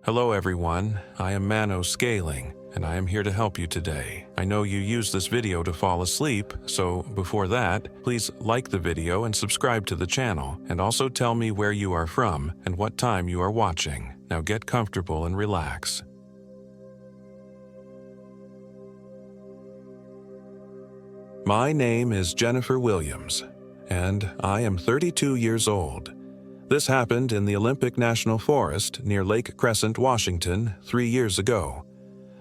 Hello everyone, I am MANO Scaling, and I am here to help you today. I know you use this video to fall asleep, so before that, please like the video and subscribe to the channel, and also tell me where you are from and what time you are watching. Now get comfortable and relax. My name is Jennifer Williams, and I am 32 years old. This happened in the Olympic National Forest near Lake Crescent, Washington, 3 years ago.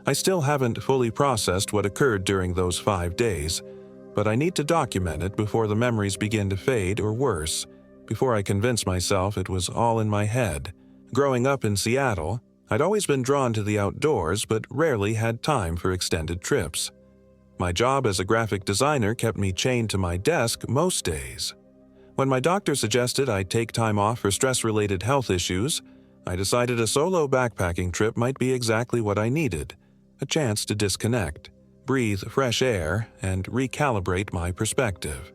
I still haven't fully processed what occurred during those 5 days, but I need to document it before the memories begin to fade or worse, before I convince myself it was all in my head. Growing up in Seattle, I'd always been drawn to the outdoors but rarely had time for extended trips. My job as a graphic designer kept me chained to my desk most days. When my doctor suggested I take time off for stress-related health issues, I decided a solo backpacking trip might be exactly what I needed, a chance to disconnect, breathe fresh air, and recalibrate my perspective.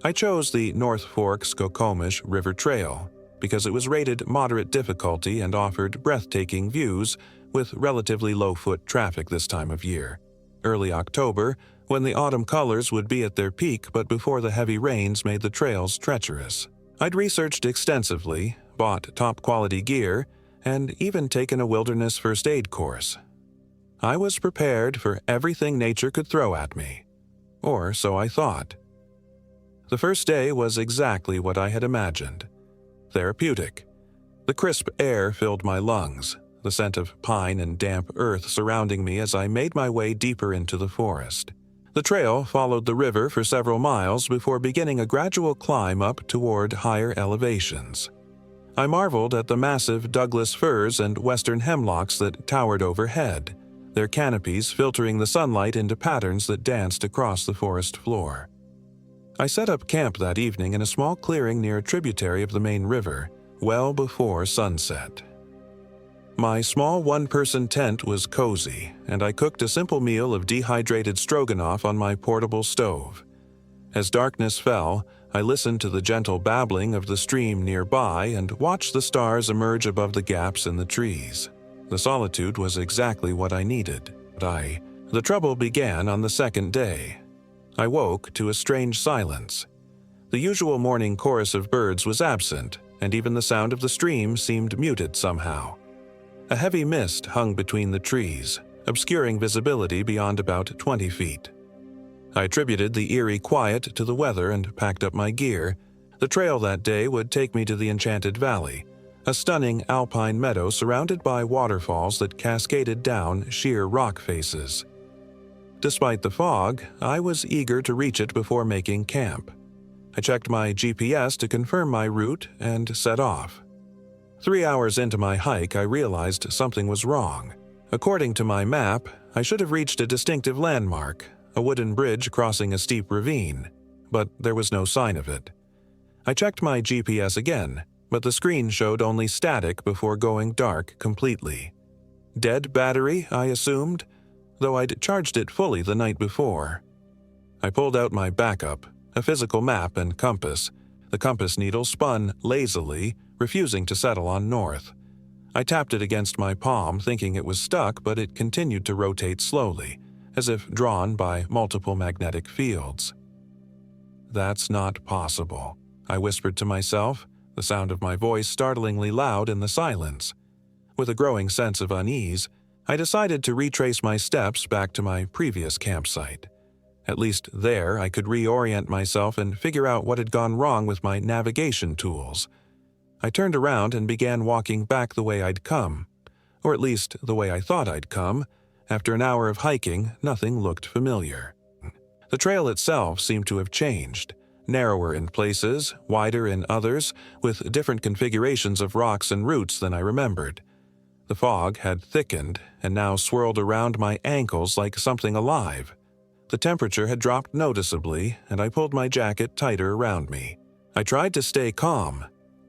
I chose the North Fork Skokomish River Trail because it was rated moderate difficulty and offered breathtaking views with relatively low foot traffic this time of year. Early October, when the autumn colors would be at their peak but before the heavy rains made the trails treacherous. I'd researched extensively, bought top-quality gear, and even taken a wilderness first aid course. I was prepared for everything nature could throw at me. Or so I thought. The first day was exactly what I had imagined. Therapeutic. The crisp air filled my lungs, the scent of pine and damp earth surrounding me as I made my way deeper into the forest. The trail followed the river for several miles before beginning a gradual climb up toward higher elevations. I marveled at the massive Douglas firs and western hemlocks that towered overhead, their canopies filtering the sunlight into patterns that danced across the forest floor. I set up camp that evening in a small clearing near a tributary of the main river, well before sunset. My small one-person tent was cozy, and I cooked a simple meal of dehydrated stroganoff on my portable stove. As darkness fell, I listened to the gentle babbling of the stream nearby and watched the stars emerge above the gaps in the trees. The solitude was exactly what I needed. The trouble began on the second day. I woke to a strange silence. The usual morning chorus of birds was absent, and even the sound of the stream seemed muted somehow. A heavy mist hung between the trees, obscuring visibility beyond about 20 feet. I attributed the eerie quiet to the weather and packed up my gear. The trail that day would take me to the Enchanted Valley, a stunning alpine meadow surrounded by waterfalls that cascaded down sheer rock faces. Despite the fog, I was eager to reach it before making camp. I checked my GPS to confirm my route and set off. 3 hours into my hike, I realized something was wrong. According to my map, I should have reached a distinctive landmark, a wooden bridge crossing a steep ravine, but there was no sign of it. I checked my GPS again, but the screen showed only static before going dark completely. Dead battery, I assumed, though I'd charged it fully the night before. I pulled out my backup, a physical map and compass. The compass needle spun lazily, refusing to settle on north. I tapped it against my palm, thinking it was stuck, but it continued to rotate slowly, as if drawn by multiple magnetic fields. That's not possible, I whispered to myself, the sound of my voice startlingly loud in the silence. With a growing sense of unease, I decided to retrace my steps back to my previous campsite. At least there, I could reorient myself and figure out what had gone wrong with my navigation tools. I turned around and began walking back the way I'd come, or at least the way I thought I'd come. After an hour of hiking, nothing looked familiar. The trail itself seemed to have changed, narrower in places, wider in others, with different configurations of rocks and roots than I remembered. The fog had thickened and now swirled around my ankles like something alive. The temperature had dropped noticeably, and I pulled my jacket tighter around me. I tried to stay calm.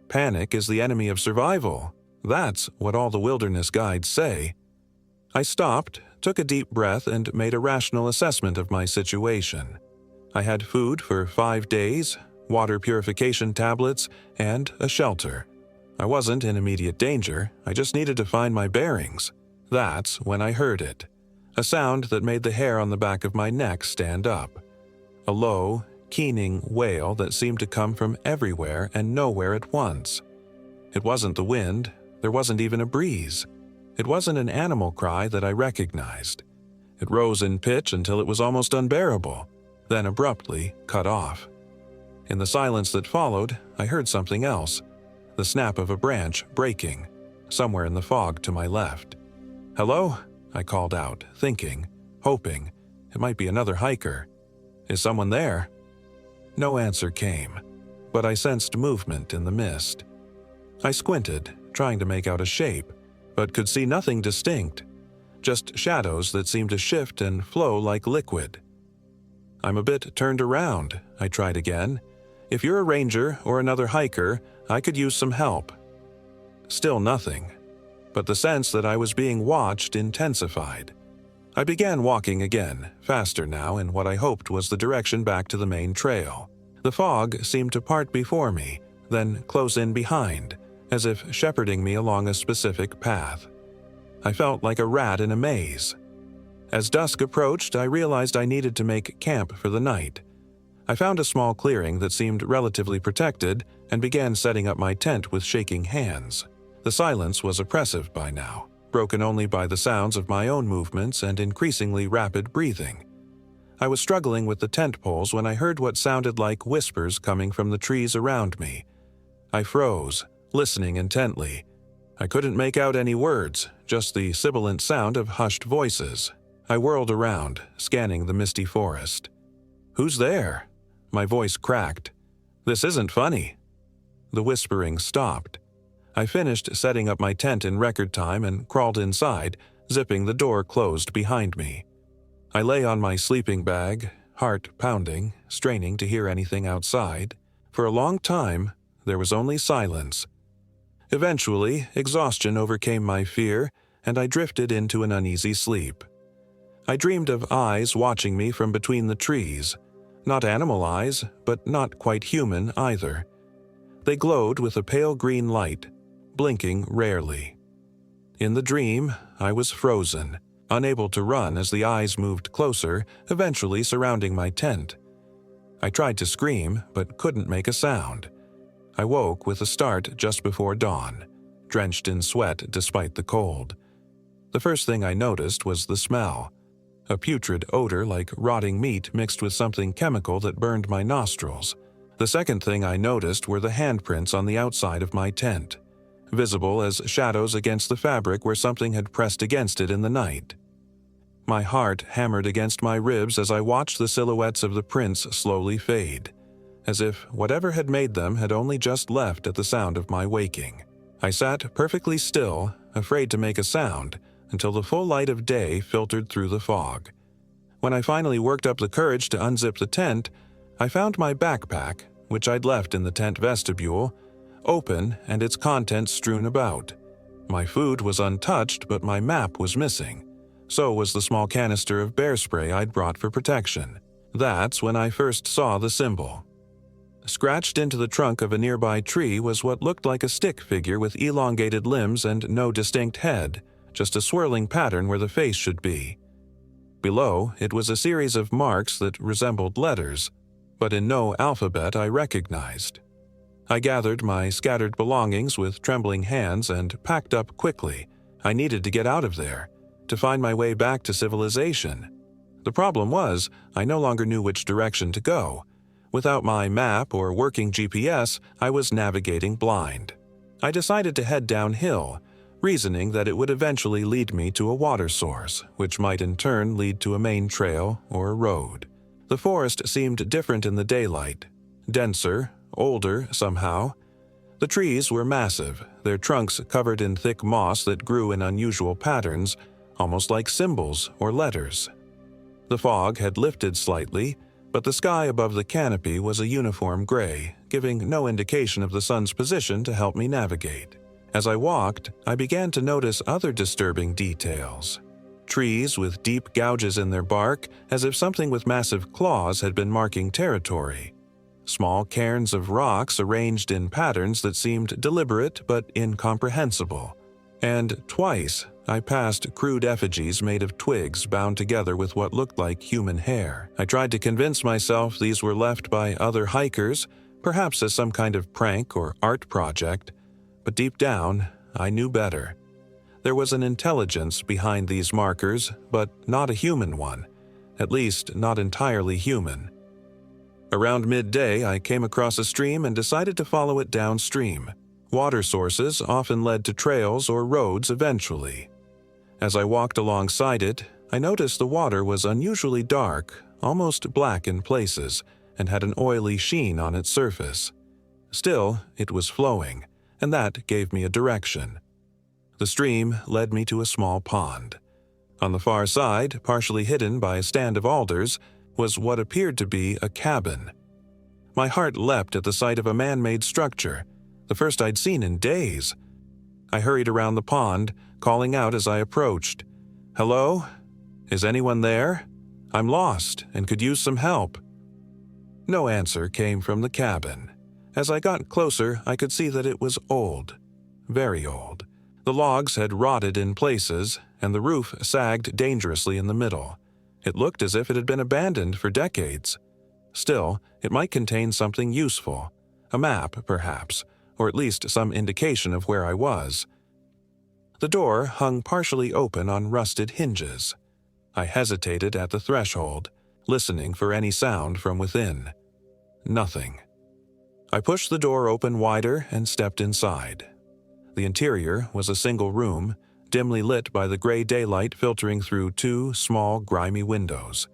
Panic is the enemy of survival. That's what all the wilderness guides say. I stopped, took a deep breath, and made a rational assessment of my situation. I had food for 5 days, water purification tablets, and a shelter. I wasn't in immediate danger, I just needed to find my bearings. That's when I heard it. A sound that made the hair on the back of my neck stand up. A low, keening wail that seemed to come from everywhere and nowhere at once. It wasn't the wind, there wasn't even a breeze. It wasn't an animal cry that I recognized. It rose in pitch until it was almost unbearable, then abruptly cut off. In the silence that followed, I heard something else, the snap of a branch breaking, somewhere in the fog to my left. "Hello?" I called out, thinking, hoping, it might be another hiker. "Is someone there?" No answer came, but I sensed movement in the mist. I squinted, trying to make out a shape, but could see nothing distinct, just shadows that seemed to shift and flow like liquid. "I'm a bit turned around," I tried again. "If you're a ranger or another hiker, I could use some help." Still nothing, but the sense that I was being watched intensified. I began walking again, faster now in what I hoped was the direction back to the main trail. The fog seemed to part before me, then close in behind, as if shepherding me along a specific path. I felt like a rat in a maze. As dusk approached, I realized I needed to make camp for the night. I found a small clearing that seemed relatively protected and began setting up my tent with shaking hands. The silence was oppressive by now, broken only by the sounds of my own movements and increasingly rapid breathing. I was struggling with the tent poles when I heard what sounded like whispers coming from the trees around me. I froze, listening intently. I couldn't make out any words, just the sibilant sound of hushed voices. I whirled around, scanning the misty forest. "Who's there?" My voice cracked. "This isn't funny." The whispering stopped. I finished setting up my tent in record time and crawled inside, zipping the door closed behind me. I lay on my sleeping bag, heart pounding, straining to hear anything outside. For a long time, there was only silence. Eventually, exhaustion overcame my fear, and I drifted into an uneasy sleep. I dreamed of eyes watching me from between the trees. Not animal eyes, but not quite human either. They glowed with a pale green light, blinking rarely. In the dream, I was frozen, unable to run as the eyes moved closer, eventually surrounding my tent. I tried to scream, but couldn't make a sound. I woke with a start just before dawn, drenched in sweat despite the cold. The first thing I noticed was the smell. A putrid odor like rotting meat mixed with something chemical that burned my nostrils. The second thing I noticed were the handprints on the outside of my tent, visible as shadows against the fabric where something had pressed against it in the night. My heart hammered against my ribs as I watched the silhouettes of the prints slowly fade, as if whatever had made them had only just left at the sound of my waking. I sat perfectly still, afraid to make a sound, until the full light of day filtered through the fog. When I finally worked up the courage to unzip the tent, I found my backpack, which I'd left in the tent vestibule, open and its contents strewn about. My food was untouched, but my map was missing. So was the small canister of bear spray I'd brought for protection. That's when I first saw the symbol. Scratched into the trunk of a nearby tree was what looked like a stick figure with elongated limbs and no distinct head, just a swirling pattern where the face should be. Below, it was a series of marks that resembled letters, but in no alphabet I recognized. I gathered my scattered belongings with trembling hands and packed up quickly. I needed to get out of there, to find my way back to civilization. The problem was, I no longer knew which direction to go. Without my map or working GPS, I was navigating blind. I decided to head downhill, reasoning that it would eventually lead me to a water source, which might in turn lead to a main trail or a road. The forest seemed different in the daylight, denser, older somehow. The trees were massive, their trunks covered in thick moss that grew in unusual patterns, almost like symbols or letters. The fog had lifted slightly, but the sky above the canopy was a uniform gray, giving no indication of the sun's position to help me navigate. As I walked, I began to notice other disturbing details. Trees with deep gouges in their bark, as if something with massive claws had been marking territory. small cairns of rocks arranged in patterns that seemed deliberate but incomprehensible. And twice, I passed crude effigies made of twigs bound together with what looked like human hair. I tried to convince myself these were left by other hikers, perhaps as some kind of prank or art project, but deep down, I knew better. There was an intelligence behind these markers, but not a human one, at least not entirely human. Around midday, I came across a stream and decided to follow it downstream. Water sources often led to trails or roads eventually. As I walked alongside it, I noticed the water was unusually dark, almost black in places, and had an oily sheen on its surface. Still, it was flowing, and that gave me a direction. The stream led me to a small pond. On the far side, partially hidden by a stand of alders, was what appeared to be a cabin. My heart leapt at the sight of a man-made structure, the first I'd seen in days. I hurried around the pond, calling out as I approached. "Hello? Is anyone there? I'm lost and could use some help." No answer came from the cabin. As I got closer, I could see that it was old, very old. The logs had rotted in places, and the roof sagged dangerously in the middle. It looked as if it had been abandoned for decades. Still, it might contain something useful, a map, perhaps, or at least some indication of where I was. The door hung partially open on rusted hinges. I hesitated at the threshold, listening for any sound from within. Nothing. I pushed the door open wider and stepped inside. The interior was a single room, dimly lit by the gray daylight filtering through two small, grimy windows.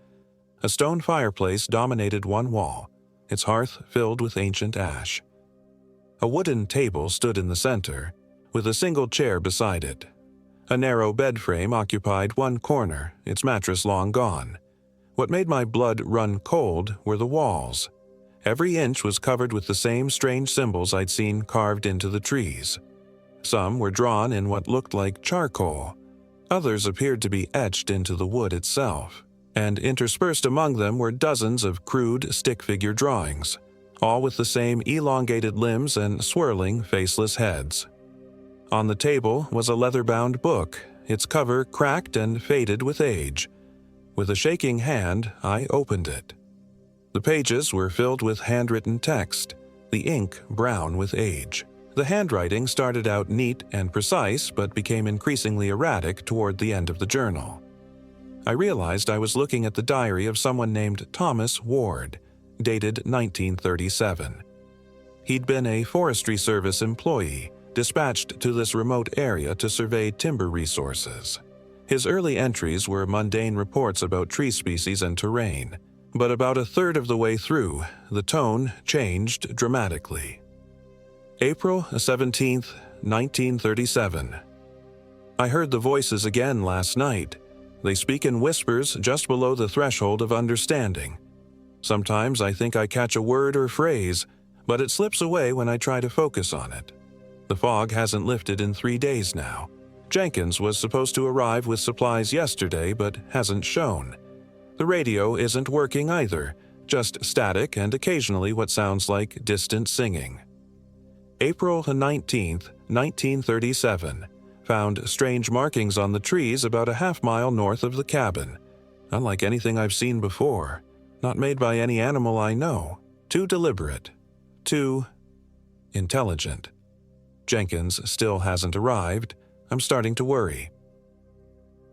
A stone fireplace dominated one wall, its hearth filled with ancient ash. A wooden table stood in the center, with a single chair beside it. A narrow bed frame occupied one corner, its mattress long gone. What made my blood run cold were the walls. Every inch was covered with the same strange symbols I'd seen carved into the trees. Some were drawn in what looked like charcoal. Others appeared to be etched into the wood itself, and interspersed among them were dozens of crude stick-figure drawings, all with the same elongated limbs and swirling, faceless heads. On the table was a leather-bound book, its cover cracked and faded with age. With a shaking hand, I opened it. The pages were filled with handwritten text, the ink brown with age. The handwriting started out neat and precise but became increasingly erratic toward the end of the journal. I realized I was looking at the diary of someone named Thomas Ward, dated 1937. He'd been a Forestry Service employee, dispatched to this remote area to survey timber resources. His early entries were mundane reports about tree species and terrain, but about a third of the way through, the tone changed dramatically. April 17, 1937. I heard the voices again last night. They speak in whispers just below the threshold of understanding. Sometimes I think I catch a word or phrase, but it slips away when I try to focus on it. The fog hasn't lifted in 3 days now. Jenkins was supposed to arrive with supplies yesterday, but hasn't shown. The radio isn't working either, just static and occasionally what sounds like distant singing. April 19, 1937. Found strange markings on the trees about a half-mile north of the cabin. Unlike anything I've seen before. Not made by any animal I know. Too deliberate. Too intelligent. Jenkins still hasn't arrived. I'm starting to worry.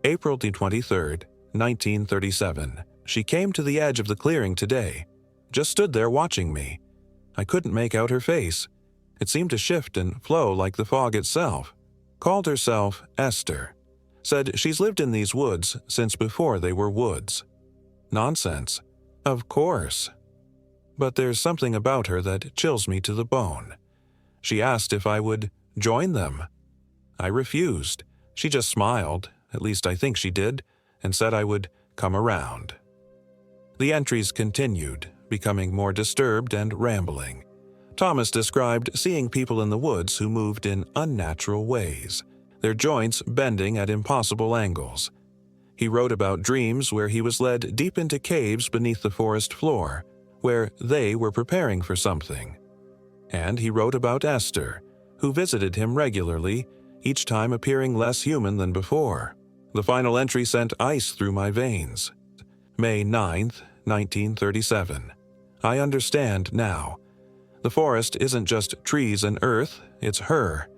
April 23, 1937. She came to the edge of the clearing today. Just stood there watching me. I couldn't make out her face. It seemed to shift and flow like the fog itself. Called herself Esther. Said she's lived in these woods since before they were woods. Nonsense. Of course. But there's something about her that chills me to the bone. She asked if I would join them. I refused. She just smiled, at least I think she did, and said I would come around. The entries continued, becoming more disturbed and rambling. Thomas described seeing people in the woods who moved in unnatural ways, their joints bending at impossible angles. He wrote about dreams where he was led deep into caves beneath the forest floor, where they were preparing for something. And he wrote about Esther, who visited him regularly, each time appearing less human than before. The final entry sent ice through my veins. May 9th, 1937. I understand now. The forest isn't just trees and earth, it's her.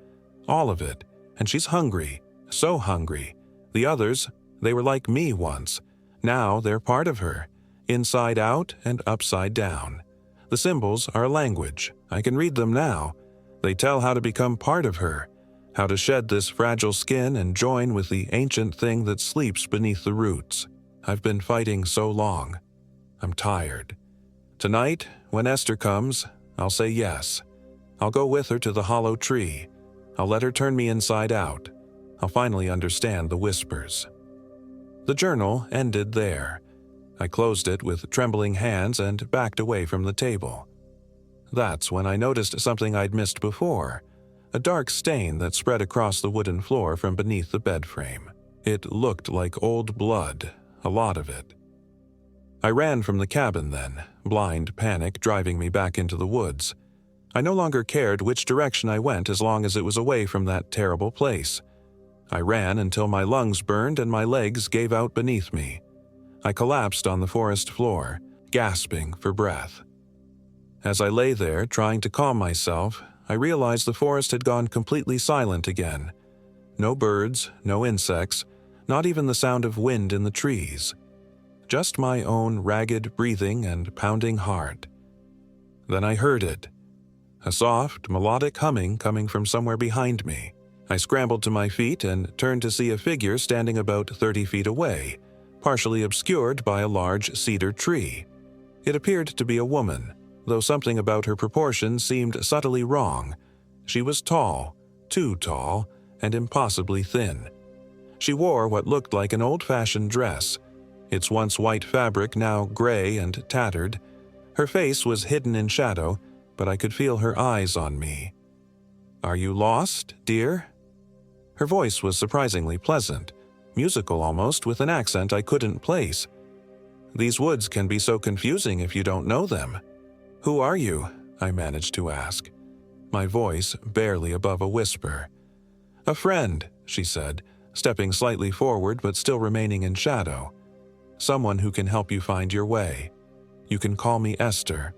All of it. And she's hungry. So hungry. The others, they were like me once. Now they're part of her. Inside out and upside down. The symbols are a language. I can read them now. They tell how to become part of her. How to shed this fragile skin and join with the ancient thing that sleeps beneath the roots. I've been fighting so long. I'm tired. Tonight, when Esther comes, I'll say yes. I'll go with her to the hollow tree. I'll let her turn me inside out. I'll finally understand the whispers. The journal ended there. I closed it with trembling hands and backed away from the table. That's when I noticed something I'd missed before. A dark stain that spread across the wooden floor from beneath the bed frame. It looked like old blood, a lot of it. I ran from the cabin then, blind panic driving me back into the woods. I no longer cared which direction I went as long as it was away from that terrible place. I ran until my lungs burned and my legs gave out beneath me. I collapsed on the forest floor, gasping for breath. As I lay there, trying to calm myself, I realized the forest had gone completely silent again. No birds, no insects, not even the sound of wind in the trees. Just my own ragged breathing and pounding heart. Then I heard it. A soft, melodic humming coming from somewhere behind me. I scrambled to my feet and turned to see a figure standing about 30 feet away, partially obscured by a large cedar tree. It appeared to be a woman, though something about her proportions seemed subtly wrong. She was tall, too tall, and impossibly thin. She wore what looked like an old-fashioned dress, its once white fabric now gray and tattered. Her face was hidden in shadow, but I could feel her eyes on me. "Are you lost, dear?" Her voice was surprisingly pleasant, musical almost, with an accent I couldn't place. These woods can be so confusing if you don't know them. "Who are you?" I managed to ask, my voice barely above a whisper. "A friend," she said, stepping slightly forward but still remaining in shadow. "Someone who can help you find your way. You can call me Esther."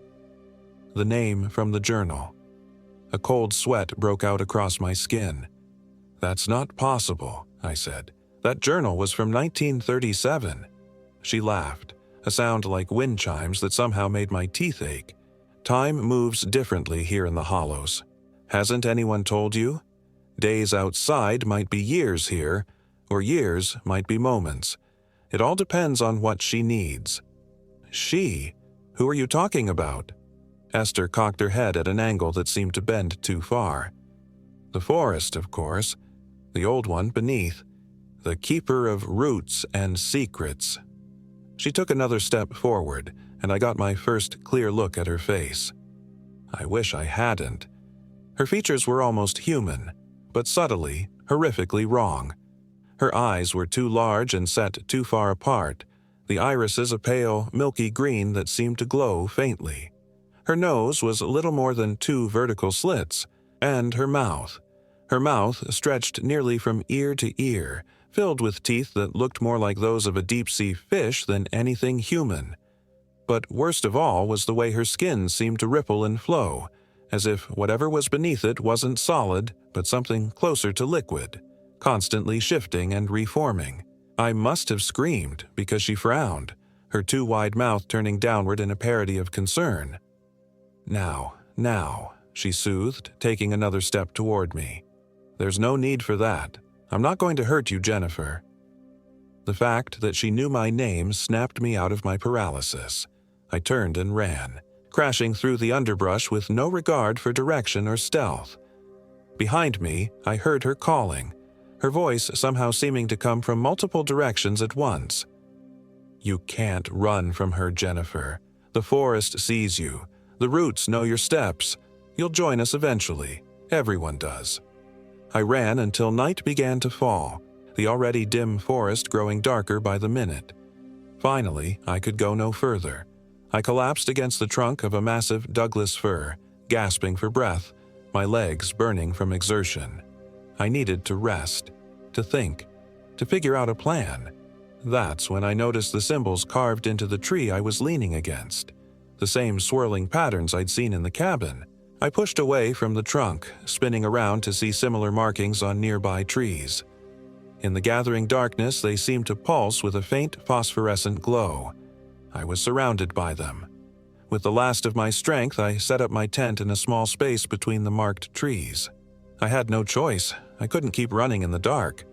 The name from the journal. A cold sweat broke out across my skin. "That's not possible," I said. "That journal was from 1937. She laughed, a sound like wind chimes that somehow made my teeth ache. "Time moves differently here in the hollows. Hasn't anyone told you? Days outside might be years here, or years might be moments. It all depends on what she needs." "She? Who are you talking about?" Esther cocked her head at an angle that seemed to bend too far. "The forest, of course. The old one beneath. The keeper of roots and secrets." She took another step forward, and I got my first clear look at her face. I wish I hadn't. Her features were almost human, but subtly, horrifically wrong. Her eyes were too large and set too far apart, the irises a pale, milky green that seemed to glow faintly. Her nose was little more than 2 vertical slits, and her mouth. Her mouth stretched nearly from ear to ear, filled with teeth that looked more like those of a deep-sea fish than anything human. But worst of all was the way her skin seemed to ripple and flow, as if whatever was beneath it wasn't solid, but something closer to liquid, constantly shifting and reforming. I must have screamed because she frowned, her too wide mouth turning downward in a parody of concern. Now, she soothed, taking another step toward me. "There's no need for that. I'm not going to hurt you, Jennifer." The fact that she knew my name snapped me out of my paralysis. I turned and ran, crashing through the underbrush with no regard for direction or stealth. Behind me, I heard her calling, her voice somehow seeming to come from multiple directions at once. "You can't run from her, Jennifer. The forest sees you. The roots know your steps. You'll join us eventually. Everyone does." I ran until night began to fall, the already dim forest growing darker by the minute. Finally, I could go no further. I collapsed against the trunk of a massive Douglas fir, gasping for breath, my legs burning from exertion. I needed to rest, to think, to figure out a plan. That's when I noticed the symbols carved into the tree I was leaning against, the same swirling patterns I'd seen in the cabin. I pushed away from the trunk, spinning around to see similar markings on nearby trees. In the gathering darkness, they seemed to pulse with a faint phosphorescent glow. I was surrounded by them. With the last of my strength, I set up my tent in a small space between the marked trees. I had no choice. I couldn't keep running in the dark.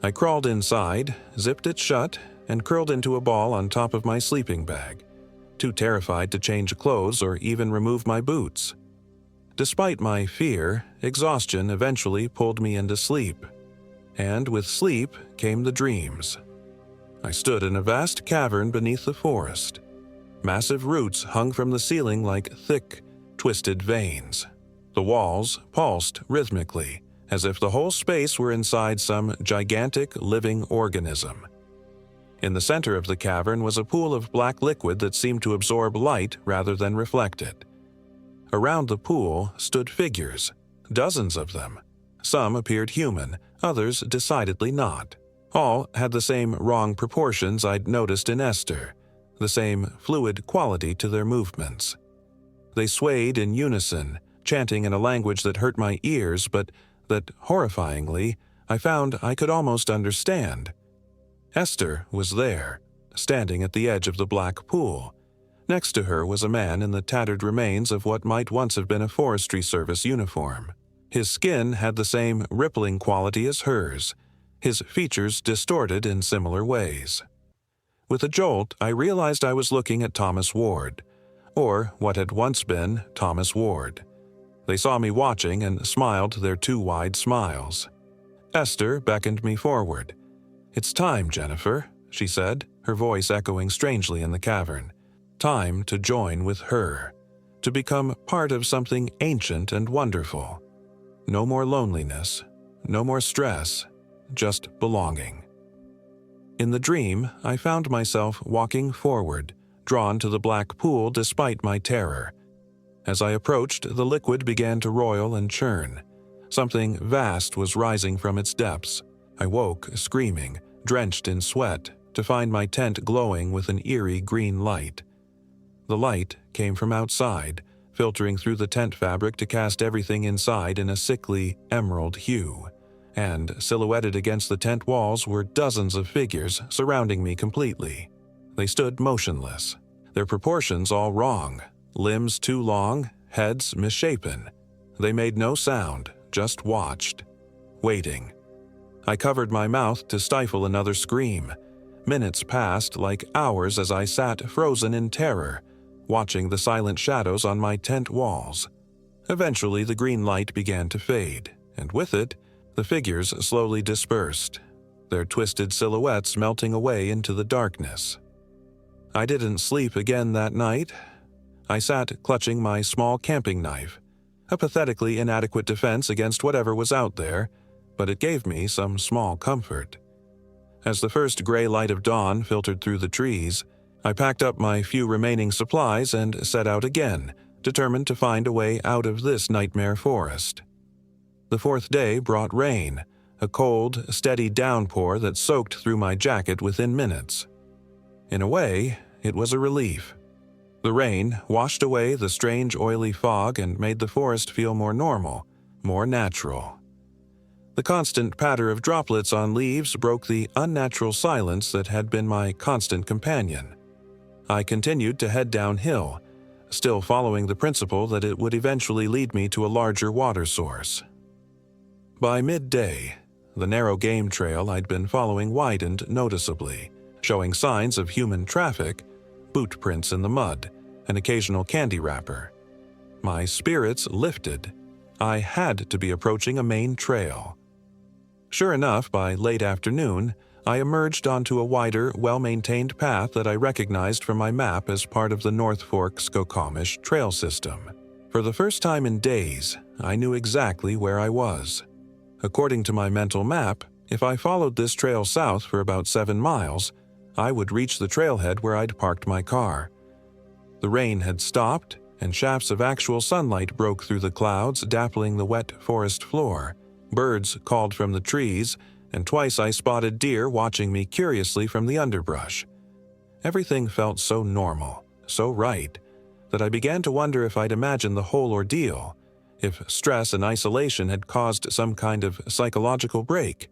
I crawled inside, zipped it shut, and curled into a ball on top of my sleeping bag, too terrified to change clothes or even remove my boots. Despite my fear, exhaustion eventually pulled me into sleep. And with sleep came the dreams. I stood in a vast cavern beneath the forest. Massive roots hung from the ceiling like thick, twisted veins. The walls pulsed rhythmically, as if the whole space were inside some gigantic living organism. In the center of the cavern was a pool of black liquid that seemed to absorb light rather than reflect it. Around the pool stood figures, dozens of them. Some appeared human, others decidedly not. All had the same wrong proportions I'd noticed in Esther, the same fluid quality to their movements. They swayed in unison, chanting in a language that hurt my ears but that, horrifyingly, I found I could almost understand. Esther was there, standing at the edge of the black pool. Next to her was a man in the tattered remains of what might once have been a Forestry Service uniform. His skin had the same rippling quality as hers, his features distorted in similar ways. With a jolt, I realized I was looking at Thomas Ward, or what had once been Thomas Ward. They saw me watching and smiled their too wide smiles. Esther beckoned me forward. "It's time, Jennifer," she said, her voice echoing strangely in the cavern. "Time to join with her, to become part of something ancient and wonderful. No more loneliness, no more stress, just belonging." In the dream, I found myself walking forward, drawn to the black pool despite my terror. As I approached, the liquid began to roil and churn. Something vast was rising from its depths. I woke, screaming, drenched in sweat, to find my tent glowing with an eerie green light. The light came from outside, filtering through the tent fabric to cast everything inside in a sickly emerald hue. And silhouetted against the tent walls were dozens of figures surrounding me completely. They stood motionless, their proportions all wrong, limbs too long, heads misshapen. They made no sound, just watched, waiting. I covered my mouth to stifle another scream. Minutes passed like hours as I sat frozen in terror, watching the silent shadows on my tent walls. Eventually, the green light began to fade, and with it, the figures slowly dispersed, their twisted silhouettes melting away into the darkness. I didn't sleep again that night. I sat clutching my small camping knife, a pathetically inadequate defense against whatever was out there, but it gave me some small comfort. As the first gray light of dawn filtered through the trees, I packed up my few remaining supplies and set out again, determined to find a way out of this nightmare forest. The fourth day brought rain, a cold, steady downpour that soaked through my jacket within minutes. In a way, it was a relief. The rain washed away the strange oily fog and made the forest feel more normal, more natural. The constant patter of droplets on leaves broke the unnatural silence that had been my constant companion. I continued to head downhill, still following the principle that it would eventually lead me to a larger water source. By midday, the narrow game trail I'd been following widened noticeably, showing signs of human traffic, boot prints in the mud, an occasional candy wrapper. My spirits lifted. I had to be approaching a main trail. Sure enough, by late afternoon, I emerged onto a wider, well-maintained path that I recognized from my map as part of the North Fork Skokomish trail system. For the first time in days, I knew exactly where I was. According to my mental map, if I followed this trail south for about 7 miles, I would reach the trailhead where I'd parked my car. The rain had stopped, and shafts of actual sunlight broke through the clouds, dappling the wet forest floor. Birds called from the trees, and twice I spotted deer watching me curiously from the underbrush. Everything felt so normal, so right, that I began to wonder if I'd imagined the whole ordeal, if stress and isolation had caused some kind of psychological break.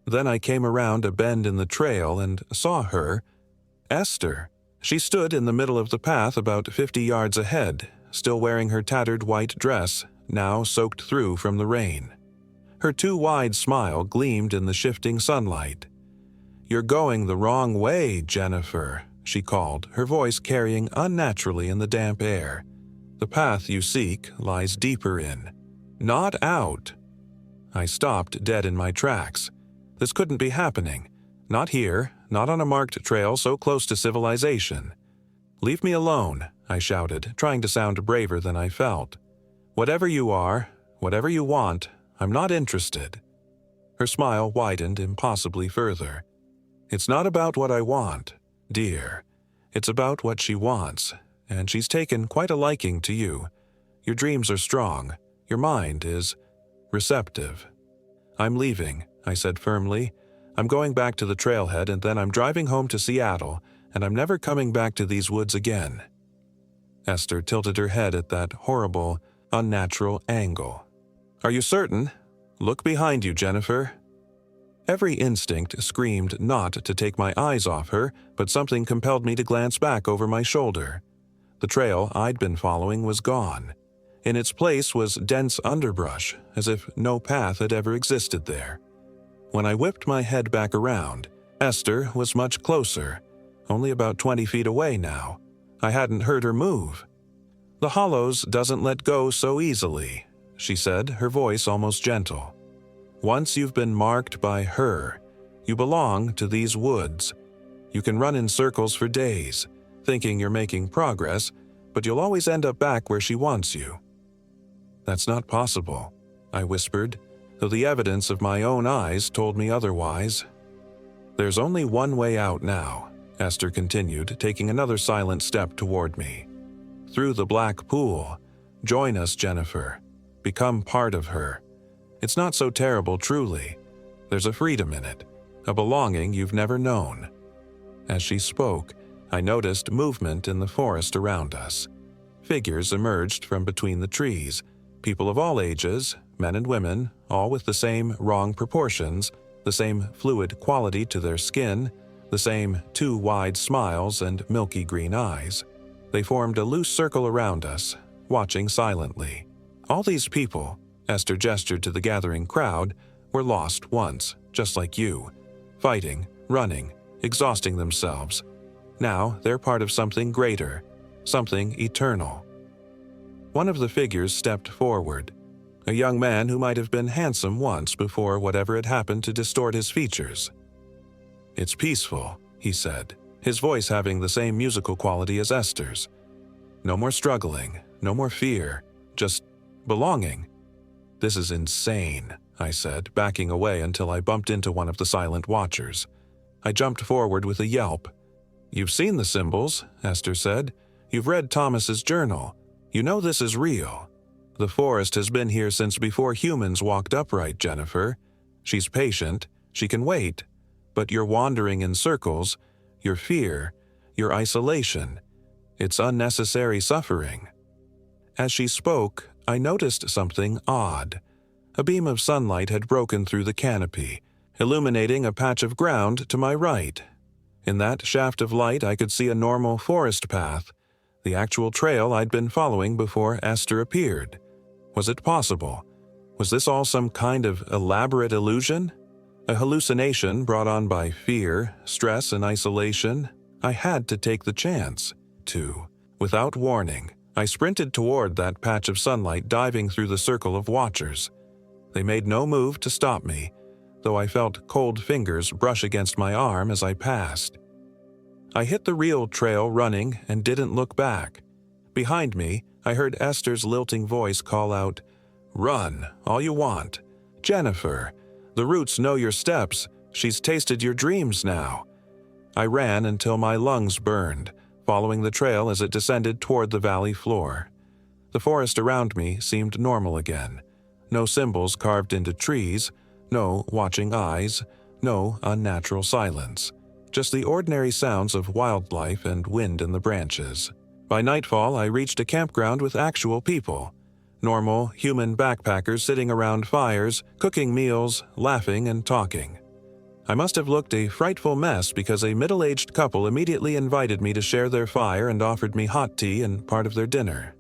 Then I came around a bend in the trail and saw her, Esther. She stood in the middle of the path about 50 yards ahead, still wearing her tattered white dress, now soaked through from the rain. Her too wide smile gleamed in the shifting sunlight. "You're going the wrong way, Jennifer," she called, her voice carrying unnaturally in the damp air. "The path you seek lies deeper in, not out." I stopped dead in my tracks. This couldn't be happening. Not here, not on a marked trail so close to civilization. "Leave me alone," I shouted, trying to sound braver than I felt. "Whatever you are, whatever you want, I'm not interested." Her smile widened impossibly further. "It's not about what I want, dear. It's about what she wants, and she's taken quite a liking to you. Your dreams are strong. Your mind is receptive." "I'm leaving," I said firmly. "I'm going back to the trailhead, and then I'm driving home to Seattle, and I'm never coming back to these woods again." Esther tilted her head at that horrible, unnatural angle. "Are you certain? Look behind you, Jennifer." Every instinct screamed not to take my eyes off her, but something compelled me to glance back over my shoulder. The trail I'd been following was gone. In its place was dense underbrush, as if no path had ever existed there. When I whipped my head back around, Esther was much closer, only about 20 feet away now. I hadn't heard her move. "The Hollows doesn't let go so easily," she said, her voice almost gentle. "Once you've been marked by her, you belong to these woods. You can run in circles for days, thinking you're making progress, but you'll always end up back where she wants you." "That's not possible," I whispered, though the evidence of my own eyes told me otherwise. "There's only one way out now," Esther continued, taking another silent step toward me. "Through the black pool. Join us, Jennifer. Become part of her. It's not so terrible, truly. There's a freedom in it, a belonging you've never known." As she spoke, I noticed movement in the forest around us. Figures emerged from between the trees, people of all ages, men and women, all with the same wrong proportions, the same fluid quality to their skin, the same too wide smiles and milky green eyes. They formed a loose circle around us, watching silently. All these people, Esther gestured to the gathering crowd, were lost once, just like you, fighting, running, exhausting themselves. Now they're part of something greater, something eternal. One of the figures stepped forward, a young man who might have been handsome once before whatever had happened to distort his features. "It's peaceful," he said, his voice having the same musical quality as Esther's. "No more struggling, no more fear, just belonging." "This is insane," I said, backing away until I bumped into one of the silent watchers. I jumped forward with a yelp. "You've seen the symbols," Esther said. "You've read Thomas's journal. You know this is real. The forest has been here since before humans walked upright, Jennifer. She's patient, she can wait, but you're wandering in circles, your fear, your isolation. It's unnecessary suffering." As she spoke, I noticed something odd. A beam of sunlight had broken through the canopy, illuminating a patch of ground to my right. In that shaft of light I could see a normal forest path, the actual trail I'd been following before Esther appeared. Was it possible? Was this all some kind of elaborate illusion? A hallucination brought on by fear, stress, and isolation? I had to take the chance. Without warning, I sprinted toward that patch of sunlight, diving through the circle of watchers. They made no move to stop me, though I felt cold fingers brush against my arm as I passed. I hit the real trail running and didn't look back. Behind me, I heard Esther's lilting voice call out, "Run, all you want. Jennifer, the roots know your steps. She's tasted your dreams now." I ran until my lungs burned, following the trail as it descended toward the valley floor. The forest around me seemed normal again. No symbols carved into trees, no watching eyes, no unnatural silence. Just the ordinary sounds of wildlife and wind in the branches. By nightfall, I reached a campground with actual people. Normal, human backpackers sitting around fires, cooking meals, laughing and talking. I must have looked a frightful mess because a middle-aged couple immediately invited me to share their fire and offered me hot tea and part of their dinner.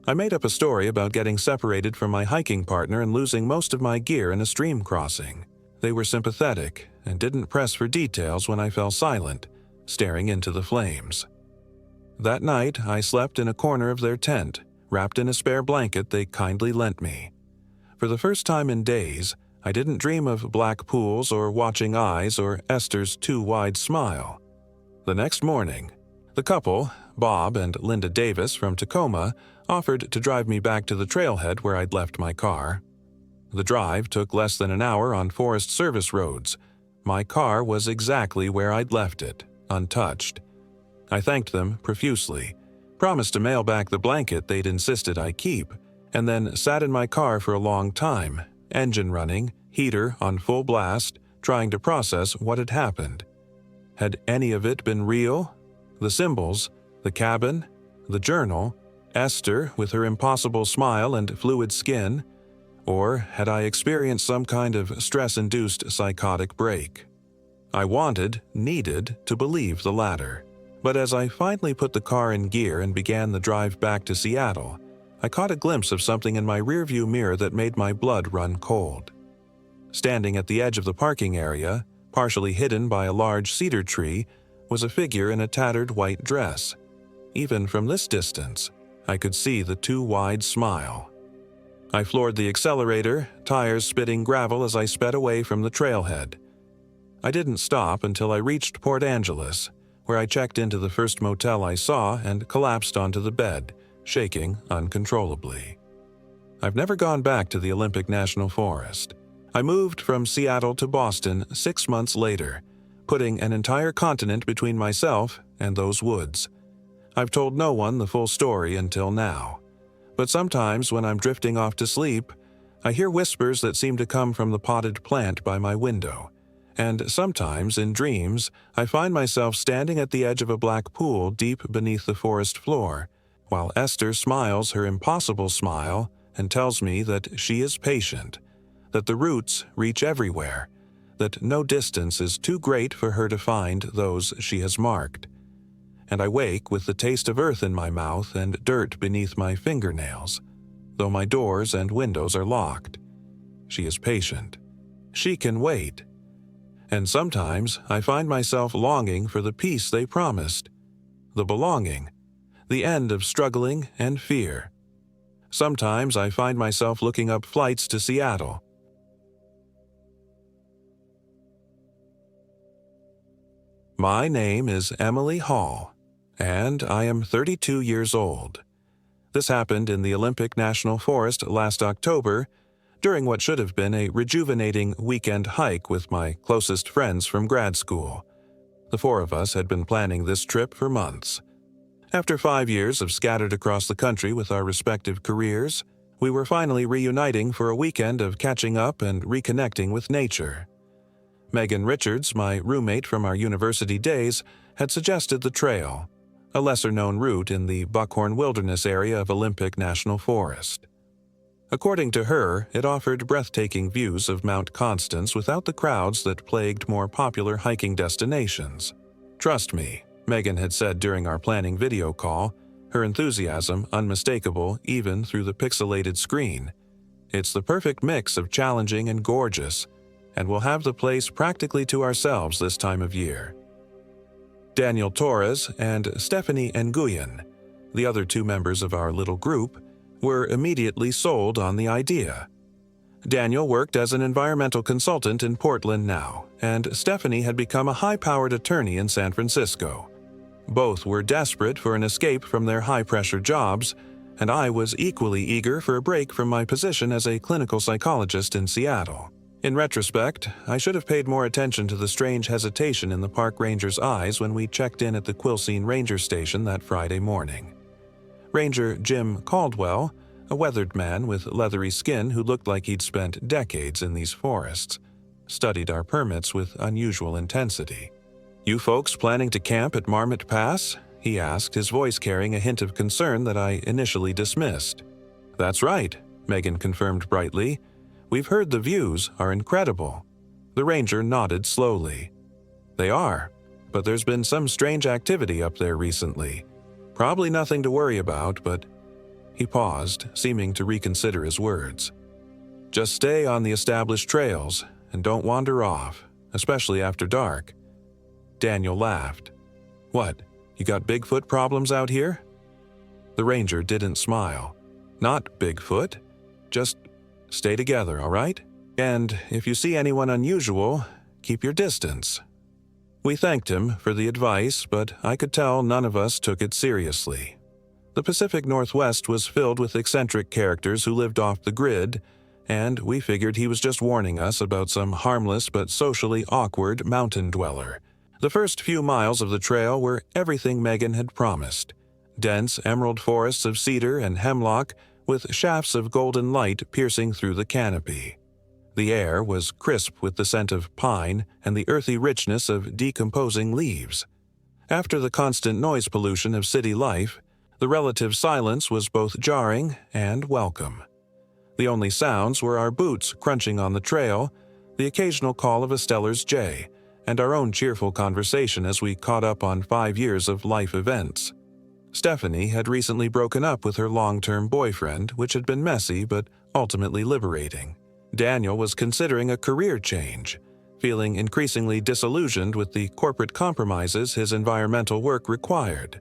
I made up a story about getting separated from my hiking partner and losing most of my gear in a stream crossing. They were sympathetic and didn't press for details when I fell silent, staring into the flames. That night, I slept in a corner of their tent, wrapped in a spare blanket they kindly lent me. For the first time in days, I didn't dream of black pools or watching eyes or Esther's too wide smile. The next morning, the couple, Bob and Linda Davis from Tacoma, offered to drive me back to the trailhead where I'd left my car. The drive took less than an hour on Forest Service roads. My car was exactly where I'd left it, untouched. I thanked them profusely, promised to mail back the blanket they'd insisted I keep, and then sat in my car for a long time, engine running, heater on full blast, trying to process what had happened. Had any of it been real? The symbols, the cabin, the journal, Esther with her impossible smile and fluid skin, or had I experienced some kind of stress-induced psychotic break? I needed to believe the latter. But as I finally put the car in gear and began the drive back to Seattle, I caught a glimpse of something in my rearview mirror that made my blood run cold. Standing at the edge of the parking area, partially hidden by a large cedar tree, was a figure in a tattered white dress. Even from this distance, I could see the too wide smile. I floored the accelerator, tires spitting gravel as I sped away from the trailhead. I didn't stop until I reached Port Angeles, where I checked into the first motel I saw and collapsed onto the bed, shaking uncontrollably. I've never gone back to the Olympic National Forest. I moved from Seattle to Boston 6 months later, putting an entire continent between myself and those woods. I've told no one the full story until now. But sometimes when I'm drifting off to sleep, I hear whispers that seem to come from the potted plant by my window. And sometimes, in dreams, I find myself standing at the edge of a black pool deep beneath the forest floor, while Esther smiles her impossible smile and tells me that she is patient, that the roots reach everywhere, that no distance is too great for her to find those she has marked. And I wake with the taste of earth in my mouth and dirt beneath my fingernails, though my doors and windows are locked. She is patient. She can wait. And sometimes I find myself longing for the peace they promised, the belonging, the end of struggling and fear. Sometimes I find myself looking up flights to Seattle. My name is Emily Hall, and I am 32 years old. This happened in the Olympic National Forest last October, during what should have been a rejuvenating weekend hike with my closest friends from grad school. The four of us had been planning this trip for months. After 5 years of scattered across the country with our respective careers, we were finally reuniting for a weekend of catching up and reconnecting with nature. Megan Richards, my roommate from our university days, had suggested the trail, a lesser-known route in the Buckhorn Wilderness area of Olympic National Forest. According to her, it offered breathtaking views of Mount Constance without the crowds that plagued more popular hiking destinations. Trust me, Megan had said during our planning video call, her enthusiasm unmistakable even through the pixelated screen. It's the perfect mix of challenging and gorgeous, and we'll have the place practically to ourselves this time of year. Daniel Torres and Stephanie Nguyen, the other two members of our little group, were immediately sold on the idea. Daniel worked as an environmental consultant in Portland now, and Stephanie had become a high-powered attorney in San Francisco. Both were desperate for an escape from their high-pressure jobs, and I was equally eager for a break from my position as a clinical psychologist in Seattle. In retrospect, I should have paid more attention to the strange hesitation in the park ranger's eyes when we checked in at the Quilcene Ranger Station that Friday morning. Ranger Jim Caldwell, a weathered man with leathery skin who looked like he'd spent decades in these forests, studied our permits with unusual intensity. "You folks planning to camp at Marmot Pass?" he asked, his voice carrying a hint of concern that I initially dismissed. "That's right," Megan confirmed brightly. "We've heard the views are incredible." The ranger nodded slowly. "They are, but there's been some strange activity up there recently. Probably nothing to worry about, but—" He paused, seeming to reconsider his words. "Just stay on the established trails and don't wander off, especially after dark." Daniel laughed. "What, you got Bigfoot problems out here?" The ranger didn't smile. "Not Bigfoot. Just stay together, all right? And if you see anyone unusual, keep your distance." We thanked him for the advice, but I could tell none of us took it seriously. The Pacific Northwest was filled with eccentric characters who lived off the grid, and we figured he was just warning us about some harmless but socially awkward mountain dweller. The first few miles of the trail were everything Megan had promised. Dense emerald forests of cedar and hemlock with shafts of golden light piercing through the canopy. The air was crisp with the scent of pine and the earthy richness of decomposing leaves. After the constant noise pollution of city life, the relative silence was both jarring and welcome. The only sounds were our boots crunching on the trail, the occasional call of a Stellar's jay, and our own cheerful conversation as we caught up on 5 years of life events. Stephanie had recently broken up with her long-term boyfriend, which had been messy but ultimately liberating. Daniel was considering a career change, feeling increasingly disillusioned with the corporate compromises his environmental work required.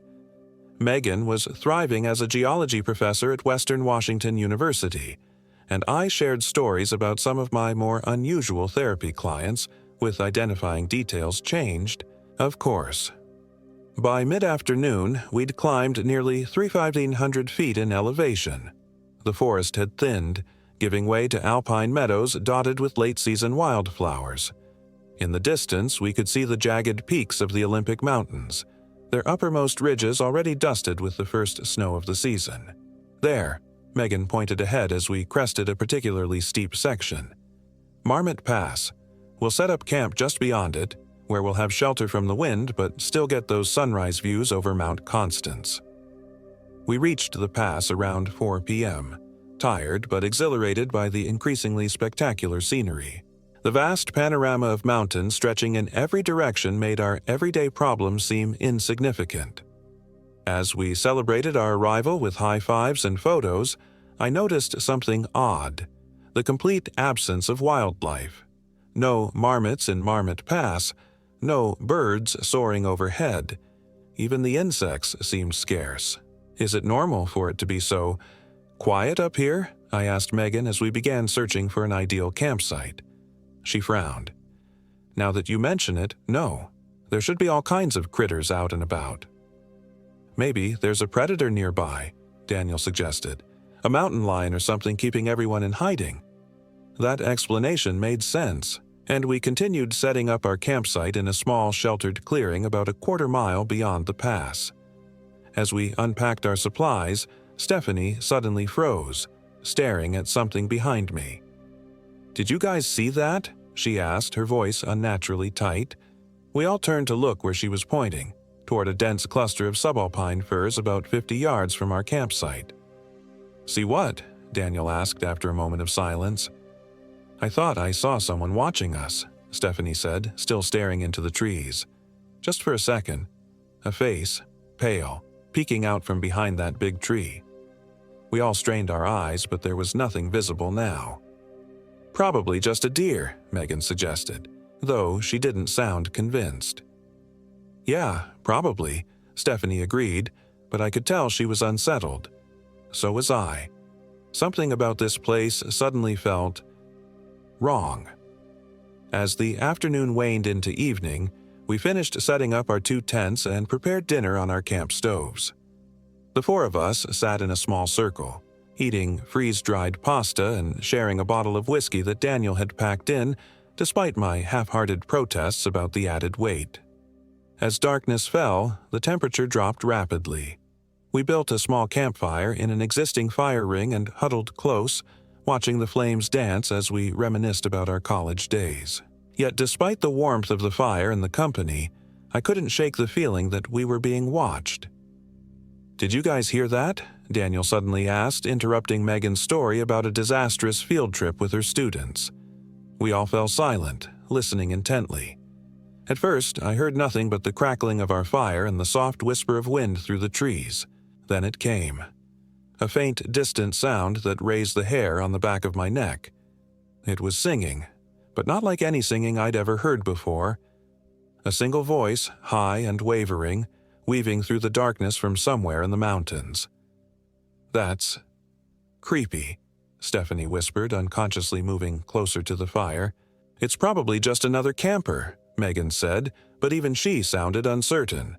Megan was thriving as a geology professor at Western Washington University, and I shared stories about some of my more unusual therapy clients, with identifying details changed, of course. By mid-afternoon, we'd climbed nearly 3,500 feet in elevation. The forest had thinned, giving way to alpine meadows dotted with late-season wildflowers. In the distance, we could see the jagged peaks of the Olympic Mountains, their uppermost ridges already dusted with the first snow of the season. "There," Megan pointed ahead as we crested a particularly steep section. "Marmot Pass. We'll set up camp just beyond it, where we'll have shelter from the wind but still get those sunrise views over Mount Constance." We reached the pass around 4 p.m., tired but exhilarated by the increasingly spectacular scenery. The vast panorama of mountains stretching in every direction made our everyday problems seem insignificant. As we celebrated our arrival with high fives and photos, I noticed something odd: the complete absence of wildlife. No marmots in Marmot Pass, no birds soaring overhead. Even the insects seemed scarce. "Is it normal for it to be so quiet up here?" I asked Megan as we began searching for an ideal campsite. She frowned. "Now that you mention it, no. There should be all kinds of critters out and about." "Maybe there's a predator nearby," Daniel suggested. "A mountain lion or something keeping everyone in hiding." That explanation made sense, and we continued setting up our campsite in a small sheltered clearing about a quarter-mile beyond the pass. As we unpacked our supplies, Stephanie suddenly froze, staring at something behind me. "Did you guys see that?" she asked, her voice unnaturally tight. We all turned to look where she was pointing, toward a dense cluster of subalpine firs about 50 yards from our campsite. "See what?" Daniel asked after a moment of silence. "I thought I saw someone watching us," Stephanie said, still staring into the trees. "Just for a second. A face, pale, peeking out from behind that big tree." We all strained our eyes, but there was nothing visible now. "Probably just a deer," Megan suggested, though she didn't sound convinced. "Yeah, probably," Stephanie agreed, but I could tell she was unsettled. So was I. Something about this place suddenly felt wrong. As the afternoon waned into evening, we finished setting up our 2 tents and prepared dinner on our camp stoves. The 4 of us sat in a small circle, eating freeze-dried pasta and sharing a bottle of whiskey that Daniel had packed in, despite my half-hearted protests about the added weight. As darkness fell, the temperature dropped rapidly. We built a small campfire in an existing fire ring and huddled close, watching the flames dance as we reminisced about our college days. Yet despite the warmth of the fire and the company, I couldn't shake the feeling that we were being watched. "Did you guys hear that?" Daniel suddenly asked, interrupting Megan's story about a disastrous field trip with her students. We all fell silent, listening intently. At first, I heard nothing but the crackling of our fire and the soft whisper of wind through the trees. Then it came. A faint, distant sound that raised the hair on the back of my neck. It was singing, but not like any singing I'd ever heard before. A single voice, high and wavering, weaving through the darkness from somewhere in the mountains. "That's creepy," Stephanie whispered, unconsciously moving closer to the fire. "It's probably just another camper," Megan said, but even she sounded uncertain.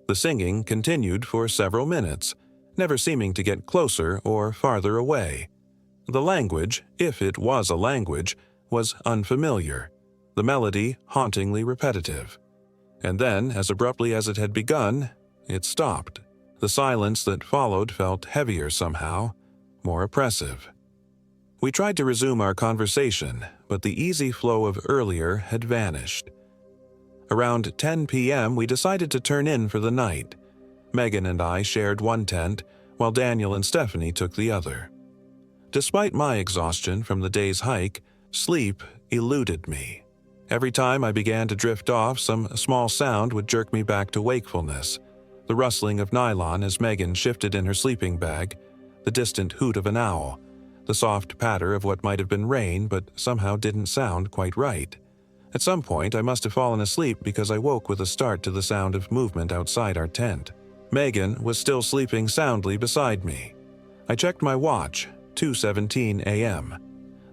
The singing continued for several minutes, never seeming to get closer or farther away. The language, if it was a language, was unfamiliar, the melody hauntingly repetitive. And then, as abruptly as it had begun, it stopped. The silence that followed felt heavier somehow, more oppressive. We tried to resume our conversation, but the easy flow of earlier had vanished. Around 10 p.m., we decided to turn in for the night. Megan and I shared one tent, while Daniel and Stephanie took the other. Despite my exhaustion from the day's hike, sleep eluded me. Every time I began to drift off, some small sound would jerk me back to wakefulness. The rustling of nylon as Megan shifted in her sleeping bag, the distant hoot of an owl, the soft patter of what might have been rain but somehow didn't sound quite right. At some point, I must have fallen asleep because I woke with a start to the sound of movement outside our tent. Megan was still sleeping soundly beside me. I checked my watch, 2:17 a.m.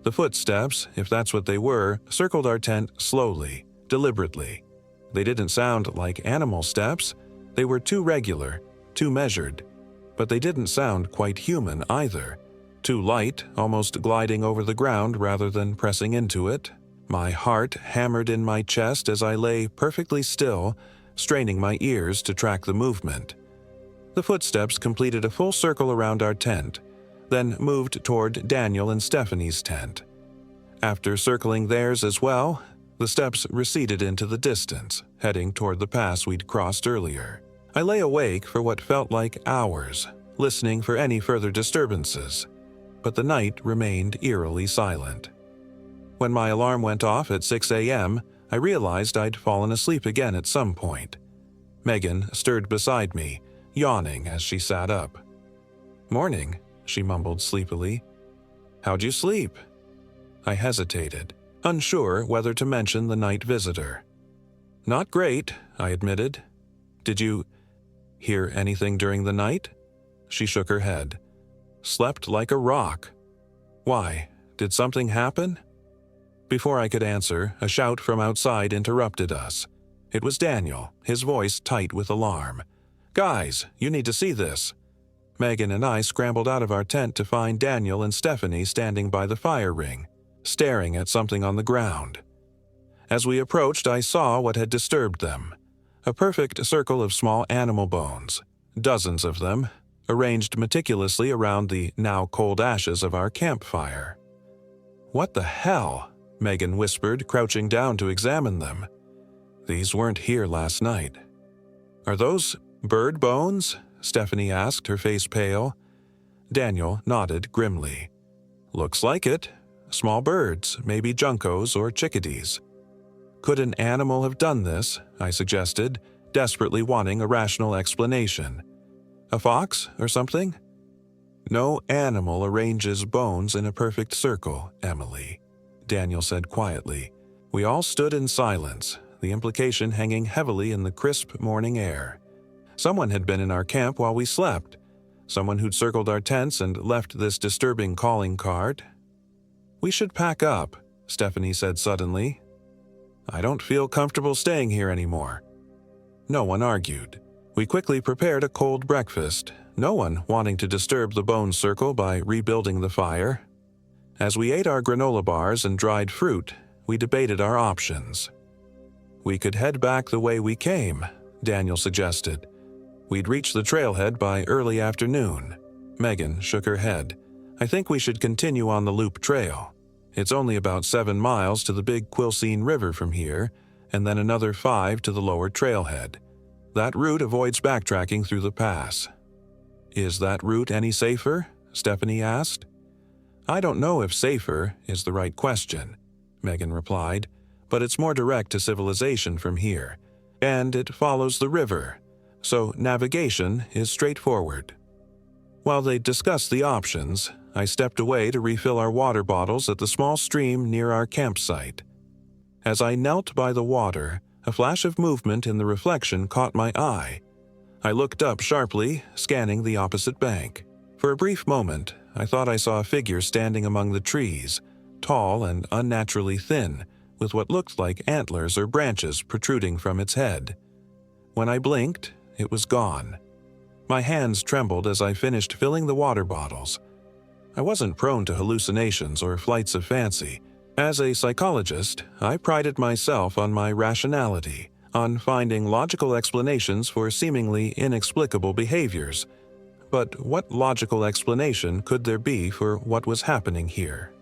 The footsteps, if that's what they were, circled our tent slowly, deliberately. They didn't sound like animal steps. They were too regular, too measured. But they didn't sound quite human either. Too light, almost gliding over the ground rather than pressing into it. My heart hammered in my chest as I lay perfectly still, straining my ears to track the movement. The footsteps completed a full circle around our tent, then moved toward Daniel and Stephanie's tent. After circling theirs as well, the steps receded into the distance, heading toward the pass we'd crossed earlier. I lay awake for what felt like hours, listening for any further disturbances, but the night remained eerily silent. When my alarm went off at 6 a.m., I realized I'd fallen asleep again at some point. Megan stirred beside me, yawning as she sat up. "Morning," she mumbled sleepily. "How'd you sleep?" I hesitated, unsure whether to mention the night visitor. "Not great," I admitted. "Did you hear anything during the night?" She shook her head. "Slept like a rock." "Why? Did something happen?" Before I could answer, a shout from outside interrupted us. It was Daniel, his voice tight with alarm. "Guys, you need to see this." Megan and I scrambled out of our tent to find Daniel and Stephanie standing by the fire ring, staring at something on the ground. As we approached, I saw what had disturbed them. A perfect circle of small animal bones, dozens of them, arranged meticulously around the now cold ashes of our campfire. "What the hell?" Megan whispered, crouching down to examine them. "These weren't here last night." "Are those bird bones?" Stephanie asked, her face pale. Daniel nodded grimly. "Looks like it. Small birds, maybe juncos or chickadees." "Could an animal have done this?" I suggested, desperately wanting a rational explanation. "A fox or something?" "No animal arranges bones in a perfect circle, Emily," Daniel said quietly. We all stood in silence, the implication hanging heavily in the crisp morning air. Someone had been in our camp while we slept. Someone who'd circled our tents and left this disturbing calling card. "We should pack up," Stephanie said suddenly. "I don't feel comfortable staying here anymore." No one argued. We quickly prepared a cold breakfast, no one wanting to disturb the bone circle by rebuilding the fire. As we ate our granola bars and dried fruit, we debated our options. We could head back the way we came, Daniel suggested. We'd reach the trailhead by early afternoon. Megan shook her head. I think we should continue on the loop trail. It's only about 7 miles to the big Quilcene River from here, and then another 5 to the lower trailhead. That route avoids backtracking through the pass. Is that route any safer? Stephanie asked. I don't know if safer is the right question, Megan replied, but it's more direct to civilization from here, and it follows the river, so navigation is straightforward. While they discussed the options, I stepped away to refill our water bottles at the small stream near our campsite. As I knelt by the water, a flash of movement in the reflection caught my eye. I looked up sharply, scanning the opposite bank. For a brief moment, I thought I saw a figure standing among the trees, tall and unnaturally thin, with what looked like antlers or branches protruding from its head. When I blinked, it was gone. My hands trembled as I finished filling the water bottles. I wasn't prone to hallucinations or flights of fancy. As a psychologist, I prided myself on my rationality, on finding logical explanations for seemingly inexplicable behaviors. But what logical explanation could there be for what was happening here?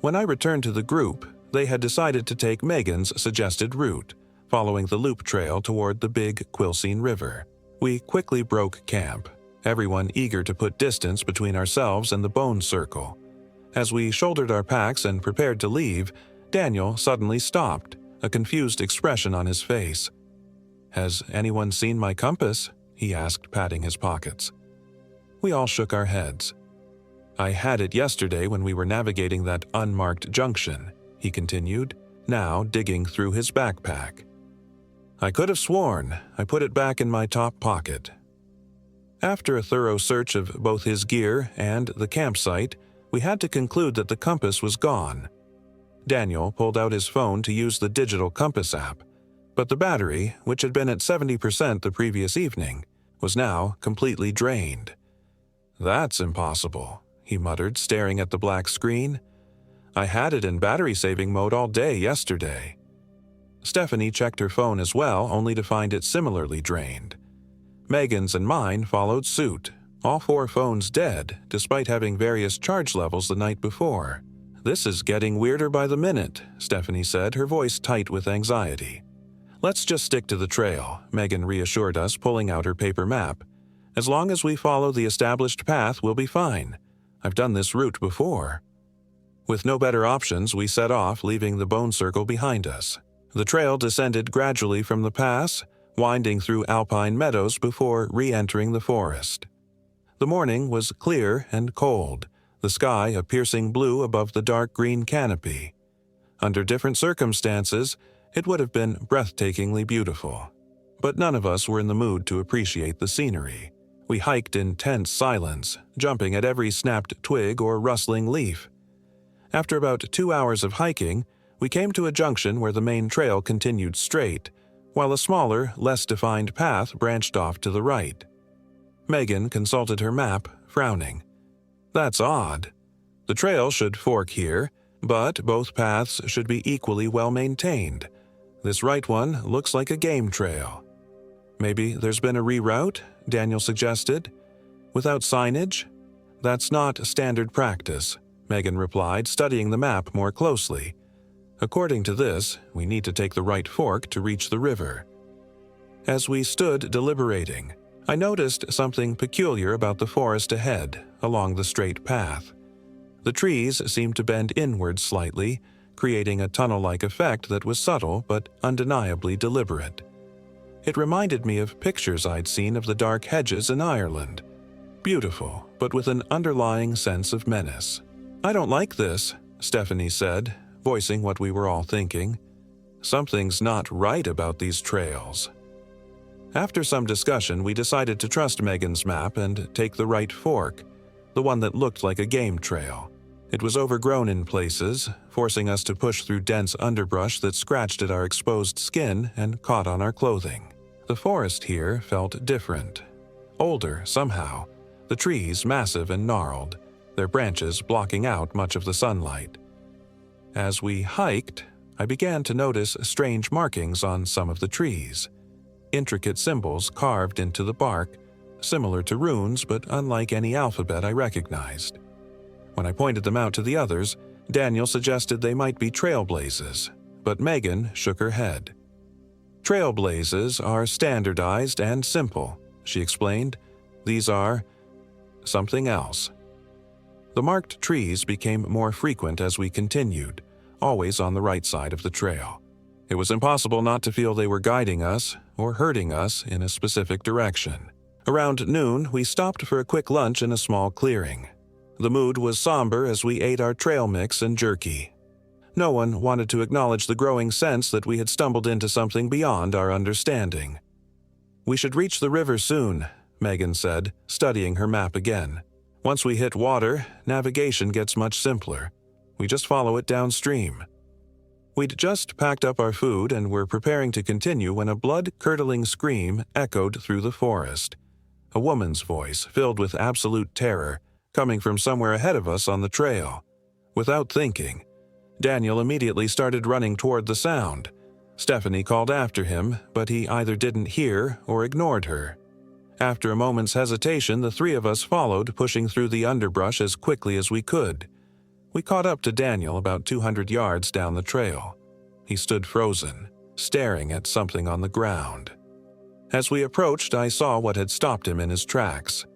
When I returned to the group, they had decided to take Megan's suggested route, following the loop trail toward the big Quilcene River. We quickly broke camp, everyone eager to put distance between ourselves and the bone circle. As we shouldered our packs and prepared to leave, Daniel suddenly stopped, a confused expression on his face. Has anyone seen my compass? He asked, patting his pockets. We all shook our heads. I had it yesterday when we were navigating that unmarked junction, he continued, now digging through his backpack. I could have sworn I put it back in my top pocket. After a thorough search of both his gear and the campsite, we had to conclude that the compass was gone. Daniel pulled out his phone to use the digital compass app, but the battery, which had been at 70% the previous evening, was now completely drained. That's impossible, he muttered, staring at the black screen. I had it in battery-saving mode all day yesterday. Stephanie checked her phone as well, only to find it similarly drained. Megan's and mine followed suit, all 4 phones dead, despite having various charge levels the night before. This is getting weirder by the minute, Stephanie said, her voice tight with anxiety. Let's just stick to the trail, Megan reassured us, pulling out her paper map. As long as we follow the established path, we'll be fine. I've done this route before. With no better options, we set off, leaving the bone circle behind us. The trail descended gradually from the pass, winding through alpine meadows before re-entering the forest. The morning was clear and cold, the sky a piercing blue above the dark green canopy. Under different circumstances, it would have been breathtakingly beautiful. But none of us were in the mood to appreciate the scenery. We hiked in tense silence, jumping at every snapped twig or rustling leaf. After about 2 hours of hiking, we came to a junction where the main trail continued straight, while a smaller, less defined path branched off to the right. Megan consulted her map, frowning. That's odd. The trail should fork here, but both paths should be equally well maintained. This right one looks like a game trail. Maybe there's been a reroute, Daniel suggested. Without signage? That's not standard practice, Megan replied, studying the map more closely. According to this, we need to take the right fork to reach the river. As we stood deliberating, I noticed something peculiar about the forest ahead, along the straight path. The trees seemed to bend inward slightly, creating a tunnel-like effect that was subtle but undeniably deliberate. It reminded me of pictures I'd seen of the dark hedges in Ireland. Beautiful, but with an underlying sense of menace. I don't like this, Stephanie said, voicing what we were all thinking. Something's not right about these trails. After some discussion, we decided to trust Megan's map and take the right fork, the one that looked like a game trail. It was overgrown in places, forcing us to push through dense underbrush that scratched at our exposed skin and caught on our clothing. The forest here felt different. older somehow, the trees massive and gnarled, their branches blocking out much of the sunlight. As we hiked, I began to notice strange markings on some of the trees, intricate symbols carved into the bark, similar to runes but unlike any alphabet I recognized. When I pointed them out to the others, Daniel suggested they might be trailblazes, but Megan shook her head. Trailblazes are standardized and simple, she explained. These are something else. The marked trees became more frequent as we continued, always on the right side of the trail. It was impossible not to feel they were guiding us or herding us in a specific direction. Around noon, we stopped for a quick lunch in a small clearing. The mood was somber as we ate our trail mix and jerky. No one wanted to acknowledge the growing sense that we had stumbled into something beyond our understanding. "We should reach the river soon," Megan said, studying her map again. "Once we hit water, navigation gets much simpler. We just follow it downstream." We'd just packed up our food and were preparing to continue when a blood-curdling scream echoed through the forest. A woman's voice, filled with absolute terror, coming from somewhere ahead of us on the trail. Without thinking, Daniel immediately started running toward the sound. Stephanie called after him, but he either didn't hear or ignored her. After a moment's hesitation, the three of us followed, pushing through the underbrush as quickly as we could. We caught up to Daniel about 200 yards down the trail. He stood frozen, staring at something on the ground. As we approached, I saw what had stopped him in his tracks.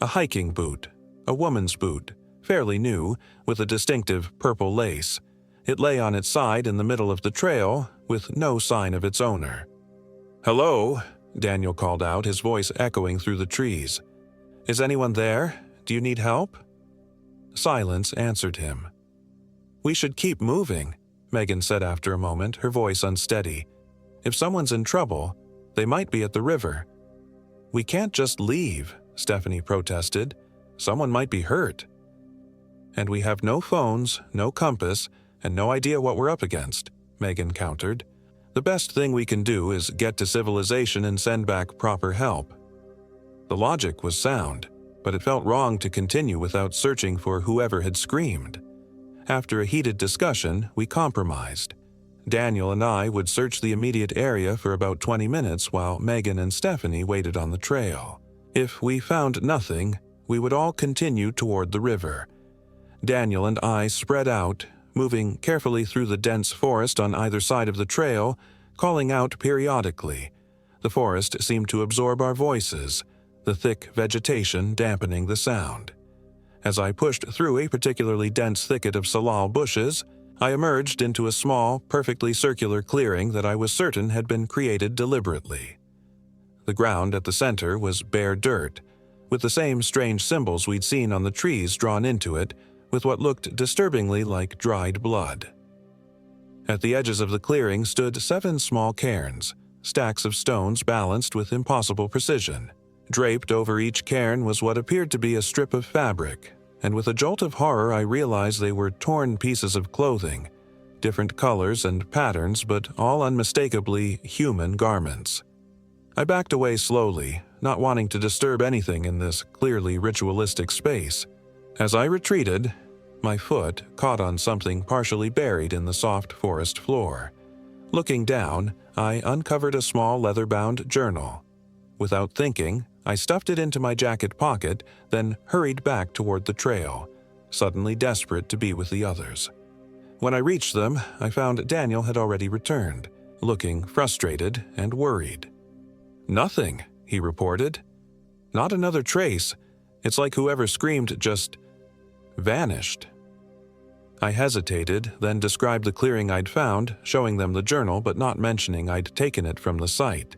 A hiking boot, a woman's boot, fairly new, with a distinctive purple lace. It lay on its side in the middle of the trail, with no sign of its owner. "Hello," Daniel called out, his voice echoing through the trees. "Is anyone there? Do you need help?" Silence answered him. "We should keep moving," Megan said after a moment, her voice unsteady. "If someone's in trouble, they might be at the river." "We can't just leave," Stephanie protested. "Someone might be hurt." "And we have no phones, no compass, and no idea what we're up against," Megan countered. "The best thing we can do is get to civilization and send back proper help." The logic was sound, but it felt wrong to continue without searching for whoever had screamed. After a heated discussion, we compromised. Daniel and I would search the immediate area for about 20 minutes while Megan and Stephanie waited on the trail. If we found nothing, we would all continue toward the river. Daniel and I spread out, moving carefully through the dense forest on either side of the trail, calling out periodically. The forest seemed to absorb our voices, the thick vegetation dampening the sound. As I pushed through a particularly dense thicket of salal bushes, I emerged into a small, perfectly circular clearing that I was certain had been created deliberately. The ground at the center was bare dirt, with the same strange symbols we'd seen on the trees drawn into it, with what looked disturbingly like dried blood. At the edges of the clearing stood 7 small cairns, stacks of stones balanced with impossible precision. Draped over each cairn was what appeared to be a strip of fabric, and with a jolt of horror I realized they were torn pieces of clothing, different colors and patterns but all unmistakably human garments. I backed away slowly, not wanting to disturb anything in this clearly ritualistic space. As I retreated, my foot caught on something partially buried in the soft forest floor. Looking down, I uncovered a small leather-bound journal. Without thinking, I stuffed it into my jacket pocket, then hurried back toward the trail, suddenly desperate to be with the others. When I reached them, I found Daniel had already returned, looking frustrated and worried. "Nothing," he reported. "Not another trace. It's like whoever screamed just vanished." I hesitated, then described the clearing I'd found, showing them the journal but not mentioning I'd taken it from the site.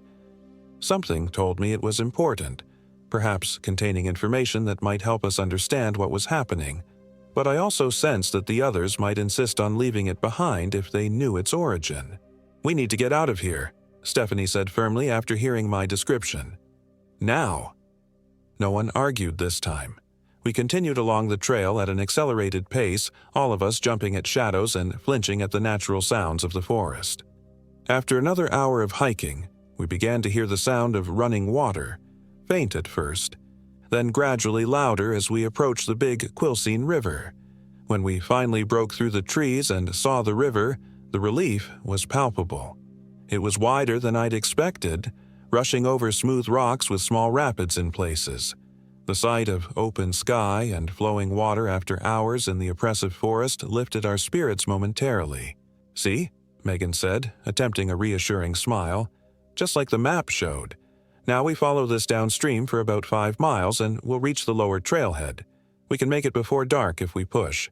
Something told me it was important, perhaps containing information that might help us understand what was happening, but I also sensed that the others might insist on leaving it behind if they knew its origin. "We need to get out of here," Stephanie said firmly after hearing my description. "Now." No one argued this time. We continued along the trail at an accelerated pace, all of us jumping at shadows and flinching at the natural sounds of the forest. After another hour of hiking, we began to hear the sound of running water, faint at first, then gradually louder as we approached the big Quilcene River. When we finally broke through the trees and saw the river, the relief was palpable. It was wider than I'd expected, rushing over smooth rocks with small rapids in places. The sight of open sky and flowing water after hours in the oppressive forest lifted our spirits momentarily. "See?" Megan said, attempting a reassuring smile. "Just like the map showed. Now we follow this downstream for about 5 miles and we'll reach the lower trailhead. We can make it before dark if we push."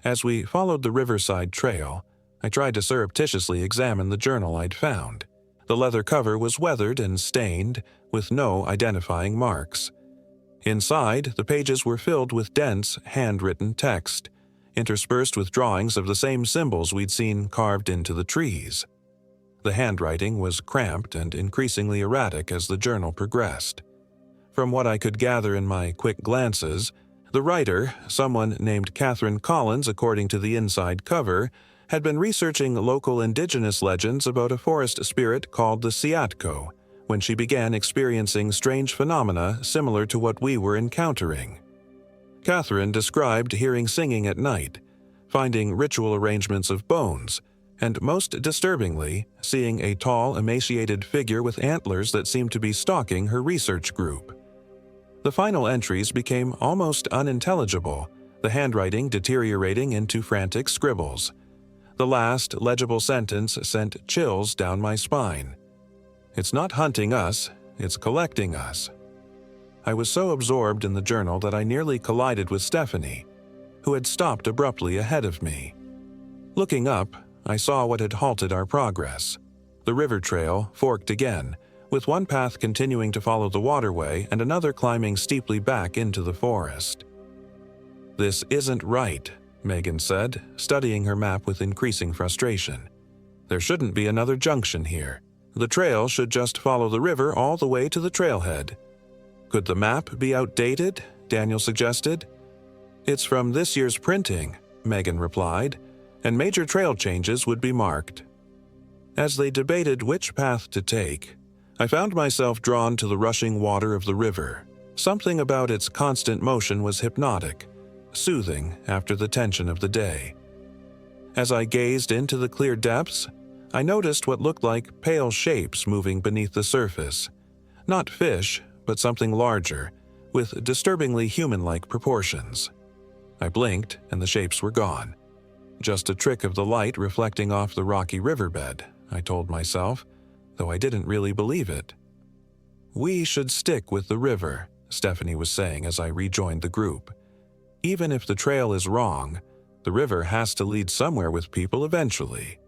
As we followed the riverside trail, I tried to surreptitiously examine the journal I'd found. The leather cover was weathered and stained, with no identifying marks. Inside, the pages were filled with dense, handwritten text, interspersed with drawings of the same symbols we'd seen carved into the trees. The handwriting was cramped and increasingly erratic as the journal progressed. From what I could gather in my quick glances, the writer, someone named Catherine Collins according to the inside cover, had been researching local indigenous legends about a forest spirit called the Siatko when she began experiencing strange phenomena similar to what we were encountering. Catherine described hearing singing at night, finding ritual arrangements of bones, and most disturbingly, seeing a tall, emaciated figure with antlers that seemed to be stalking her research group. The final entries became almost unintelligible, the handwriting deteriorating into frantic scribbles. The last legible sentence sent chills down my spine. "It's not hunting us, it's collecting us." I was so absorbed in the journal that I nearly collided with Stephanie, who had stopped abruptly ahead of me. Looking up, I saw what had halted our progress. The river trail forked again, with one path continuing to follow the waterway and another climbing steeply back into the forest. "This isn't right," Megan said, studying her map with increasing frustration. "There shouldn't be another junction here. The trail should just follow the river all the way to the trailhead." "Could the map be outdated?" Daniel suggested. "It's from this year's printing," Megan replied, "and major trail changes would be marked." As they debated which path to take, I found myself drawn to the rushing water of the river. Something about its constant motion was hypnotic, soothing after the tension of the day. As I gazed into the clear depths, I noticed what looked like pale shapes moving beneath the surface. Not fish, but something larger, with disturbingly human-like proportions. I blinked, and the shapes were gone. Just a trick of the light reflecting off the rocky riverbed, I told myself, though I didn't really believe it. "We should stick with the river," Stephanie was saying as I rejoined the group. "Even if the trail is wrong, the river has to lead somewhere with people eventually."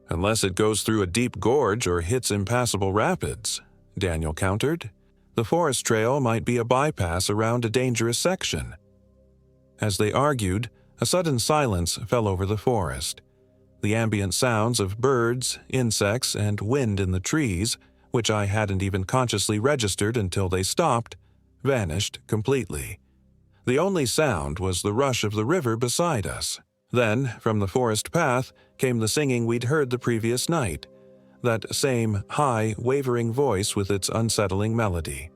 "Unless it goes through a deep gorge or hits impassable rapids," Daniel countered. "The forest trail might be a bypass around a dangerous section." As they argued, a sudden silence fell over the forest. The ambient sounds of birds, insects, and wind in the trees, which I hadn't even consciously registered until they stopped, vanished completely. The only sound was the rush of the river beside us. Then, from the forest path, came the singing we'd heard the previous night, that same high, wavering voice with its unsettling melody.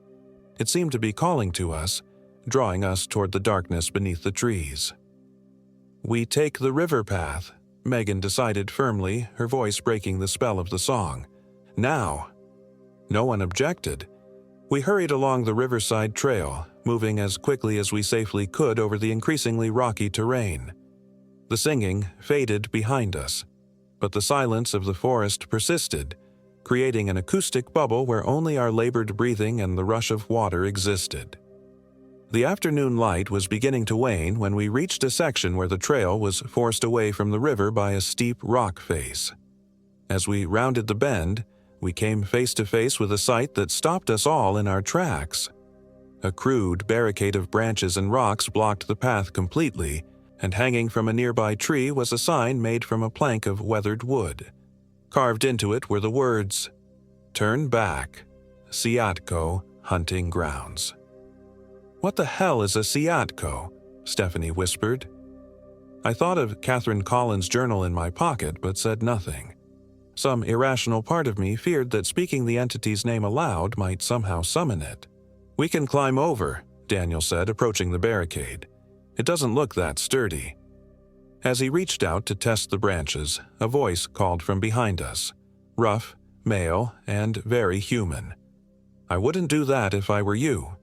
It seemed to be calling to us, drawing us toward the darkness beneath the trees. "We take the river path," Megan decided firmly, her voice breaking the spell of the song. "Now." No one objected. We hurried along the riverside trail, moving as quickly as we safely could over the increasingly rocky terrain. The singing faded behind us, but the silence of the forest persisted, creating an acoustic bubble where only our labored breathing and the rush of water existed. The afternoon light was beginning to wane when we reached a section where the trail was forced away from the river by a steep rock face. As we rounded the bend, we came face to face with a sight that stopped us all in our tracks. A crude barricade of branches and rocks blocked the path completely, and hanging from a nearby tree was a sign made from a plank of weathered wood. Carved into it were the words, "Turn back, Siatko Hunting Grounds." "What the hell is a Siatko?" Stephanie whispered. I thought of Catherine Collins' journal in my pocket but said nothing. Some irrational part of me feared that speaking the entity's name aloud might somehow summon it. "We can climb over," Daniel said, approaching the barricade. "It doesn't look that sturdy." As he reached out to test the branches, a voice called from behind us. Rough, male, and very human. "I wouldn't do that if I were you."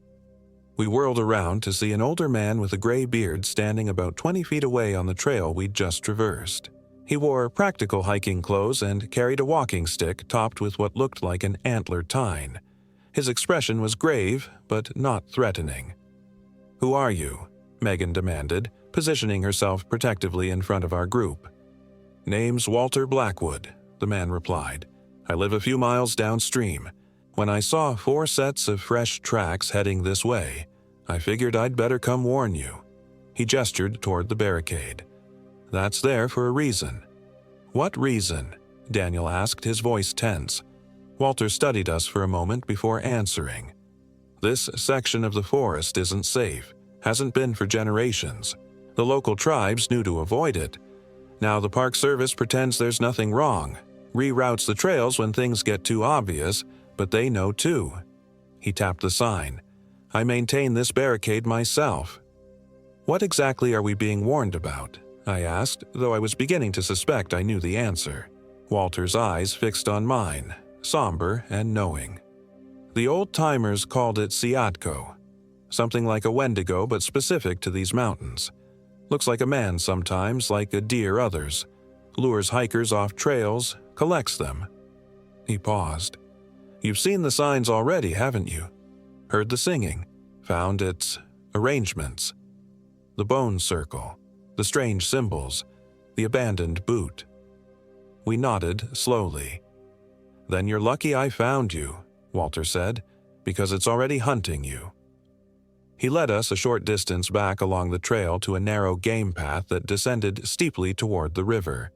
We whirled around to see an older man with a gray beard standing about 20 feet away on the trail we'd just traversed. He wore practical hiking clothes and carried a walking stick topped with what looked like an antler tine. His expression was grave, but not threatening. "Who are you?" Megan demanded, positioning herself protectively in front of our group. "Name's Walter Blackwood," the man replied. "I live a few miles downstream. When I saw 4 sets of fresh tracks heading this way, I figured I'd better come warn you." He gestured toward the barricade. "That's there for a reason." "What reason?" Daniel asked, his voice tense. Walter studied us for a moment before answering. "This section of the forest isn't safe. Hasn't been for generations. The local tribes knew to avoid it. Now the Park Service pretends there's nothing wrong, reroutes the trails when things get too obvious, but they know too." He tapped the sign. "I maintain this barricade myself." "What exactly are we being warned about?" I asked, though I was beginning to suspect I knew the answer. Walter's eyes fixed on mine, somber and knowing. "The old-timers called it Siatko. Something like a Wendigo, but specific to these mountains. Looks like a man sometimes, like a deer others. Lures hikers off trails, collects them." He paused. "You've seen the signs already, haven't you? Heard the singing, found its arrangements. The bone circle, the strange symbols, the abandoned boot." We nodded slowly. "Then you're lucky I found you," Walter said, "because it's already hunting you." He led us a short distance back along the trail to a narrow game path that descended steeply toward the river.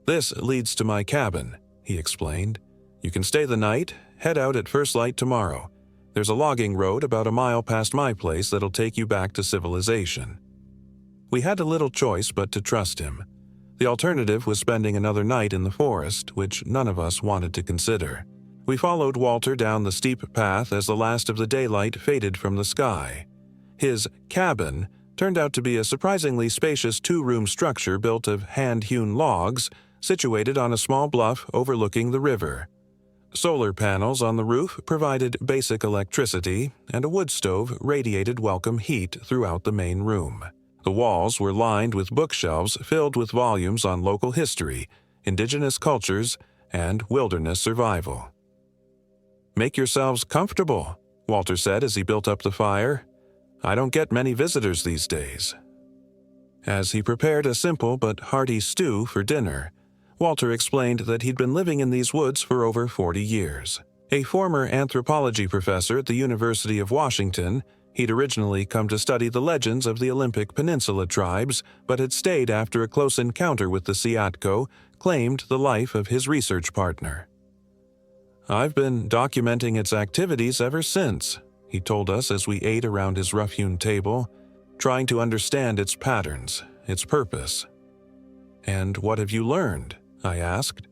"This leads to my cabin," he explained. "You can stay the night, head out at first light tomorrow. There's a logging road about a mile past my place that'll take you back to civilization." We had a little choice but to trust him. The alternative was spending another night in the forest, which none of us wanted to consider. We followed Walter down the steep path as the last of the daylight faded from the sky. His cabin turned out to be a surprisingly spacious 2-room structure built of hand-hewn logs, situated on a small bluff overlooking the river. Solar panels on the roof provided basic electricity, and a wood stove radiated welcome heat throughout the main room. The walls were lined with bookshelves filled with volumes on local history, indigenous cultures, and wilderness survival. "Make yourselves comfortable," Walter said as he built up the fire. "I don't get many visitors these days." As he prepared a simple but hearty stew for dinner, Walter explained that he'd been living in these woods for over 40 years. A former anthropology professor at the University of Washington, he'd originally come to study the legends of the Olympic Peninsula tribes, but had stayed after a close encounter with the Siatko claimed the life of his research partner. "I've been documenting its activities ever since," he told us as we ate around his rough-hewn table, "trying to understand its patterns, its purpose." "And what have you learned?" I asked.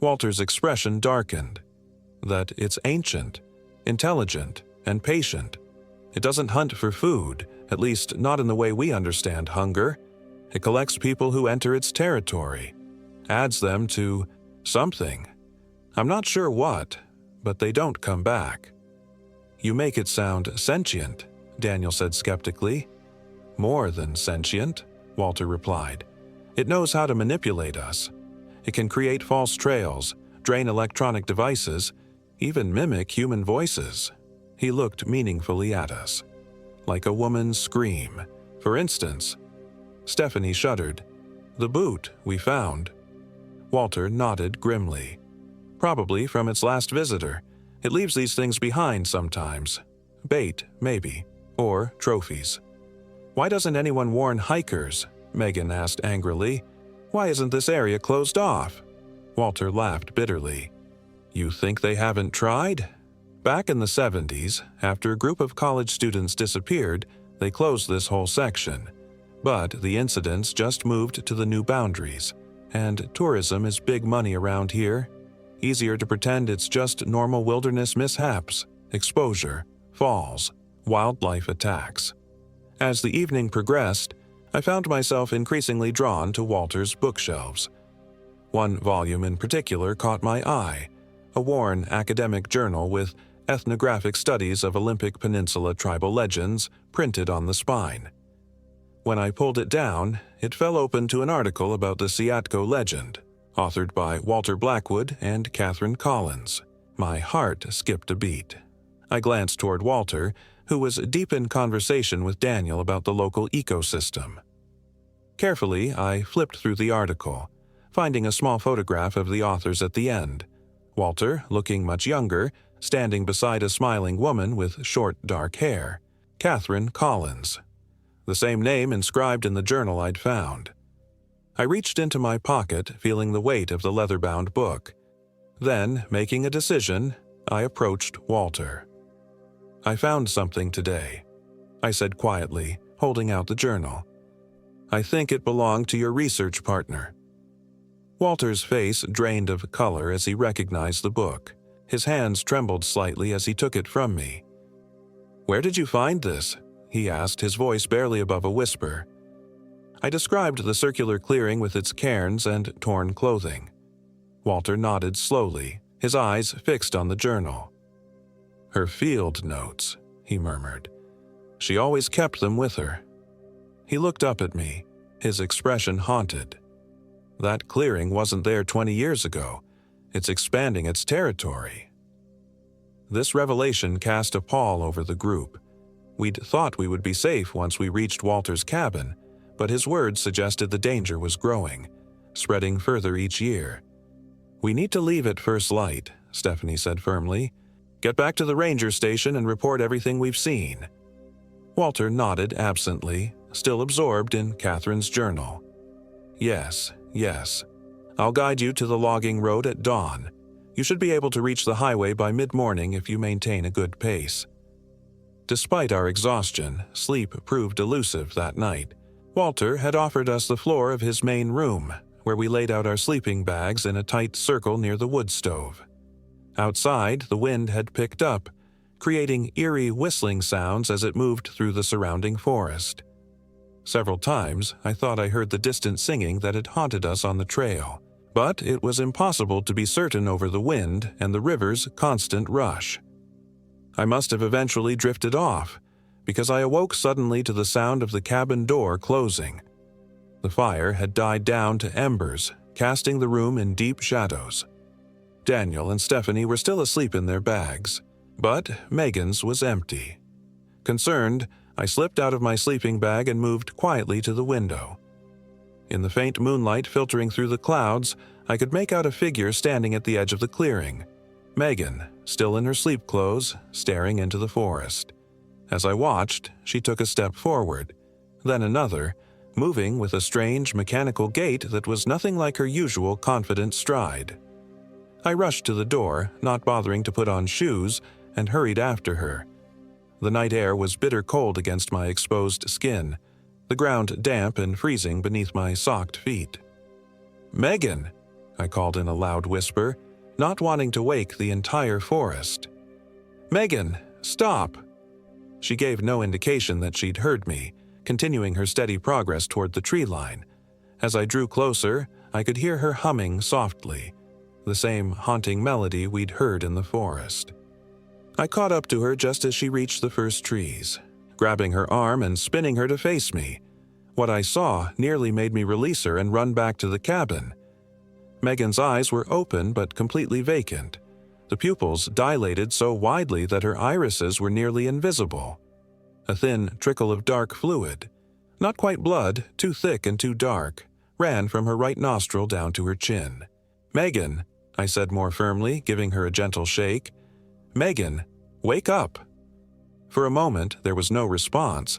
Walter's expression darkened. "That it's ancient, intelligent, and patient. It doesn't hunt for food, at least not in the way we understand hunger. It collects people who enter its territory, adds them to something. I'm not sure what, but they don't come back." "You make it sound sentient," Daniel said skeptically. "More than sentient," Walter replied. "It knows how to manipulate us. It can create false trails, drain electronic devices, even mimic human voices." He looked meaningfully at us. "Like a woman's scream, for instance." Stephanie shuddered. "The boot we found." Walter nodded grimly. "Probably from its last visitor. It leaves these things behind sometimes. Bait, maybe, or trophies." "Why doesn't anyone warn hikers?" Megan asked angrily. "Why isn't this area closed off?" Walter laughed bitterly. "You think they haven't tried? Back in the 70s, after a group of college students disappeared, they closed this whole section. But the incidents just moved to the new boundaries, and tourism is big money around here. Easier to pretend it's just normal wilderness mishaps, exposure, falls, wildlife attacks. As the evening progressed, I found myself increasingly drawn to Walter's bookshelves. One volume in particular caught my eye, a worn academic journal with ethnographic studies of Olympic Peninsula tribal legends printed on the spine. When I pulled it down, it fell open to an article about the Siatko legend, authored by Walter Blackwood and Catherine Collins. My heart skipped a beat. I glanced toward Walter, who was deep in conversation with Daniel about the local ecosystem. Carefully, I flipped through the article, finding a small photograph of the authors at the end. Walter, looking much younger, standing beside a smiling woman with short, dark hair. Catherine Collins. The same name inscribed in the journal I'd found. I reached into my pocket, feeling the weight of the leather-bound book. Then, making a decision, I approached Walter. "I found something today," I said quietly, holding out the journal. "I think it belonged to your research partner." Walter's face drained of color as he recognized the book. His hands trembled slightly as he took it from me. "Where did you find this?" he asked, his voice barely above a whisper. I described the circular clearing with its cairns and torn clothing. Walter nodded slowly, his eyes fixed on the journal. "Her field notes," he murmured. "She always kept them with her." He looked up at me, his expression haunted. That clearing wasn't there 20 years ago. It's expanding its territory. This revelation cast a pall over the group. We'd thought we would be safe once we reached Walter's cabin, but his words suggested the danger was growing, spreading further each year. "We need to leave at first light," Stephanie said firmly. "Get back to the ranger station and report everything we've seen." Walter nodded absently, still absorbed in Catherine's journal. Yes. I'll guide you to the logging road at dawn. You should be able to reach the highway by mid-morning if you maintain a good pace." Despite our exhaustion, sleep proved elusive that night. Walter had offered us the floor of his main room, where we laid out our sleeping bags in a tight circle near the wood stove. Outside, the wind had picked up, creating eerie whistling sounds as it moved through the surrounding forest. Several times, I thought I heard the distant singing that had haunted us on the trail, but it was impossible to be certain over the wind and the river's constant rush. I must have eventually drifted off, because I awoke suddenly to the sound of the cabin door closing. The fire had died down to embers, casting the room in deep shadows. Daniel and Stephanie were still asleep in their bags, but Megan's was empty. Concerned, I slipped out of my sleeping bag and moved quietly to the window. In the faint moonlight filtering through the clouds, I could make out a figure standing at the edge of the clearing. Megan, still in her sleep clothes, staring into the forest. As I watched, she took a step forward, then another, moving with a strange mechanical gait that was nothing like her usual confident stride. I rushed to the door, not bothering to put on shoes, and hurried after her. The night air was bitter cold against my exposed skin, the ground damp and freezing beneath my socked feet. "Megan!" I called in a loud whisper, not wanting to wake the entire forest. "Megan, stop!" She gave no indication that she'd heard me, continuing her steady progress toward the tree line. As I drew closer, I could hear her humming softly, the same haunting melody we'd heard in the forest. I caught up to her just as she reached the first trees, grabbing her arm and spinning her to face me. What I saw nearly made me release her and run back to the cabin. Megan's eyes were open but completely vacant, the pupils dilated so widely that her irises were nearly invisible. A thin trickle of dark fluid, not quite blood, too thick and too dark, ran from her right nostril down to her chin. "Megan," I said more firmly, giving her a gentle shake. "Megan, wake up." For a moment, there was no response.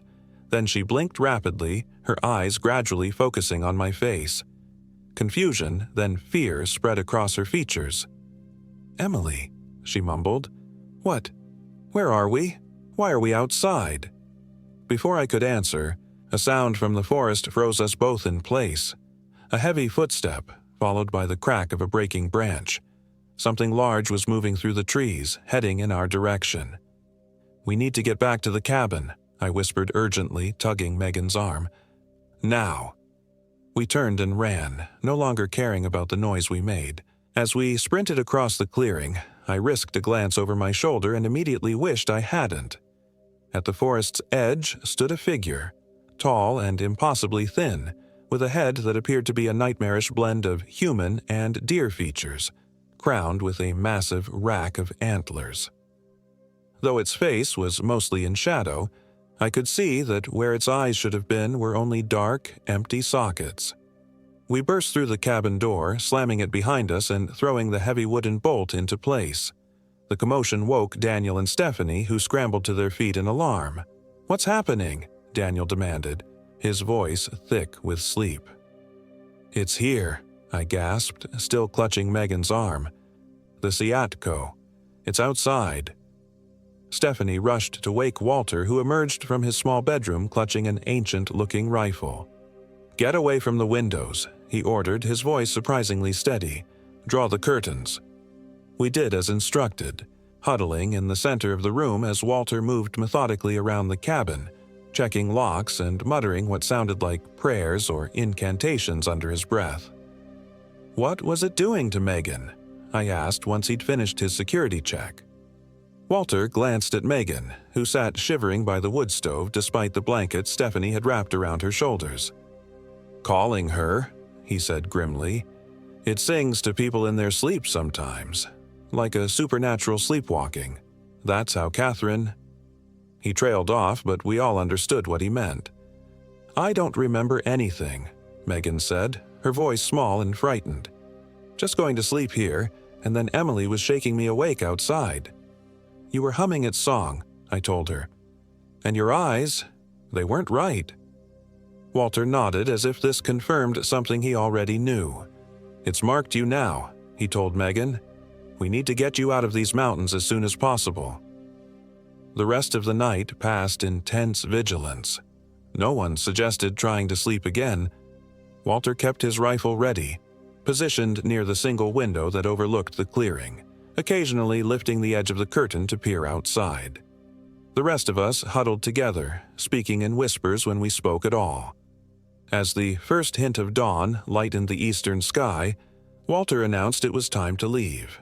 Then she blinked rapidly, her eyes gradually focusing on my face. Confusion, then fear spread across her features. "Emily," she mumbled. "What? Where are we? Why are we outside?" Before I could answer, a sound from the forest froze us both in place. A heavy footstep, followed by the crack of a breaking branch. Something large was moving through the trees, heading in our direction. "We need to get back to the cabin," I whispered urgently, tugging Megan's arm. "Now." We turned and ran, no longer caring about the noise we made. As we sprinted across the clearing, I risked a glance over my shoulder and immediately wished I hadn't. At the forest's edge stood a figure, tall and impossibly thin, with a head that appeared to be a nightmarish blend of human and deer features, crowned with a massive rack of antlers. Though its face was mostly in shadow, I could see that where its eyes should have been were only dark, empty sockets. We burst through the cabin door, slamming it behind us and throwing the heavy wooden bolt into place. The commotion woke Daniel and Stephanie, who scrambled to their feet in alarm. "What's happening?" Daniel demanded, his voice thick with sleep. "It's here," I gasped, still clutching Megan's arm. "The Siatko. It's outside." Stephanie rushed to wake Walter, who emerged from his small bedroom clutching an ancient-looking rifle. "Get away from the windows," he ordered, his voice surprisingly steady. "Draw the curtains." We did as instructed, huddling in the center of the room as Walter moved methodically around the cabin, checking locks and muttering what sounded like prayers or incantations under his breath. "What was it doing to Megan?" I asked once he'd finished his security check. Walter glanced at Megan, who sat shivering by the wood stove despite the blanket Stephanie had wrapped around her shoulders. "Calling her," he said grimly. "It sings to people in their sleep sometimes, like a supernatural sleepwalking. That's how Catherine—" He trailed off, but we all understood what he meant. "I don't remember anything," Megan said, her voice small and frightened. "Just going to sleep here, and then Emily was shaking me awake outside. You were humming its song," I told her. "And your eyes, they weren't right." Walter nodded as if this confirmed something he already knew. "It's marked you now," he told Megan. "We need to get you out of these mountains as soon as possible." The rest of the night passed in tense vigilance. No one suggested trying to sleep again. Walter kept his rifle ready, positioned near the single window that overlooked the clearing, occasionally lifting the edge of the curtain to peer outside. The rest of us huddled together, speaking in whispers when we spoke at all. As the first hint of dawn lightened the eastern sky, Walter announced it was time to leave.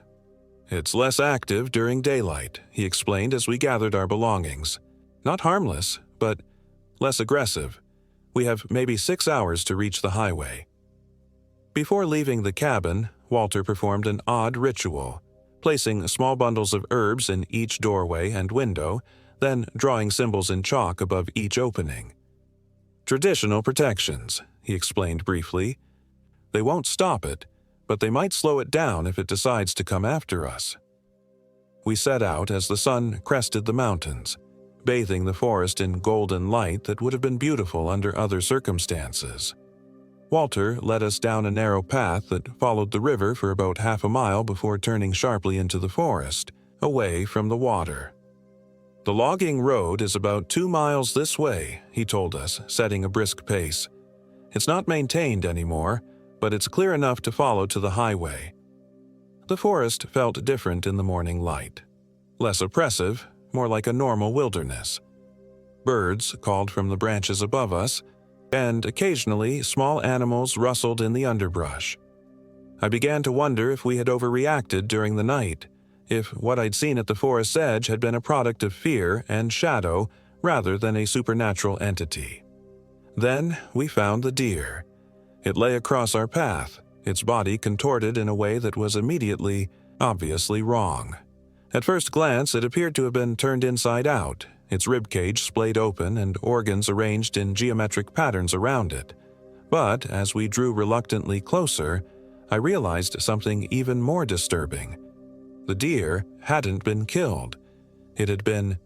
"It's less active during daylight," he explained as we gathered our belongings. "Not harmless, but less aggressive. We have maybe 6 hours to reach the highway." Before leaving the cabin, Walter performed an odd ritual, placing small bundles of herbs in each doorway and window, then drawing symbols in chalk above each opening. "Traditional protections," he explained briefly. "They won't stop it, but they might slow it down if it decides to come after us." We set out as the sun crested the mountains, bathing the forest in golden light that would have been beautiful under other circumstances. Walter led us down a narrow path that followed the river for about half a mile before turning sharply into the forest, away from the water. "The logging road is about 2 miles this way," he told us, setting a brisk pace. "It's not maintained anymore, but it's clear enough to follow to the highway." The forest felt different in the morning light. Less oppressive, more like a normal wilderness. Birds called from the branches above us, and occasionally small animals rustled in the underbrush. I began to wonder if we had overreacted during the night, if what I'd seen at the forest's edge had been a product of fear and shadow rather than a supernatural entity. Then we found the deer. It lay across our path, its body contorted in a way that was immediately, obviously wrong. At first glance, it appeared to have been turned inside out, its ribcage splayed open and organs arranged in geometric patterns around it. But as we drew reluctantly closer, I realized something even more disturbing. The deer hadn't been killed. It had been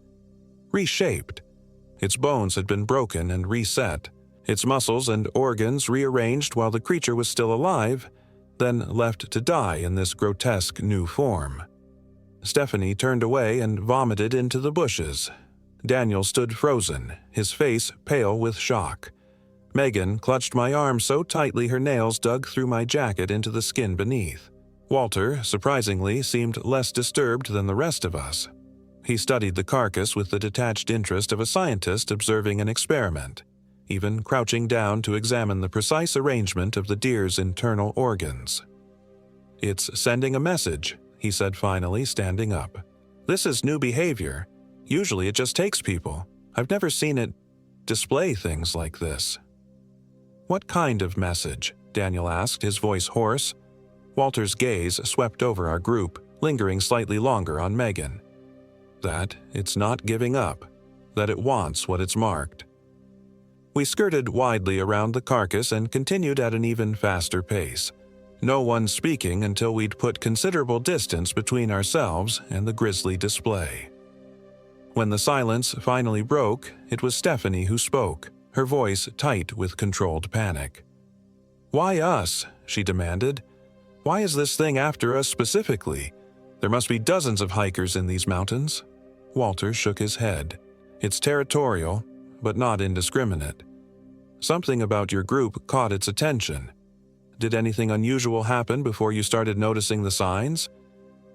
reshaped. Its bones had been broken and reset, its muscles and organs rearranged while the creature was still alive, then left to die in this grotesque new form. Stephanie turned away and vomited into the bushes. Daniel stood frozen, his face pale with shock. Megan clutched my arm so tightly her nails dug through my jacket into the skin beneath. Walter, surprisingly, seemed less disturbed than the rest of us. He studied the carcass with the detached interest of a scientist observing an experiment, even crouching down to examine the precise arrangement of the deer's internal organs. "It's sending a message," he said finally, standing up. "This is new behavior. Usually it just takes people. I've never seen it display things like this." "What kind of message?" Daniel asked, his voice hoarse. Walter's gaze swept over our group, lingering slightly longer on Megan. "That it's not giving up, that it wants what it's marked." We skirted widely around the carcass and continued at an even faster pace, no one speaking until we'd put considerable distance between ourselves and the grisly display. When the silence finally broke, it was Stephanie who spoke, her voice tight with controlled panic. "Why us?" she demanded. "Why is this thing after us specifically? There must be dozens of hikers in these mountains." Walter shook his head. "It's territorial, but not indiscriminate. Something about your group caught its attention. Did anything unusual happen before you started noticing the signs?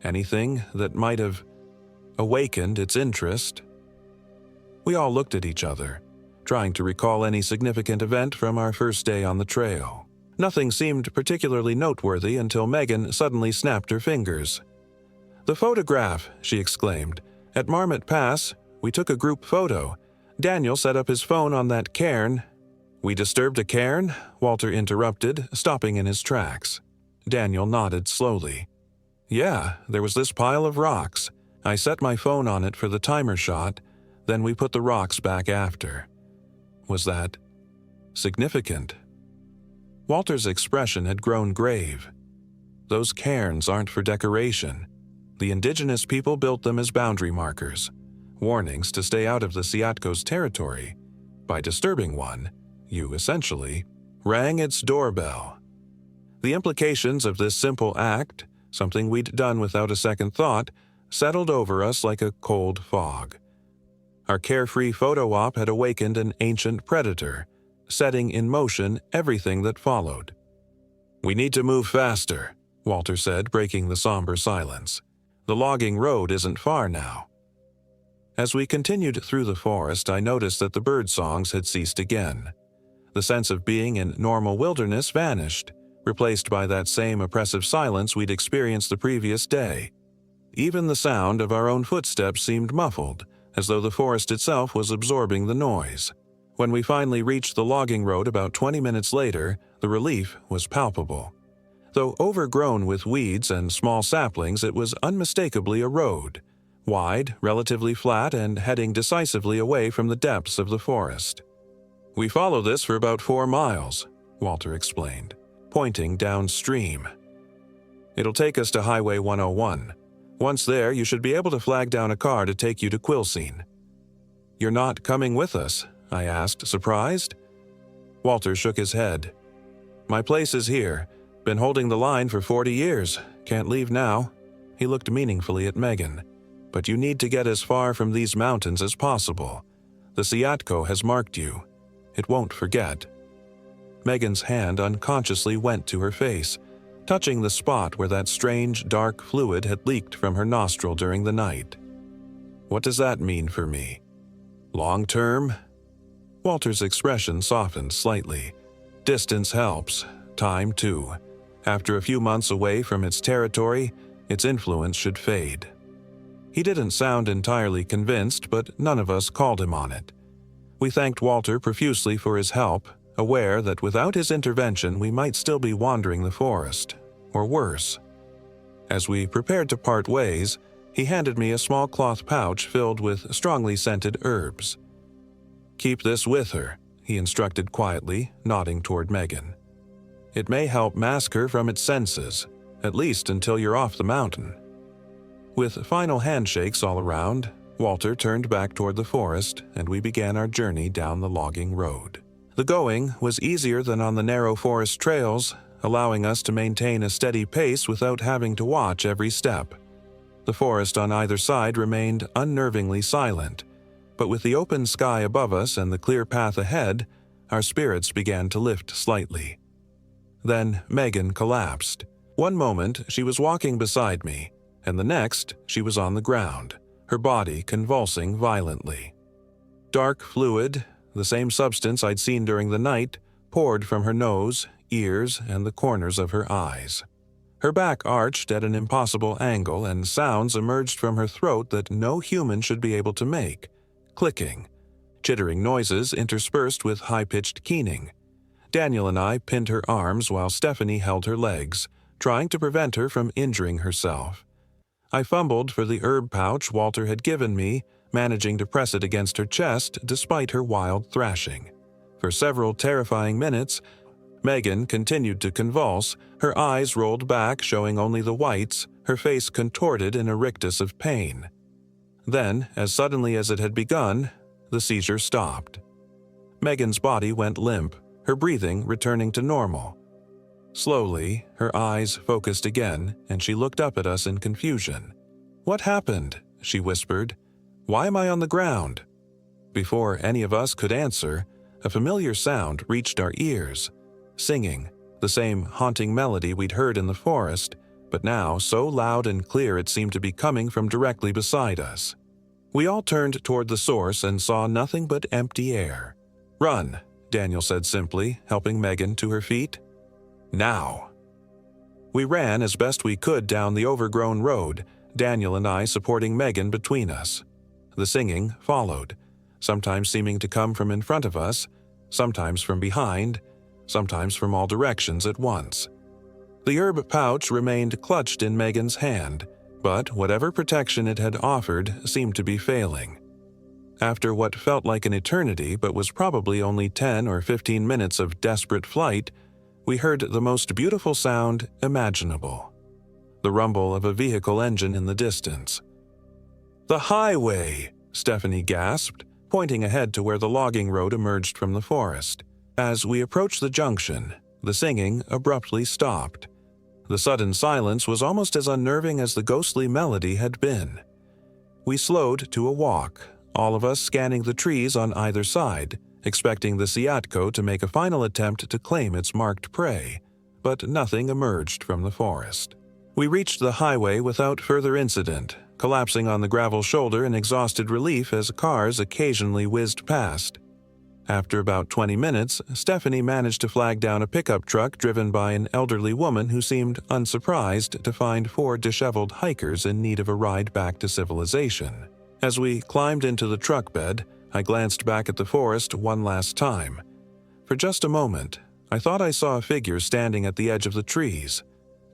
Anything that might have awakened its interest?" We all looked at each other, trying to recall any significant event from our first day on the trail. Nothing seemed particularly noteworthy until Megan suddenly snapped her fingers. "The photograph!" she exclaimed. "At Marmot Pass, we took a group photo. Daniel set up his phone on that cairn." "We disturbed a cairn?" Walter interrupted, stopping in his tracks. Daniel nodded slowly. "Yeah, there was this pile of rocks. I set my phone on it for the timer shot, then we put the rocks back after." "Was that significant?" Walter's expression had grown grave. "Those cairns aren't for decoration. The indigenous people built them as boundary markers, warnings to stay out of the Siatko's territory. By disturbing one, you essentially rang its doorbell." The implications of this simple act, something we'd done without a second thought, settled over us like a cold fog. Our carefree photo op had awakened an ancient predator, setting in motion everything that followed. "We need to move faster," Walter said, breaking the somber silence. "The logging road isn't far now." As we continued through the forest, I noticed that the bird songs had ceased again. The sense of being in normal wilderness vanished, replaced by that same oppressive silence we'd experienced the previous day. Even the sound of our own footsteps seemed muffled, as though the forest itself was absorbing the noise. When we finally reached the logging road about 20 minutes later, the relief was palpable. Though overgrown with weeds and small saplings, it was unmistakably a road, wide, relatively flat, and heading decisively away from the depths of the forest. "We follow this for about 4 miles, Walter explained, pointing downstream. "It'll take us to Highway 101. Once there, you should be able to flag down a car to take you to Quilcene." "You're not coming with us?" I asked, surprised. Walter shook his head. "My place is here. Been holding the line for 40 years. Can't leave now." He looked meaningfully at Megan. "But you need to get as far from these mountains as possible. The Siatko has marked you. It won't forget." Megan's hand unconsciously went to her face, touching the spot where that strange, dark fluid had leaked from her nostril during the night. "What does that mean for me? Long term?" Walter's expression softened slightly. "Distance helps. Time, too. After a few months away from its territory, its influence should fade." He didn't sound entirely convinced, but none of us called him on it. We thanked Walter profusely for his help, aware that without his intervention we might still be wandering the forest, or worse. As we prepared to part ways, he handed me a small cloth pouch filled with strongly scented herbs. "Keep this with her," he instructed quietly, nodding toward Megan. "It may help mask her from its senses, at least until you're off the mountain." With final handshakes all around, Walter turned back toward the forest, and we began our journey down the logging road. The going was easier than on the narrow forest trails, allowing us to maintain a steady pace without having to watch every step. The forest on either side remained unnervingly silent, but with the open sky above us and the clear path ahead, our spirits began to lift slightly. Then Megan collapsed. One moment, she was walking beside me, and the next, she was on the ground, her body convulsing violently. Dark fluid, the same substance I'd seen during the night, poured from her nose, ears, and the corners of her eyes. Her back arched at an impossible angle, and sounds emerged from her throat that no human should be able to make. Clicking, chittering noises interspersed with high-pitched keening. Daniel and I pinned her arms while Stephanie held her legs, trying to prevent her from injuring herself. I fumbled for the herb pouch Walter had given me, managing to press it against her chest despite her wild thrashing. For several terrifying minutes, Megan continued to convulse, her eyes rolled back showing only the whites, her face contorted in a rictus of pain. Then, as suddenly as it had begun, the seizure stopped. Megan's body went limp, her breathing returning to normal. Slowly, her eyes focused again, and she looked up at us in confusion. "What happened?" she whispered. "Why am I on the ground?" Before any of us could answer, a familiar sound reached our ears. Singing, the same haunting melody we'd heard in the forest, but now so loud and clear it seemed to be coming from directly beside us. We all turned toward the source and saw nothing but empty air. "Run," Daniel said simply, helping Megan to her feet. "Now." We ran as best we could down the overgrown road, Daniel and I supporting Megan between us. The singing followed, sometimes seeming to come from in front of us, sometimes from behind, sometimes from all directions at once. The herb pouch remained clutched in Megan's hand, but whatever protection it had offered seemed to be failing. After what felt like an eternity but was probably only 10 or 15 minutes of desperate flight, we heard the most beautiful sound imaginable. The rumble of a vehicle engine in the distance. "The highway!" Stephanie gasped, pointing ahead to where the logging road emerged from the forest. As we approached the junction, the singing abruptly stopped. The sudden silence was almost as unnerving as the ghostly melody had been. We slowed to a walk, all of us scanning the trees on either side, expecting the Siatko to make a final attempt to claim its marked prey, but nothing emerged from the forest. We reached the highway without further incident, collapsing on the gravel shoulder in exhausted relief as cars occasionally whizzed past. After about 20 minutes, Stephanie managed to flag down a pickup truck driven by an elderly woman who seemed unsurprised to find 4 disheveled hikers in need of a ride back to civilization. As we climbed into the truck bed, I glanced back at the forest one last time. For just a moment, I thought I saw a figure standing at the edge of the trees,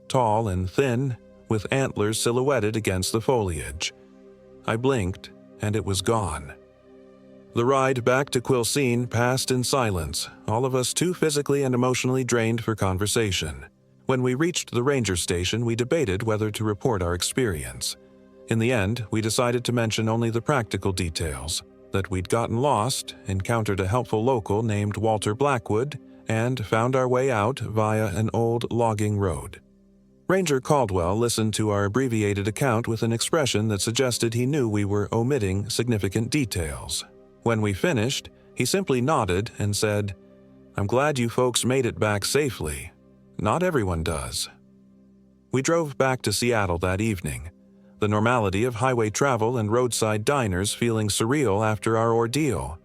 tall and thin, with antlers silhouetted against the foliage. I blinked, and it was gone. The ride back to Quilcene passed in silence, all of us too physically and emotionally drained for conversation. When we reached the ranger station, we debated whether to report our experience. In the end, we decided to mention only the practical details, that we'd gotten lost, encountered a helpful local named Walter Blackwood, and found our way out via an old logging road. Ranger Caldwell listened to our abbreviated account with an expression that suggested he knew we were omitting significant details. When we finished, he simply nodded and said, "I'm glad you folks made it back safely. Not everyone does." We drove back to Seattle that evening, the normality of highway travel and roadside diners feeling surreal after our ordeal.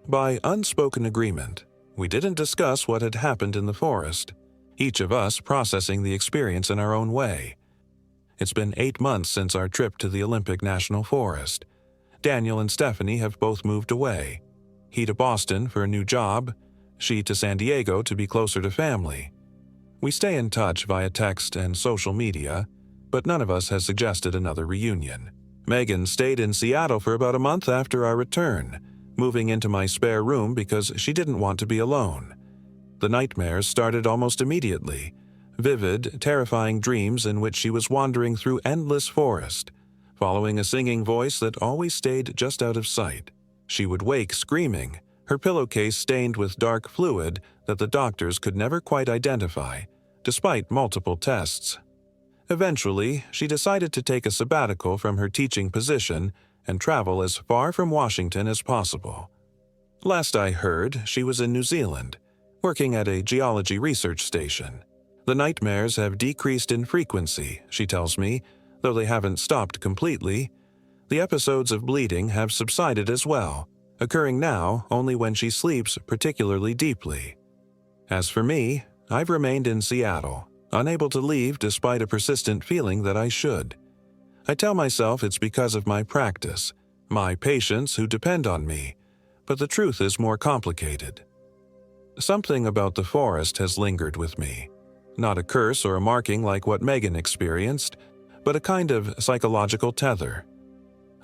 By unspoken agreement, we didn't discuss what had happened in the forest, each of us processing the experience in our own way. It's been 8 months since our trip to the Olympic National Forest. Daniel and Stephanie have both moved away. He to Boston for a new job, she to San Diego to be closer to family. We stay in touch via text and social media, but none of us has suggested another reunion. Megan stayed in Seattle for about a month after our return, moving into my spare room because she didn't want to be alone. The nightmares started almost immediately, vivid, terrifying dreams in which she was wandering through endless forest, following a singing voice that always stayed just out of sight. She would wake screaming, her pillowcase stained with dark fluid that the doctors could never quite identify, despite multiple tests. Eventually, she decided to take a sabbatical from her teaching position and travel as far from Washington as possible. Last I heard, she was in New Zealand, working at a geology research station. The nightmares have decreased in frequency, she tells me, though they haven't stopped completely. The episodes of bleeding have subsided as well, occurring now only when she sleeps particularly deeply. As for me, I've remained in Seattle, unable to leave despite a persistent feeling that I should. I tell myself it's because of my practice, my patients who depend on me, but the truth is more complicated. Something about the forest has lingered with me. Not a curse or a marking like what Megan experienced, but a kind of psychological tether.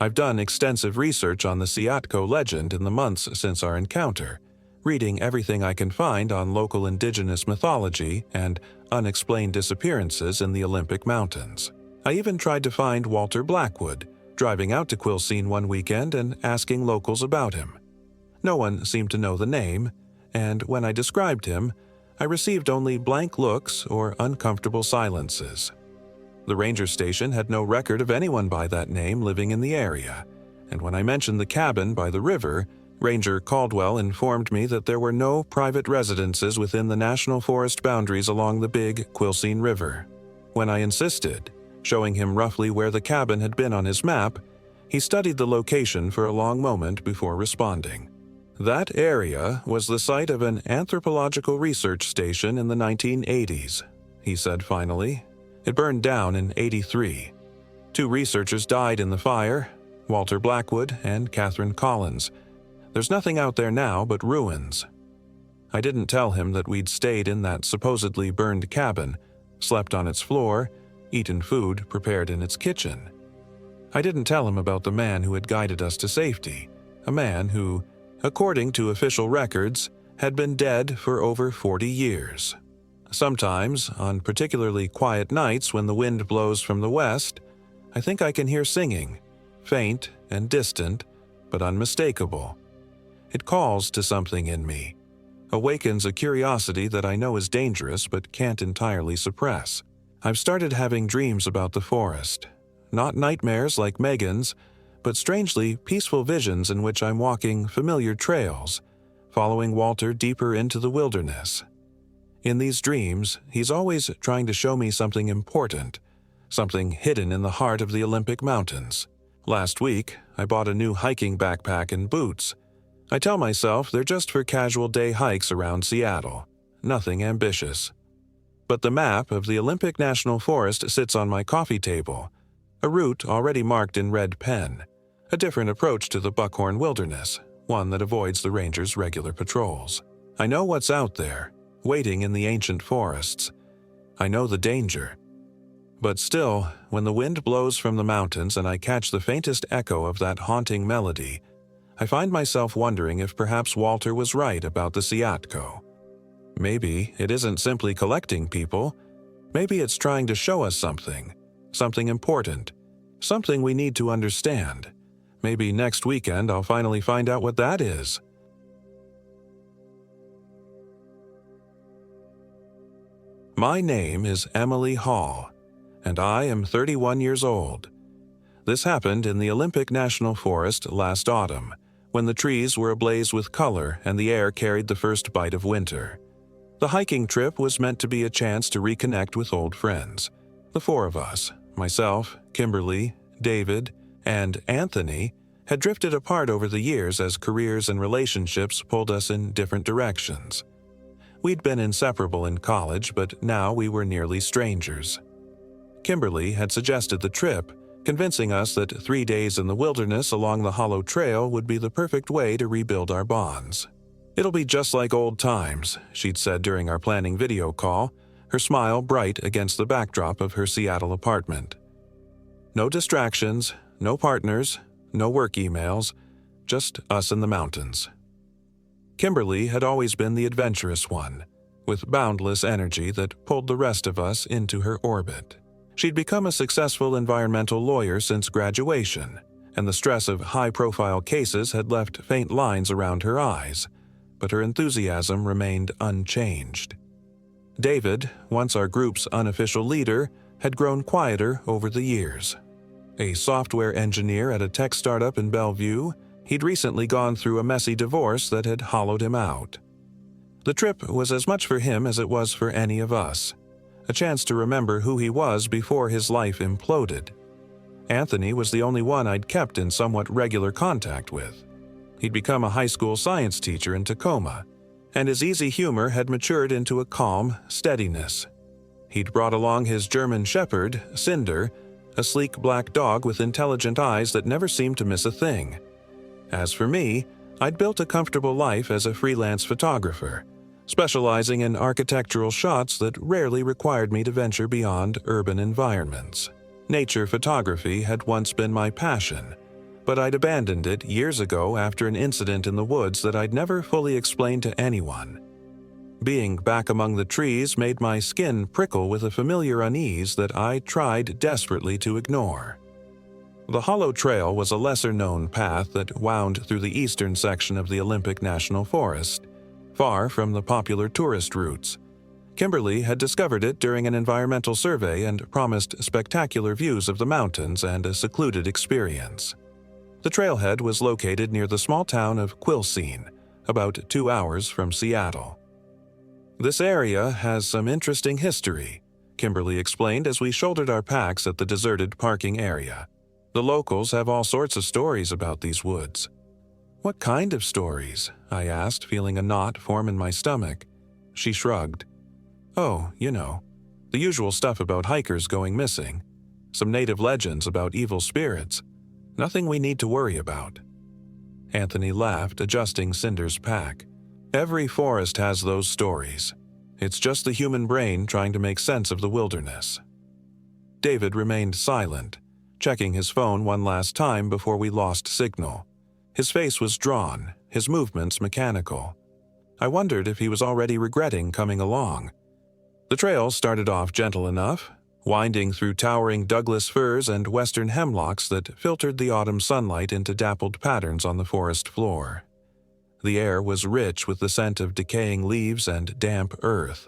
I've done extensive research on the Seatco legend in the months since our encounter, reading everything I can find on local indigenous mythology and unexplained disappearances in the Olympic Mountains. I even tried to find Walter Blackwood, driving out to Quilcene one weekend and asking locals about him. No one seemed to know the name, and when I described him, I received only blank looks or uncomfortable silences. The ranger station had no record of anyone by that name living in the area, and when I mentioned the cabin by the river, Ranger Caldwell informed me that there were no private residences within the national forest boundaries along the big Quilcene River. When I insisted, showing him roughly where the cabin had been on his map, he studied the location for a long moment before responding. That area was the site of an anthropological research station in the 1980s, he said finally. It burned down in '83. 2 researchers died in the fire, Walter Blackwood and Catherine Collins. There's nothing out there now but ruins. I didn't tell him that we'd stayed in that supposedly burned cabin, slept on its floor, eaten food prepared in its kitchen. I didn't tell him about the man who had guided us to safety, a man who, according to official records, had been dead for over 40 years. Sometimes, on particularly quiet nights when the wind blows from the west, I think I can hear singing, faint and distant, but unmistakable. It calls to something in me, awakens a curiosity that I know is dangerous but can't entirely suppress. I've started having dreams about the forest, not nightmares like Megan's, but strangely peaceful visions in which I'm walking familiar trails, following Walter deeper into the wilderness. In these dreams, he's always trying to show me something important, something hidden in the heart of the Olympic Mountains. Last week, I bought a new hiking backpack and boots. I tell myself they're just for casual day hikes around Seattle, nothing ambitious. But the map of the Olympic National Forest sits on my coffee table, a route already marked in red pen, a different approach to the Buckhorn Wilderness, one that avoids the rangers' regular patrols. I know what's out there, waiting in the ancient forests. I know the danger. But still, when the wind blows from the mountains and I catch the faintest echo of that haunting melody, I find myself wondering if perhaps Walter was right about the Seatco. Maybe it isn't simply collecting people. Maybe it's trying to show us something important, something we need to understand. Maybe next weekend I'll finally find out what that is. My name is Emily Hall, and I am 31 years old. This happened in the Olympic National Forest last autumn, when the trees were ablaze with color and the air carried the first bite of winter. The hiking trip was meant to be a chance to reconnect with old friends. The 4 of us, myself, Kimberly, David, and Anthony, had drifted apart over the years as careers and relationships pulled us in different directions. We'd been inseparable in college, but now we were nearly strangers. Kimberly had suggested the trip, convincing us that 3 days in the wilderness along the Hollow Trail would be the perfect way to rebuild our bonds. "It'll be just like old times," she'd said during our planning video call, her smile bright against the backdrop of her Seattle apartment. No distractions, no partners, no work emails, just us in the mountains. Kimberly had always been the adventurous one, with boundless energy that pulled the rest of us into her orbit. She'd become a successful environmental lawyer since graduation, and the stress of high-profile cases had left faint lines around her eyes, but her enthusiasm remained unchanged. David, once our group's unofficial leader, had grown quieter over the years. A software engineer at a tech startup in Bellevue, he'd recently gone through a messy divorce that had hollowed him out. The trip was as much for him as it was for any of us. a chance to remember who he was before his life imploded. Anthony was the only one I'd kept in somewhat regular contact with. He'd become a high school science teacher in Tacoma, and his easy humor had matured into a calm steadiness. He'd brought along his German shepherd, Cinder, a sleek black dog with intelligent eyes that never seemed to miss a thing. As for me, I'd built a comfortable life as a freelance photographer, specializing in architectural shots that rarely required me to venture beyond urban environments. Nature photography had once been my passion, but I'd abandoned it years ago after an incident in the woods that I'd never fully explained to anyone. Being back among the trees made my skin prickle with a familiar unease that I tried desperately to ignore. The Hollow Trail was a lesser-known path that wound through the eastern section of the Olympic National Forest, far from the popular tourist routes. Kimberly had discovered it during an environmental survey and promised spectacular views of the mountains and a secluded experience. The trailhead was located near the small town of Quilcene, about 2 hours from Seattle. "This area has some interesting history," Kimberly explained as we shouldered our packs at the deserted parking area. "The locals have all sorts of stories about these woods." "What kind of stories?" I asked, feeling a knot form in my stomach. She shrugged. "Oh, the usual stuff about hikers going missing. Some native legends about evil spirits. Nothing we need to worry about." Anthony laughed, adjusting Cinder's pack. "Every forest has those stories. It's just the human brain trying to make sense of the wilderness." David remained silent, checking his phone one last time before we lost signal. His face was drawn, his movements mechanical. I wondered if he was already regretting coming along. The trail started off gentle enough, winding through towering Douglas firs and western hemlocks that filtered the autumn sunlight into dappled patterns on the forest floor. The air was rich with the scent of decaying leaves and damp earth.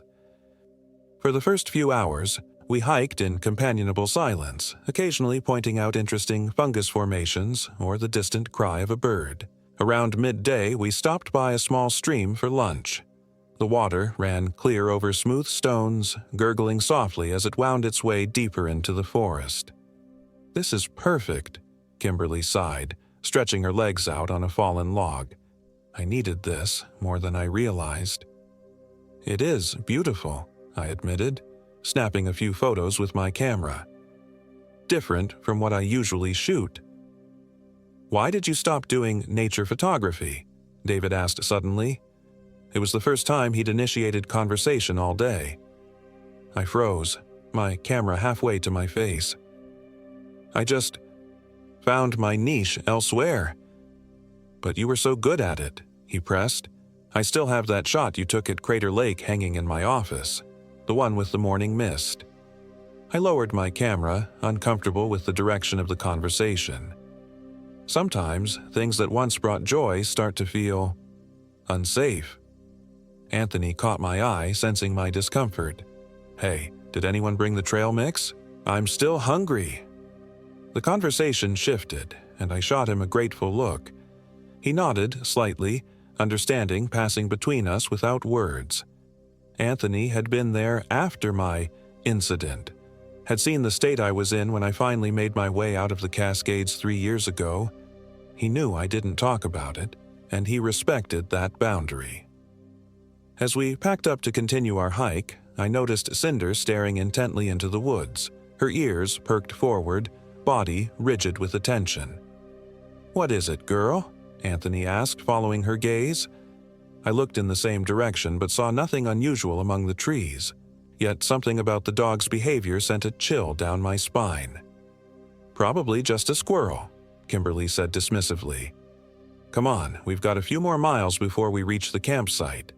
For the first few hours, we hiked in companionable silence, occasionally pointing out interesting fungus formations or the distant cry of a bird. Around midday, we stopped by a small stream for lunch. The water ran clear over smooth stones, gurgling softly as it wound its way deeper into the forest. "This is perfect," Kimberly sighed, stretching her legs out on a fallen log. "I needed this more than I realized." "It is beautiful," I admitted, snapping a few photos with my camera. "Different from what I usually shoot." "Why did you stop doing nature photography?" David asked suddenly. It was the first time he'd initiated conversation all day. I froze, my camera halfway to my face. "I just found my niche elsewhere." "But you were so good at it," he pressed. "I still have that shot you took at Crater Lake hanging in my office, the one with the morning mist." I lowered my camera, uncomfortable with the direction of the conversation. Sometimes, things that once brought joy start to feel unsafe. Anthony caught my eye, sensing my discomfort. "Hey, did anyone bring the trail mix? I'm still hungry." The conversation shifted, and I shot him a grateful look. He nodded slightly, understanding passing between us without words. Anthony had been there after my incident, had seen the state I was in when I finally made my way out of the Cascades 3 years ago. He knew I didn't talk about it, and he respected that boundary. As we packed up to continue our hike, I noticed Cinder staring intently into the woods, her ears perked forward, body rigid with attention. "What is it, girl?" Anthony asked, following her gaze. I looked in the same direction but saw nothing unusual among the trees, yet something about the dog's behavior sent a chill down my spine. "Probably just a squirrel," Kimberly said dismissively. "Come on, we've got a few more miles before we reach the campsite."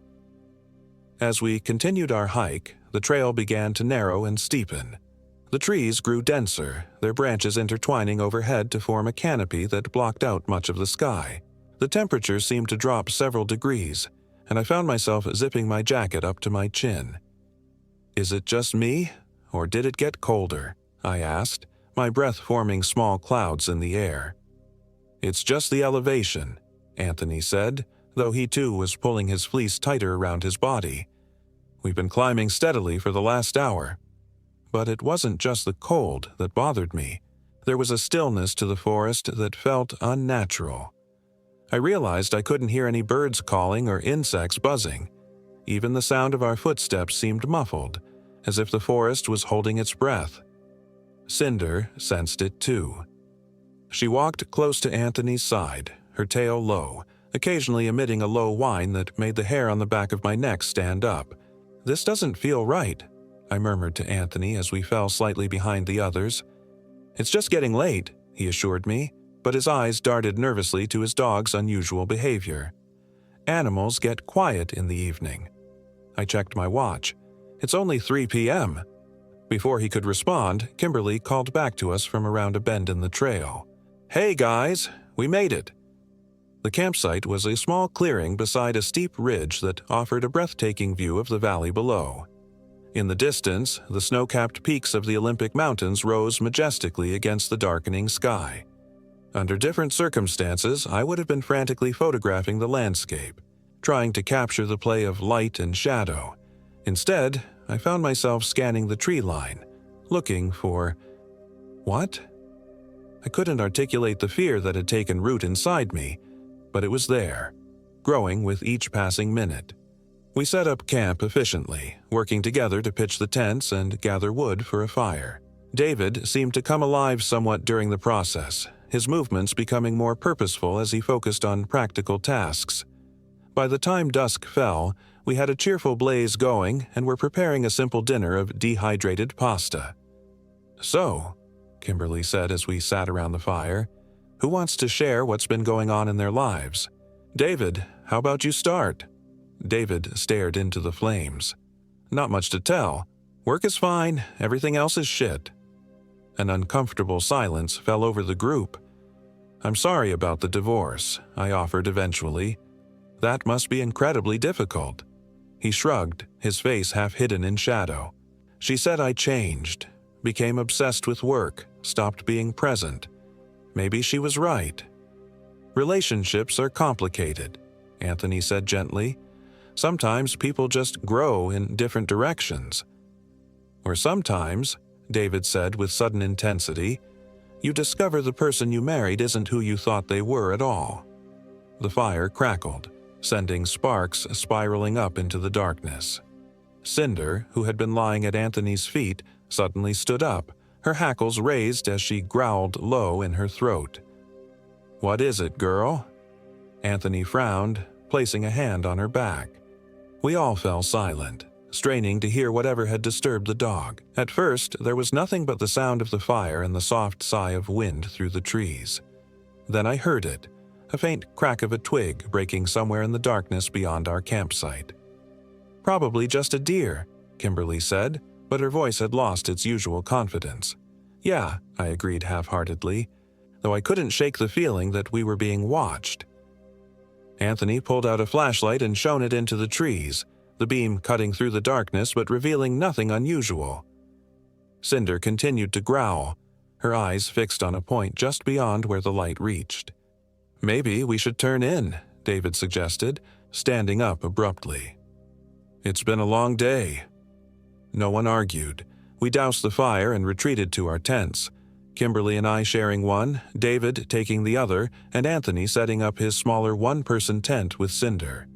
As we continued our hike, the trail began to narrow and steepen. The trees grew denser, their branches intertwining overhead to form a canopy that blocked out much of the sky. The temperature seemed to drop several degrees, and I found myself zipping my jacket up to my chin. "Is it just me, or did it get colder?" I asked, my breath forming small clouds in the air. "It's just the elevation," Anthony said, though he too was pulling his fleece tighter around his body. "We've been climbing steadily for the last hour. but it wasn't just the cold that bothered me. There was a stillness to the forest that felt unnatural. I realized I couldn't hear any birds calling or insects buzzing. Even the sound of our footsteps seemed muffled, as if the forest was holding its breath. Cinder sensed it too. She walked close to Anthony's side, her tail low, occasionally emitting a low whine that made the hair on the back of my neck stand up. "This doesn't feel right," I murmured to Anthony as we fell slightly behind the others. "It's just getting late," he assured me, but his eyes darted nervously to his dog's unusual behavior. Animals get quiet in the evening. I checked my watch. "It's only 3 p.m. Before he could respond, Kimberly called back to us from around a bend in the trail. "Hey guys, we made it." The campsite was a small clearing beside a steep ridge that offered a breathtaking view of the valley below. In the distance, the snow-capped peaks of the Olympic Mountains rose majestically against the darkening sky. Under different circumstances, I would have been frantically photographing the landscape, trying to capture the play of light and shadow. Instead, I found myself scanning the tree line, looking for… what? I couldn't articulate the fear that had taken root inside me, but it was there, growing with each passing minute. We set up camp efficiently, working together to pitch the tents and gather wood for a fire. David seemed to come alive somewhat during the process, his movements becoming more purposeful as he focused on practical tasks. By the time dusk fell, we had a cheerful blaze going and were preparing a simple dinner of dehydrated pasta. "So," Kimberly said as we sat around the fire, "who wants to share what's been going on in their lives? David, how about you start?" David stared into the flames. "Not much to tell. Work is fine, everything else is shit." An uncomfortable silence fell over the group. "I'm sorry about the divorce," I offered eventually. "That must be incredibly difficult." He shrugged, his face half hidden in shadow. "She said I changed, became obsessed with work, stopped being present. Maybe she was right." "Relationships are complicated," Anthony said gently. "Sometimes people just grow in different directions." "Or sometimes," David said with sudden intensity, "you discover the person you married isn't who you thought they were at all." The fire crackled, sending sparks spiraling up into the darkness. Cinder, who had been lying at Anthony's feet, suddenly stood up, her hackles raised as she growled low in her throat. "What is it, girl?" Anthony frowned, placing a hand on her back. We all fell silent, straining to hear whatever had disturbed the dog. At first, there was nothing but the sound of the fire and the soft sigh of wind through the trees. Then I heard it, a faint crack of a twig breaking somewhere in the darkness beyond our campsite. "Probably just a deer," Kimberly said, but her voice had lost its usual confidence. "Yeah," I agreed half-heartedly, though I couldn't shake the feeling that we were being watched. Anthony pulled out a flashlight and shone it into the trees, the beam cutting through the darkness but revealing nothing unusual. Cinder continued to growl, her eyes fixed on a point just beyond where the light reached. "Maybe we should turn in," David suggested, standing up abruptly. "It's been a long day." No one argued. We doused the fire and retreated to our tents, Kimberly and I sharing one, David taking the other, and Anthony setting up his smaller one-person tent with Cinder.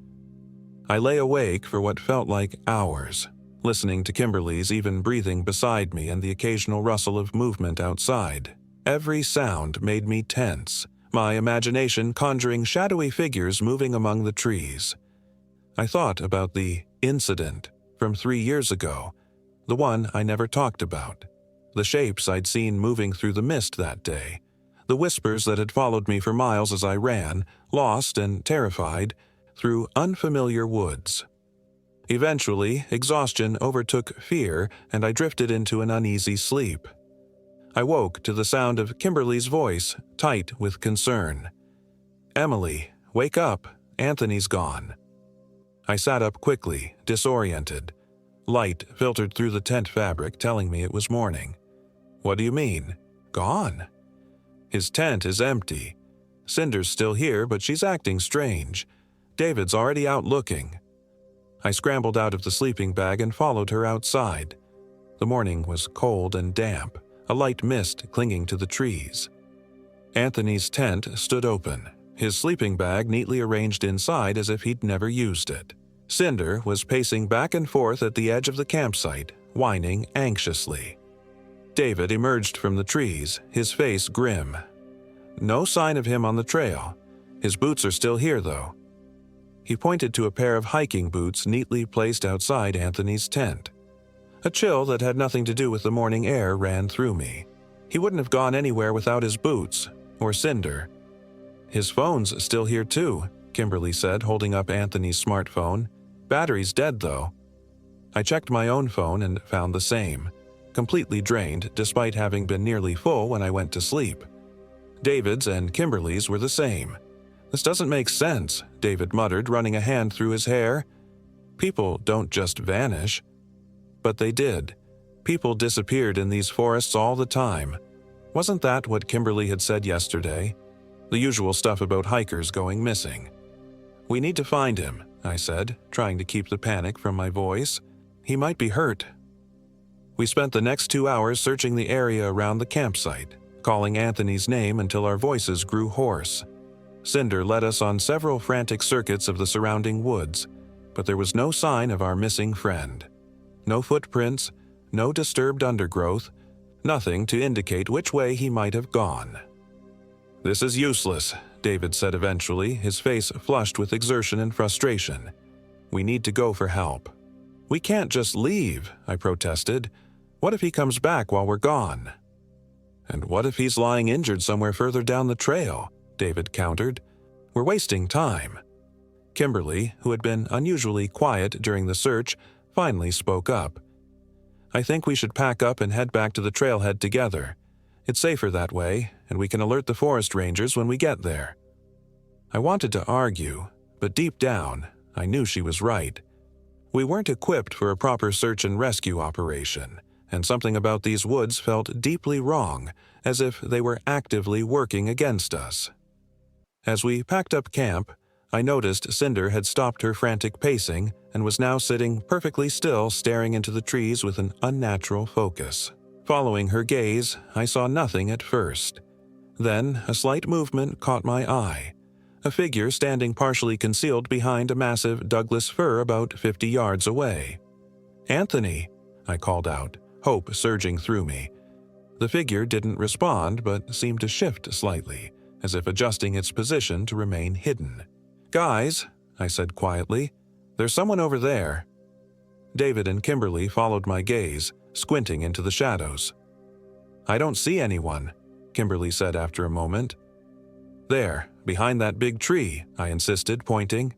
I lay awake for what felt like hours, listening to Kimberly's even breathing beside me and the occasional rustle of movement outside. Every sound made me tense, my imagination conjuring shadowy figures moving among the trees. I thought about the incident from 3 years ago, the one I never talked about, the shapes I'd seen moving through the mist that day, the whispers that had followed me for miles as I ran, lost and terrified, through unfamiliar woods. Eventually, exhaustion overtook fear and I drifted into an uneasy sleep. I woke to the sound of Kimberly's voice, tight with concern. "Emily, wake up, Anthony's gone." I sat up quickly, disoriented. Light filtered through the tent fabric, telling me it was morning. "What do you mean? Gone?" "His tent is empty. Cinder's still here, but she's acting strange. David's already out looking." I scrambled out of the sleeping bag and followed her outside. The morning was cold and damp, a light mist clinging to the trees. Anthony's tent stood open, his sleeping bag neatly arranged inside as if he'd never used it. Cinder was pacing back and forth at the edge of the campsite, whining anxiously. David emerged from the trees, his face grim. No sign of him on the trail. His boots are still here, though. He pointed to a pair of hiking boots neatly placed outside Anthony's tent. A chill that had nothing to do with the morning air ran through me. He wouldn't have gone anywhere without his boots, or Cinder. "His phone's still here too," Kimberly said, holding up Anthony's smartphone. "Battery's dead, though." I checked my own phone and found the same, completely drained despite having been nearly full when I went to sleep. David's and Kimberly's were the same. "This doesn't make sense," David muttered, running a hand through his hair. "People don't just vanish." But they did. People disappeared in these forests all the time. Wasn't that what Kimberly had said yesterday? The usual stuff about hikers going missing. "We need to find him," I said, trying to keep the panic from my voice. "He might be hurt." We spent the next 2 hours searching the area around the campsite, calling Anthony's name until our voices grew hoarse. Cinder led us on several frantic circuits of the surrounding woods, but there was no sign of our missing friend. No footprints, no disturbed undergrowth, nothing to indicate which way he might have gone. "This is useless," David said eventually, his face flushed with exertion and frustration. "We need to go for help." "We can't just leave," I protested. "What if he comes back while we're gone?" "And what if he's lying injured somewhere further down the trail?" David countered. "We're wasting time." Kimberly, who had been unusually quiet during the search, finally spoke up. "I think we should pack up and head back to the trailhead together. It's safer that way, and we can alert the forest rangers when we get there." I wanted to argue, but deep down, I knew she was right. We weren't equipped for a proper search and rescue operation, and something about these woods felt deeply wrong, as if they were actively working against us. As we packed up camp, I noticed Cinder had stopped her frantic pacing and was now sitting perfectly still, staring into the trees with an unnatural focus. Following her gaze, I saw nothing at first. Then a slight movement caught my eye, a figure standing partially concealed behind a massive Douglas fir about 50 yards away. "Anthony," I called out, hope surging through me. The figure didn't respond but seemed to shift slightly, as if adjusting its position to remain hidden. "Guys," I said quietly, "there's someone over there." David and Kimberly followed my gaze, squinting into the shadows. "I don't see anyone," Kimberly said after a moment. "There, behind that big tree," I insisted, pointing.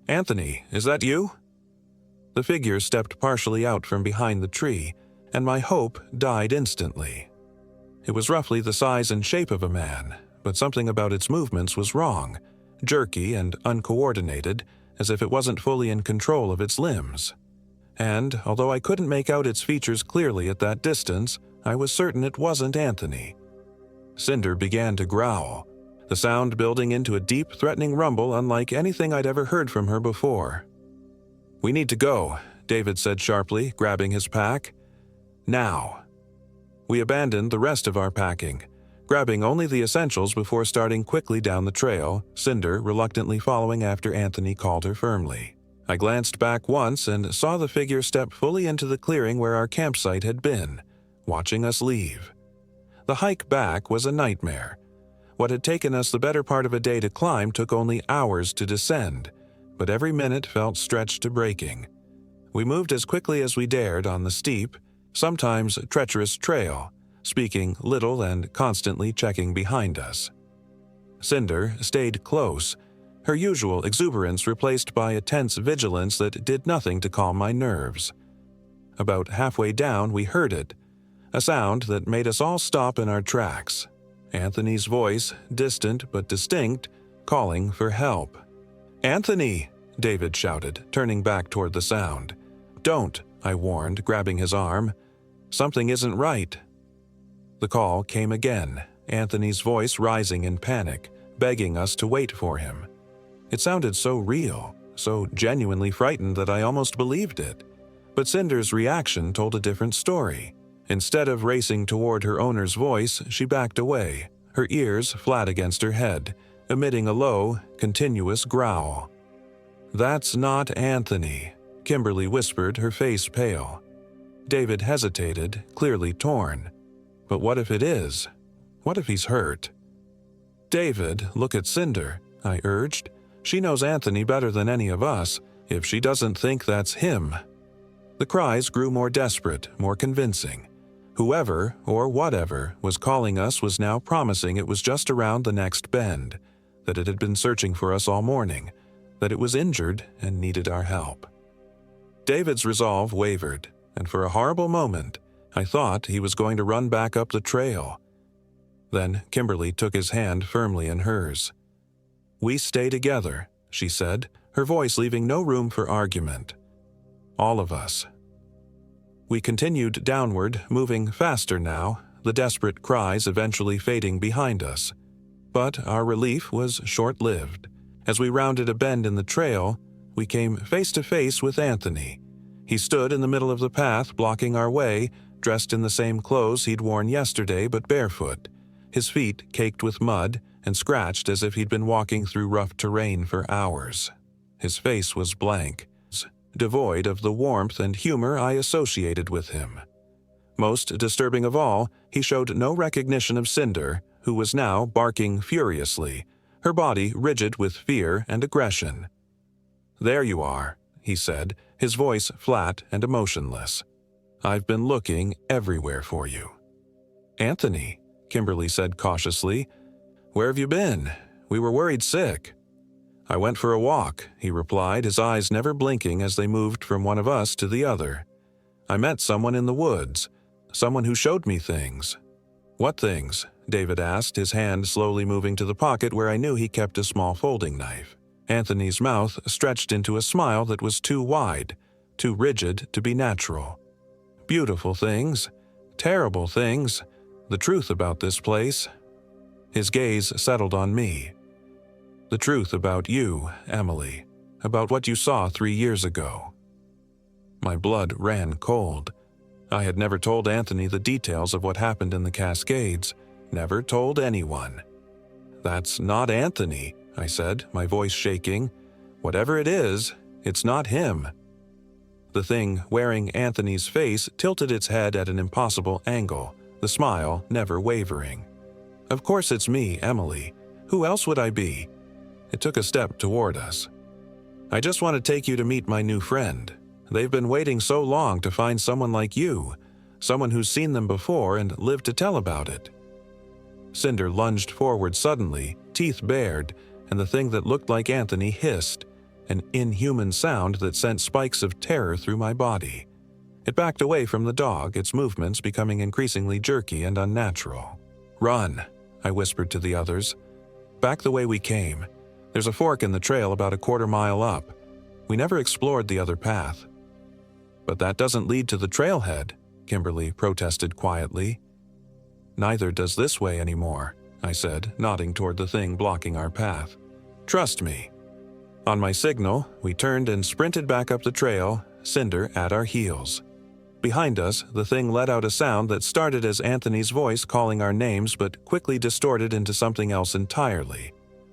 "Anthony, is that you?" The figure stepped partially out from behind the tree, and my hope died instantly. It was roughly the size and shape of a man, but something about its movements was wrong, jerky and uncoordinated, as if it wasn't fully in control of its limbs. And, although I couldn't make out its features clearly at that distance, I was certain it wasn't Anthony. Cinder began to growl, the sound building into a deep, threatening rumble unlike anything I'd ever heard from her before. "We need to go," David said sharply, grabbing his pack. "Now." We abandoned the rest of our packing, grabbing only the essentials before starting quickly down the trail, Cinder reluctantly following after Anthony called her firmly. I glanced back once and saw the figure step fully into the clearing where our campsite had been, watching us leave. The hike back was a nightmare. What had taken us the better part of a day to climb took only hours to descend, but every minute felt stretched to breaking. We moved as quickly as we dared on the steep, sometimes treacherous trail, speaking little and constantly checking behind us. Cinder stayed close, her usual exuberance replaced by a tense vigilance that did nothing to calm my nerves. About halfway down, we heard it, a sound that made us all stop in our tracks. Anthony's voice, distant but distinct, calling for help. "Anthony!" David shouted, turning back toward the sound. "Don't," I warned, grabbing his arm. "Something isn't right." The call came again, Anthony's voice rising in panic, begging us to wait for him. It sounded so real, so genuinely frightened that I almost believed it. But Cinder's reaction told a different story. Instead of racing toward her owner's voice, she backed away, her ears flat against her head, emitting a low, continuous growl. "That's not Anthony," Kimberly whispered, her face pale. David hesitated, clearly torn. But what if it is? What if he's hurt? "David, look at Cinder," I urged. "She knows Anthony better than any of us, if she doesn't think that's him." The cries grew more desperate, more convincing. Whoever, or whatever, was calling us was now promising it was just around the next bend, that it had been searching for us all morning, that it was injured and needed our help. David's resolve wavered, and for a horrible moment, I thought he was going to run back up the trail. Then Kimberly took his hand firmly in hers. "We stay together," she said, her voice leaving no room for argument. "All of us." We continued downward, moving faster now, the desperate cries eventually fading behind us. But our relief was short-lived. As we rounded a bend in the trail, we came face to face with Anthony. He stood in the middle of the path, blocking our way, dressed in the same clothes he'd worn yesterday but barefoot, his feet caked with mud and scratched as if he'd been walking through rough terrain for hours. His face was blank, devoid of the warmth and humor I associated with him. Most disturbing of all, he showed no recognition of Cinder, who was now barking furiously, her body rigid with fear and aggression. "There you are," he said, his voice flat and emotionless. "I've been looking everywhere for you." "Anthony," Kimberly said cautiously, "where have you been? We were worried sick." "I went for a walk," he replied, his eyes never blinking as they moved from one of us to the other. "I met someone in the woods, someone who showed me things." "What things?" David asked, his hand slowly moving to the pocket where I knew he kept a small folding knife. Anthony's mouth stretched into a smile that was too wide, too rigid to be natural. "Beautiful things, terrible things, the truth about this place." His gaze settled on me. "The truth about you, Emily, about what you saw 3 years ago." My blood ran cold. I had never told Anthony the details of what happened in the Cascades, never told anyone. "That's not Anthony," I said, my voice shaking. "Whatever it is, it's not him." The thing wearing Anthony's face tilted its head at an impossible angle, the smile never wavering. "Of course it's me, Emily. Who else would I be?" It took a step toward us. "I just want to take you to meet my new friend. They've been waiting so long to find someone like you, someone who's seen them before and lived to tell about it." Cinder lunged forward suddenly, teeth bared, and the thing that looked like Anthony hissed, an inhuman sound that sent spikes of terror through my body. It backed away from the dog, its movements becoming increasingly jerky and unnatural. "Run," I whispered to the others. "Back the way we came. There's a fork in the trail about a quarter-mile up. We never explored the other path." "But that doesn't lead to the trailhead," Kimberly protested quietly. "Neither does this way anymore," I said, nodding toward the thing blocking our path. "Trust me." On my signal, we turned and sprinted back up the trail, Cinder at our heels. Behind us, the thing let out a sound that started as Anthony's voice calling our names but quickly distorted into something else entirely.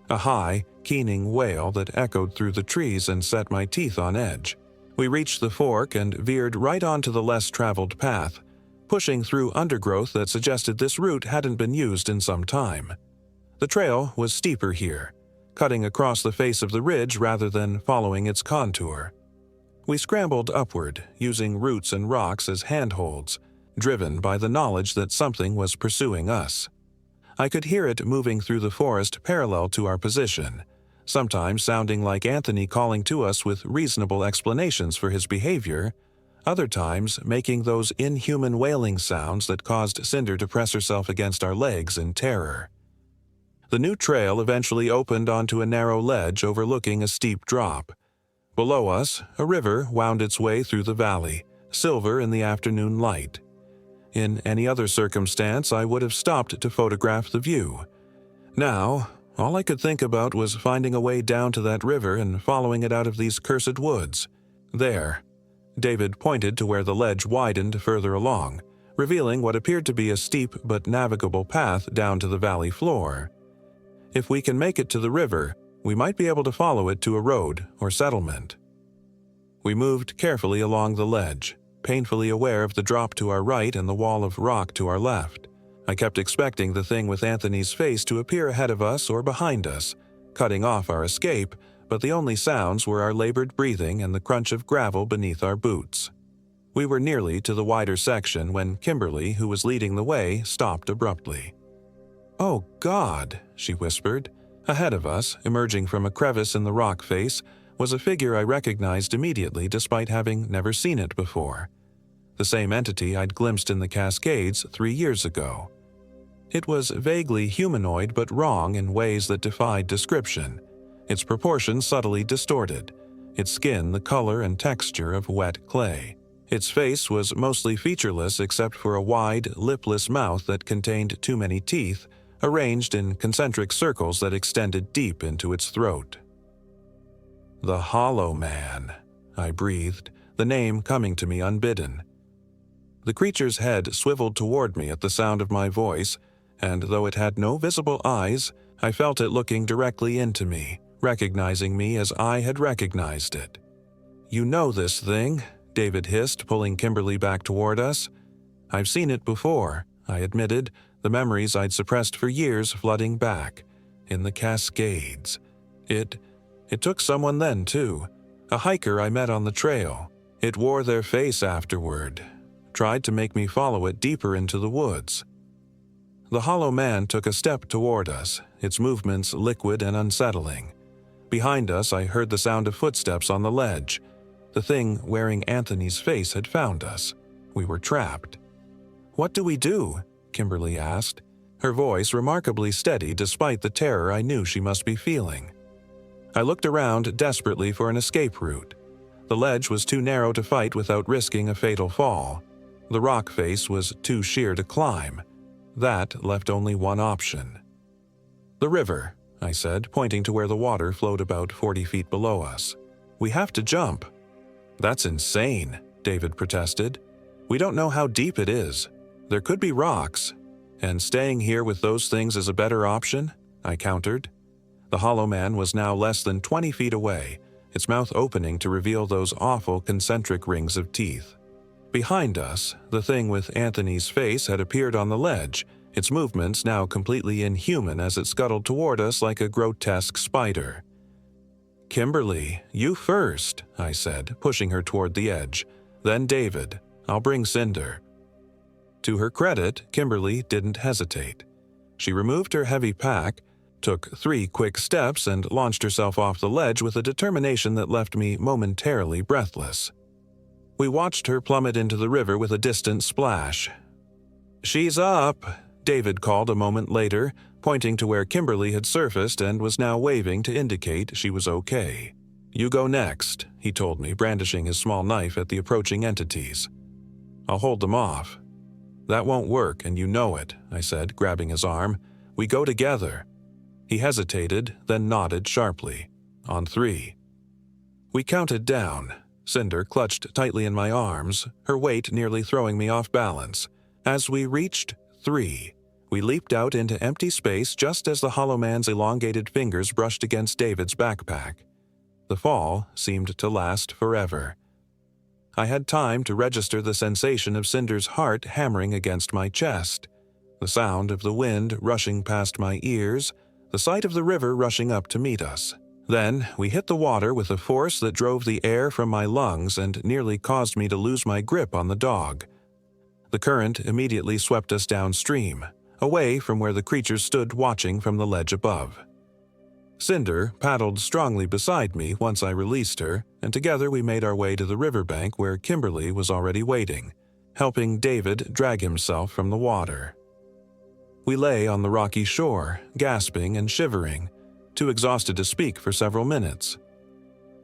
A high, keening wail that echoed through the trees and set my teeth on edge. We reached the fork and veered right onto the less traveled path, pushing through undergrowth that suggested this route hadn't been used in some time. The trail was steeper here, cutting across the face of the ridge rather than following its contour. We scrambled upward, using roots and rocks as handholds, driven by the knowledge that something was pursuing us. I could hear it moving through the forest parallel to our position, sometimes sounding like Anthony calling to us with reasonable explanations for his behavior, other times making those inhuman wailing sounds that caused Cinder to press herself against our legs in terror. The new trail eventually opened onto a narrow ledge overlooking a steep drop. Below us, a river wound its way through the valley, silver in the afternoon light. In any other circumstance, I would have stopped to photograph the view. Now, all I could think about was finding a way down to that river and following it out of these cursed woods. There, David pointed to where the ledge widened further along, revealing what appeared to be a steep but navigable path down to the valley floor. If we can make it to the river, we might be able to follow it to a road or settlement. We moved carefully along the ledge, painfully aware of the drop to our right and the wall of rock to our left. I kept expecting the thing with Anthony's face to appear ahead of us or behind us, cutting off our escape, but the only sounds were our labored breathing and the crunch of gravel beneath our boots. We were nearly to the wider section when Kimberly, who was leading the way, stopped abruptly. "Oh, God," she whispered. Ahead of us, emerging from a crevice in the rock face, was a figure I recognized immediately despite having never seen it before. The same entity I'd glimpsed in the Cascades 3 years ago. It was vaguely humanoid but wrong in ways that defied description, its proportions subtly distorted, its skin the color and texture of wet clay. Its face was mostly featureless except for a wide, lipless mouth that contained too many teeth, arranged in concentric circles that extended deep into its throat. "The Hollow Man," I breathed, the name coming to me unbidden. The creature's head swiveled toward me at the sound of my voice, and though it had no visible eyes, I felt it looking directly into me, recognizing me as I had recognized it. "You know this thing," David hissed, pulling Kimberly back toward us. "I've seen it before," I admitted, the memories I'd suppressed for years flooding back. "In the Cascades. It took someone then, too. A hiker I met on the trail. It wore their face afterward. Tried to make me follow it deeper into the woods." The Hollow Man took a step toward us, its movements liquid and unsettling. Behind us, I heard the sound of footsteps on the ledge. The thing wearing Anthony's face had found us. We were trapped. "What do we do?" Kimberly asked, her voice remarkably steady despite the terror I knew she must be feeling. I looked around desperately for an escape route. The ledge was too narrow to fight without risking a fatal fall. The rock face was too sheer to climb. That left only one option. "The river," I said, pointing to where the water flowed about 40 feet below us. "We have to jump." "That's insane," David protested. "We don't know how deep it is. There could be rocks. And staying here with those things is a better option," I countered. The Hollow Man was now less than 20 feet away, its mouth opening to reveal those awful concentric rings of teeth. Behind us, the thing with Anthony's face had appeared on the ledge, its movements now completely inhuman as it scuttled toward us like a grotesque spider. "Kimberly, you first," I said, pushing her toward the edge. "Then David. I'll bring Cinder." To her credit, Kimberly didn't hesitate. She removed her heavy pack, took 3 quick steps, and launched herself off the ledge with a determination that left me momentarily breathless. We watched her plummet into the river with a distant splash. "She's up," David called a moment later, pointing to where Kimberly had surfaced and was now waving to indicate she was okay. "You go next," he told me, brandishing his small knife at the approaching entities. "I'll hold them off." "That won't work, and you know it," I said, grabbing his arm. "We go together." He hesitated, then nodded sharply. "On 3. We counted down. Cinder clutched tightly in my arms, her weight nearly throwing me off balance. As we reached 3, we leaped out into empty space just as the Hollow Man's elongated fingers brushed against David's backpack. The fall seemed to last forever. I had time to register the sensation of Cinder's heart hammering against my chest, the sound of the wind rushing past my ears, the sight of the river rushing up to meet us. Then we hit the water with a force that drove the air from my lungs and nearly caused me to lose my grip on the dog. The current immediately swept us downstream, away from where the creature stood watching from the ledge above. Cinder paddled strongly beside me once I released her, and together we made our way to the riverbank where Kimberly was already waiting, helping David drag himself from the water. We lay on the rocky shore, gasping and shivering, too exhausted to speak for several minutes.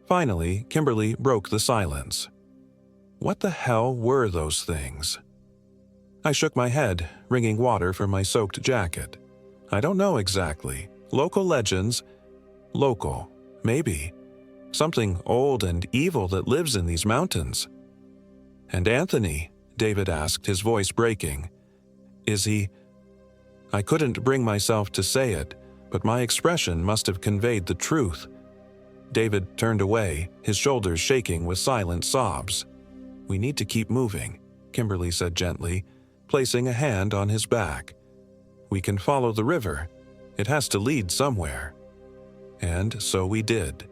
Finally, Kimberly broke the silence. What the hell were those things? I shook my head, wringing water from my soaked jacket. I don't know exactly. Local legends. Local. Maybe. Something old and evil that lives in these mountains. "And Anthony?" David asked, his voice breaking. "Is he—" I couldn't bring myself to say it, but my expression must have conveyed the truth. David turned away, his shoulders shaking with silent sobs. "We need to keep moving," Kimberly said gently, placing a hand on his back. "We can follow the river. It has to lead somewhere." And so we did,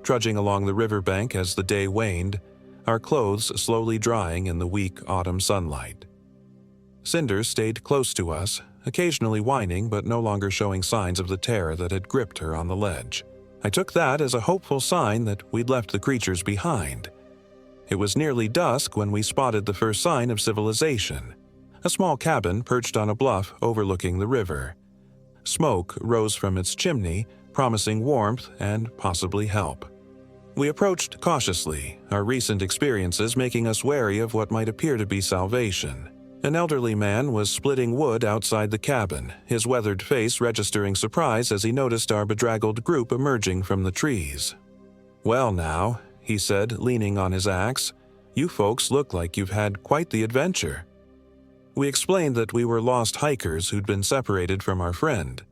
trudging along the riverbank as the day waned, our clothes slowly drying in the weak autumn sunlight. Cinder stayed close to us, occasionally whining but no longer showing signs of the terror that had gripped her on the ledge. I took that as a hopeful sign that we'd left the creatures behind. It was nearly dusk when we spotted the first sign of civilization, a small cabin perched on a bluff overlooking the river. Smoke rose from its chimney, promising warmth and possibly help. We approached cautiously, our recent experiences making us wary of what might appear to be salvation. An elderly man was splitting wood outside the cabin, his weathered face registering surprise as he noticed our bedraggled group emerging from the trees. "Well now," he said, leaning on his axe, "you folks look like you've had quite the adventure." We explained that we were lost hikers who'd been separated from our friend,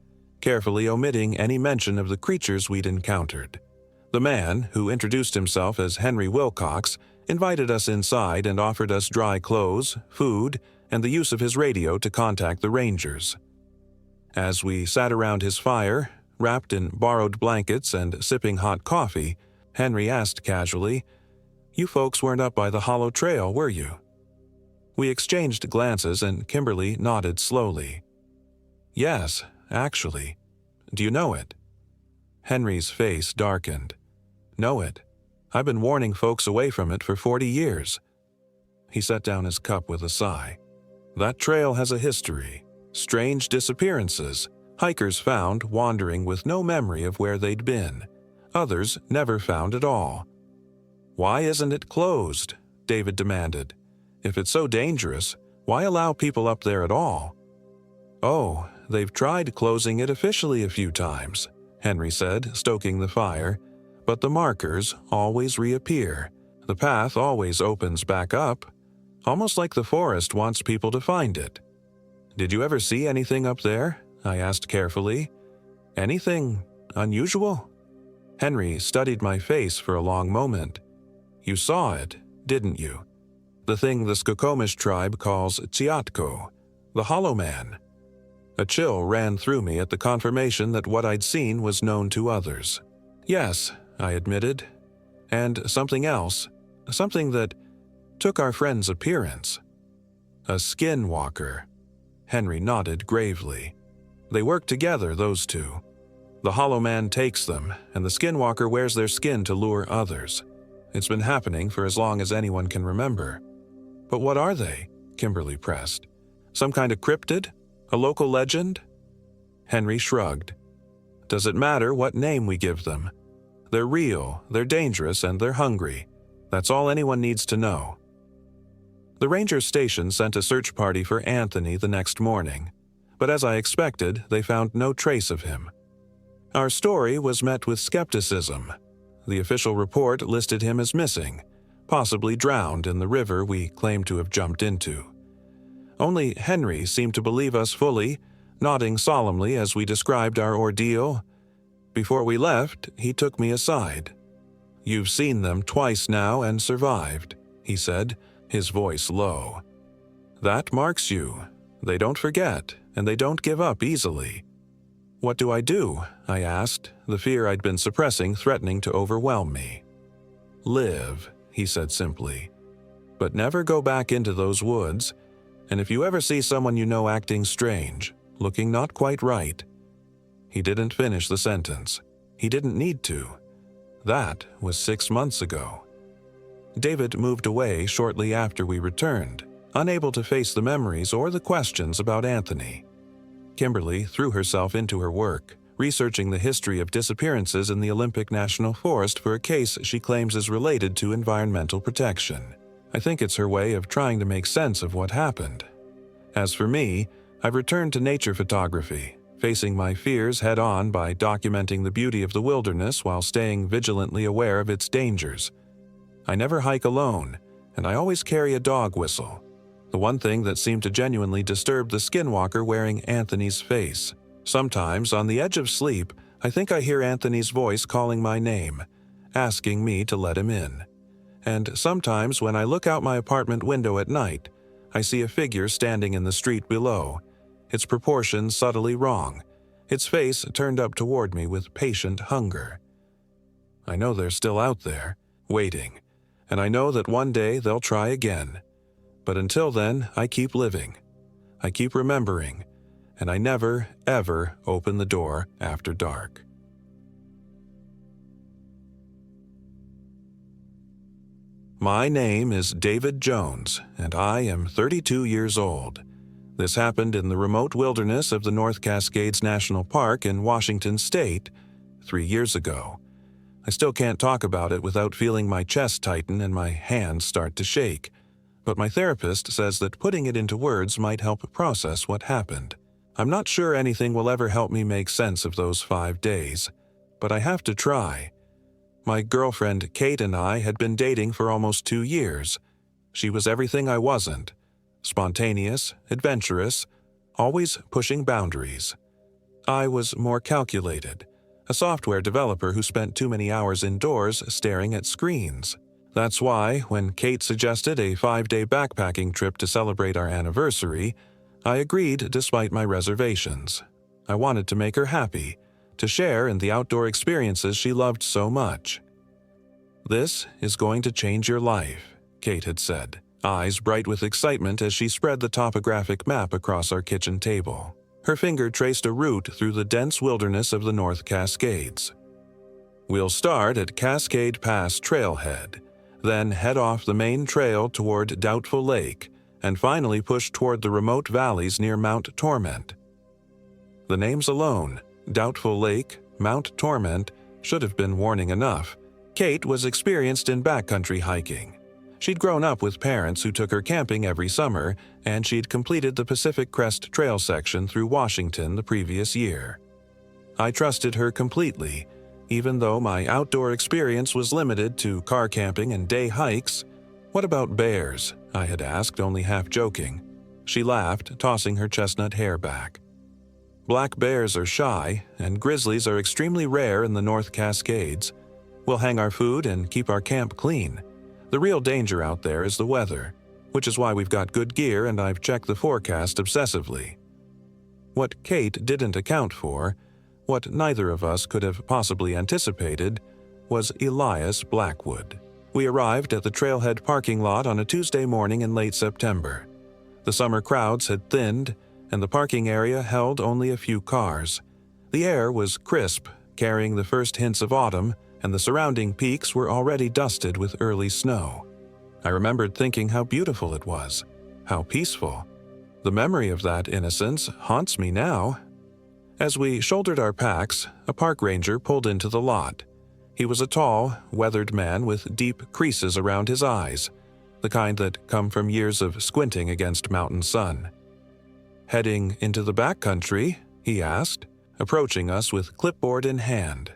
carefully omitting any mention of the creatures we'd encountered. The man, who introduced himself as Henry Wilcox, invited us inside and offered us dry clothes, food, and the use of his radio to contact the rangers. As we sat around his fire, wrapped in borrowed blankets and sipping hot coffee, Henry asked casually, "You folks weren't up by the hollow trail, were you?" We exchanged glances and Kimberly nodded slowly. "Yes, actually. Do you know it?" Henry's face darkened. "Know it. I've been warning folks away from it for 40 years. He set down his cup with a sigh. "That trail has a history. Strange disappearances. Hikers found wandering with no memory of where they'd been. Others never found at all." "Why isn't it closed?" David demanded. "If it's so dangerous, why allow people up there at all?" "Oh, they've tried closing it officially a few times," Henry said, stoking the fire. "But the markers always reappear. The path always opens back up. Almost like the forest wants people to find it." "Did you ever see anything up there?" I asked carefully. "Anything unusual?" Henry studied my face for a long moment. "You saw it, didn't you? The thing the Skokomish tribe calls Tsiatko, the Hollow Man." A chill ran through me at the confirmation that what I'd seen was known to others. "Yes," I admitted. "And something else, something that took our friend's appearance." "A skinwalker." Henry nodded gravely. "They work together, those two. The Hollow Man takes them, and the skinwalker wears their skin to lure others. It's been happening for as long as anyone can remember." "But what are they?" Kimberly pressed. "Some kind of cryptid? A local legend?" Henry shrugged. "Does it matter what name we give them? They're real, they're dangerous, and they're hungry. That's all anyone needs to know." The ranger station sent a search party for Anthony the next morning, but as I expected, they found no trace of him. Our story was met with skepticism. The official report listed him as missing, possibly drowned in the river we claimed to have jumped into. Only Henry seemed to believe us fully, nodding solemnly as we described our ordeal. Before we left, he took me aside. "You've seen them twice now and survived," he said, his voice low. "That marks you. They don't forget, and they don't give up easily." "What do I do?" I asked, the fear I'd been suppressing threatening to overwhelm me. "Live," he said simply. "But never go back into those woods, and if you ever see someone you know acting strange, looking not quite right—" He didn't finish the sentence. He didn't need to. That was 6 months ago. David moved away shortly after we returned, unable to face the memories or the questions about Anthony. Kimberly threw herself into her work, researching the history of disappearances in the Olympic National Forest for a case she claims is related to environmental protection. I think it's her way of trying to make sense of what happened. As for me, I've returned to nature photography, facing my fears head-on by documenting the beauty of the wilderness while staying vigilantly aware of its dangers. I never hike alone, and I always carry a dog whistle, the one thing that seemed to genuinely disturb the skinwalker wearing Anthony's face. Sometimes, on the edge of sleep, I think I hear Anthony's voice calling my name, asking me to let him in. And sometimes when I look out my apartment window at night, I see a figure standing in the street below, its proportions subtly wrong, its face turned up toward me with patient hunger. I know they're still out there, waiting, and I know that one day they'll try again. But until then, I keep living. I keep remembering, and I never, ever open the door after dark. My name is David Jones, and I am 32 years old. This happened in the remote wilderness of the North Cascades National Park in Washington State 3 years ago. I still can't talk about it without feeling my chest tighten and my hands start to shake, but my therapist says that putting it into words might help process what happened. I'm not sure anything will ever help me make sense of those 5 days, but I have to try. My girlfriend Kate and I had been dating for almost 2 years. She was everything I wasn't. Spontaneous, adventurous, always pushing boundaries. I was more calculated, a software developer who spent too many hours indoors staring at screens. That's why, when Kate suggested a 5-day backpacking trip to celebrate our anniversary, I agreed despite my reservations. I wanted to make her happy, to share in the outdoor experiences she loved so much. "This is going to change your life," Kate had said, eyes bright with excitement as she spread the topographic map across our kitchen table. Her finger traced a route through the dense wilderness of the North Cascades. "We'll start at Cascade Pass Trailhead, then head off the main trail toward Doubtful Lake, and finally push toward the remote valleys near Mount Torment." The names alone, Doubtful Lake, Mount Torment, should have been warning enough. Kate was experienced in backcountry hiking. She'd grown up with parents who took her camping every summer, and she'd completed the Pacific Crest Trail section through Washington the previous year. I trusted her completely, even though my outdoor experience was limited to car camping and day hikes. "What about bears?" I had asked, only half joking. She laughed, tossing her chestnut hair back. "Black bears are shy, and grizzlies are extremely rare in the North Cascades. We'll hang our food and keep our camp clean. The real danger out there is the weather, which is why we've got good gear and I've checked the forecast obsessively." What Kate didn't account for, what neither of us could have possibly anticipated, was Elias Blackwood. We arrived at the trailhead parking lot on a Tuesday morning in late September. The summer crowds had thinned, and the parking area held only a few cars. The air was crisp, carrying the first hints of autumn, and the surrounding peaks were already dusted with early snow. I remembered thinking how beautiful it was, how peaceful. The memory of that innocence haunts me now. As we shouldered our packs, a park ranger pulled into the lot. He was a tall, weathered man with deep creases around his eyes, the kind that come from years of squinting against mountain sun. "Heading into the backcountry?" he asked, approaching us with clipboard in hand.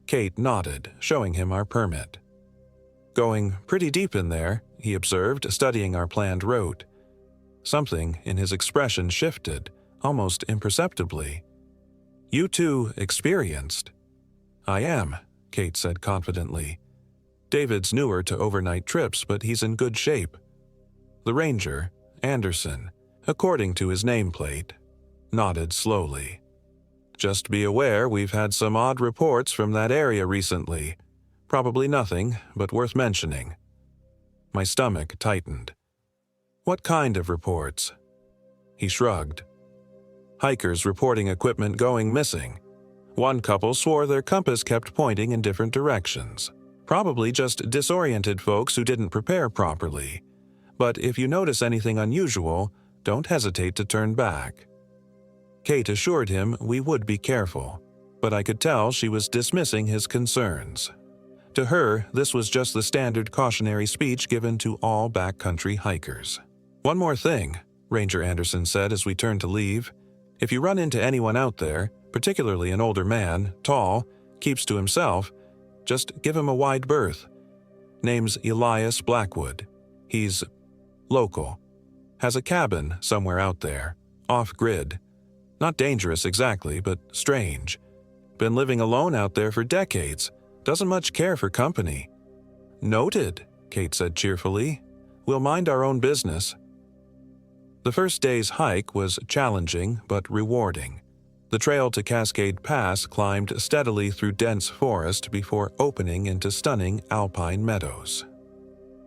Kate nodded, showing him our permit. "Going pretty deep in there," he observed, studying our planned route. Something in his expression shifted, almost imperceptibly. "You two experienced?" "I am," Kate said confidently. "David's newer to overnight trips, but he's in good shape." The ranger, Anderson, according to his nameplate, nodded slowly. "Just be aware we've had some odd reports from that area recently. Probably nothing, but worth mentioning." My stomach tightened. "What kind of reports?" He shrugged. "Hikers reporting equipment going missing. One couple swore their compass kept pointing in different directions. Probably just disoriented folks who didn't prepare properly. But if you notice anything unusual, don't hesitate to turn back." Kate assured him we would be careful, but I could tell she was dismissing his concerns. To her, this was just the standard cautionary speech given to all backcountry hikers. "One more thing," Ranger Anderson said as we turned to leave. "If you run into anyone out there, particularly an older man, tall, keeps to himself, just give him a wide berth. Name's Elias Blackwood. He's local. Has a cabin somewhere out there, off-grid. Not dangerous exactly, but strange. Been living alone out there for decades. Doesn't much care for company. Noted, Kate said cheerfully. We'll mind our own business. The first day's hike was challenging but rewarding. The trail to Cascade Pass climbed steadily through dense forest before opening into stunning alpine meadows.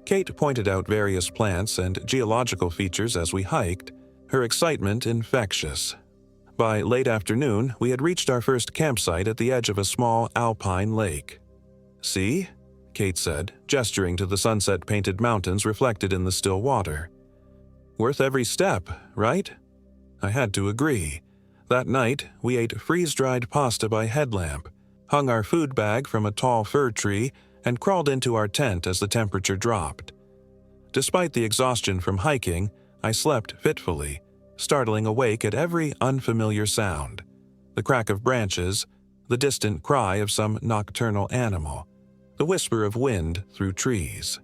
Kate pointed out various plants and geological features as we hiked, her excitement infectious. By late afternoon, we had reached our first campsite at the edge of a small alpine lake. See? Kate said, gesturing to the sunset-painted mountains reflected in the still water. Worth every step, right? I had to agree. That night, we ate freeze-dried pasta by headlamp, hung our food bag from a tall fir tree, and crawled into our tent as the temperature dropped. Despite the exhaustion from hiking, I slept fitfully, startling awake at every unfamiliar sound. The crack of branches, the distant cry of some nocturnal animal, the whisper of wind through trees.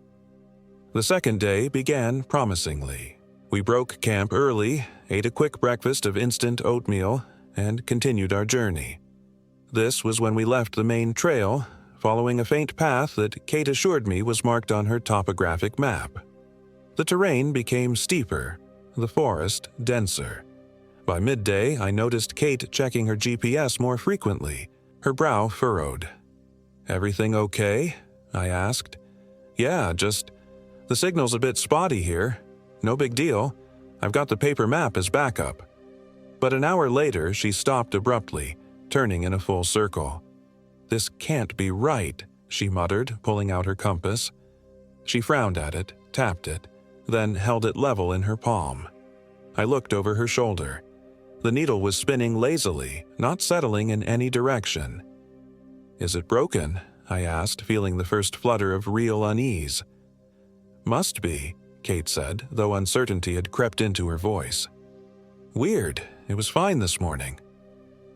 The second day began promisingly. We broke camp early, ate a quick breakfast of instant oatmeal, and continued our journey. This was when we left the main trail, following a faint path that Kate assured me was marked on her topographic map. The terrain became steeper, the forest denser. By midday, I noticed Kate checking her GPS more frequently, her brow furrowed. "Everything okay?" I asked. "Yeah, just the signal's a bit spotty here. No big deal. I've got the paper map as backup." But an hour later, she stopped abruptly, turning in a full circle. "This can't be right," she muttered, pulling out her compass. She frowned at it, tapped it, then held it level in her palm. I looked over her shoulder. The needle was spinning lazily, not settling in any direction. "Is it broken?" I asked, feeling the first flutter of real unease. "Must be," Kate said, though uncertainty had crept into her voice. "Weird. It was fine this morning."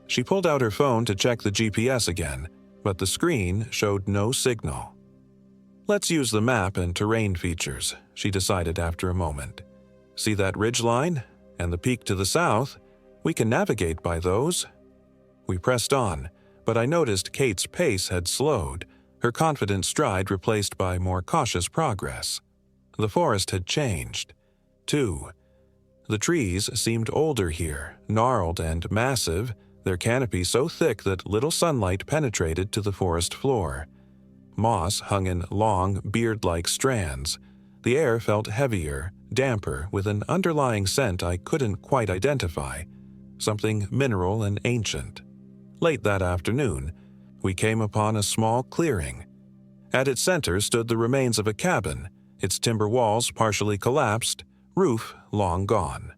She pulled out her phone to check the GPS again, but the screen showed no signal. "Let's use the map and terrain features," she decided after a moment. "See that ridgeline? And the peak to the south? We can navigate by those." We pressed on, but I noticed Kate's pace had slowed, her confident stride replaced by more cautious progress. The forest had changed, too. The trees seemed older here, gnarled and massive, their canopy so thick that little sunlight penetrated to the forest floor. Moss hung in long, beard-like strands. The air felt heavier, damper, with an underlying scent I couldn't quite identify, something mineral and ancient. Late that afternoon, we came upon a small clearing. At its center stood the remains of a cabin, its timber walls partially collapsed, roof long gone.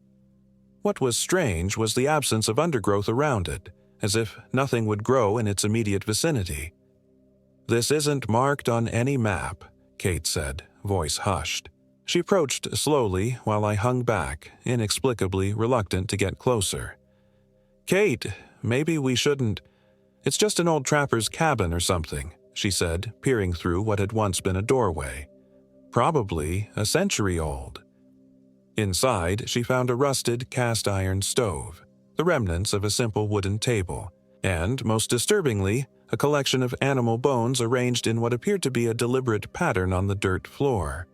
What was strange was the absence of undergrowth around it, as if nothing would grow in its immediate vicinity. "This isn't marked on any map," Kate said, voice hushed. She approached slowly while I hung back, inexplicably reluctant to get closer. "Kate, maybe we shouldn't. It's just an old trapper's cabin or something," she said, peering through what had once been a doorway. "Probably a century old." Inside, she found a rusted cast-iron stove, the remnants of a simple wooden table, and, most disturbingly, a collection of animal bones arranged in what appeared to be a deliberate pattern on the dirt floor.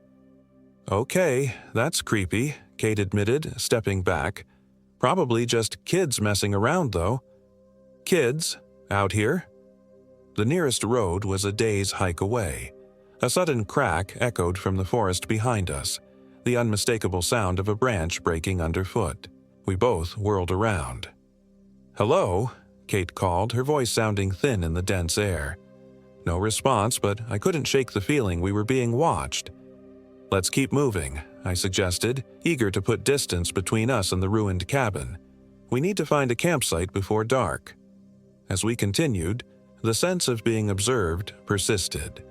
"Okay, that's creepy," Kate admitted, stepping back. "Probably just kids messing around, though." "Kids? Out here?" The nearest road was a day's hike away. A sudden crack echoed from the forest behind us, the unmistakable sound of a branch breaking underfoot. We both whirled around. "Hello?" Kate called, her voice sounding thin in the dense air. No response, but I couldn't shake the feeling we were being watched. "Let's keep moving," I suggested, eager to put distance between us and the ruined cabin. "We need to find a campsite before dark." As we continued, the sense of being observed persisted.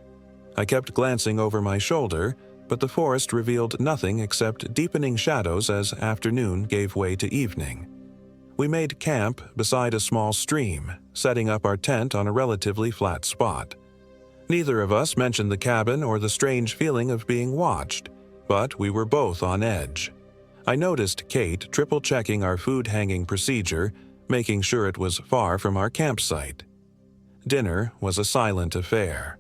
I kept glancing over my shoulder, but the forest revealed nothing except deepening shadows as afternoon gave way to evening. We made camp beside a small stream, setting up our tent on a relatively flat spot. Neither of us mentioned the cabin or the strange feeling of being watched. but we were both on edge. I noticed Kate triple-checking our food-hanging procedure, making sure it was far from our campsite. Dinner was a silent affair.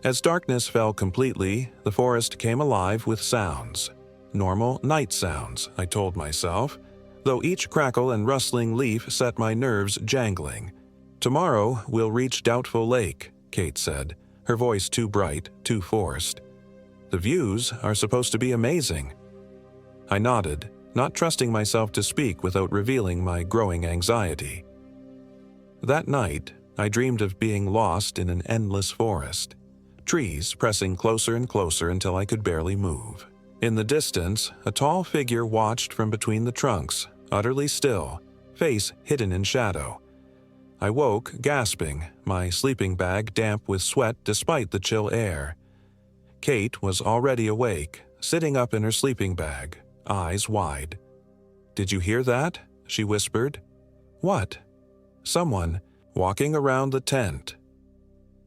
As darkness fell completely, the forest came alive with sounds. Normal night sounds, I told myself, though each crackle and rustling leaf set my nerves jangling. "Tomorrow we'll reach Doubtful Lake," Kate said, her voice too bright, too forced. "The views are supposed to be amazing." I nodded, not trusting myself to speak without revealing my growing anxiety. That night, I dreamed of being lost in an endless forest, trees pressing closer and closer until I could barely move. In the distance, a tall figure watched from between the trunks, utterly still, face hidden in shadow. I woke, gasping, my sleeping bag damp with sweat despite the chill air. Kate was already awake, sitting up in her sleeping bag, eyes wide. "Did you hear that?" she whispered. "What?" "Someone walking around the tent."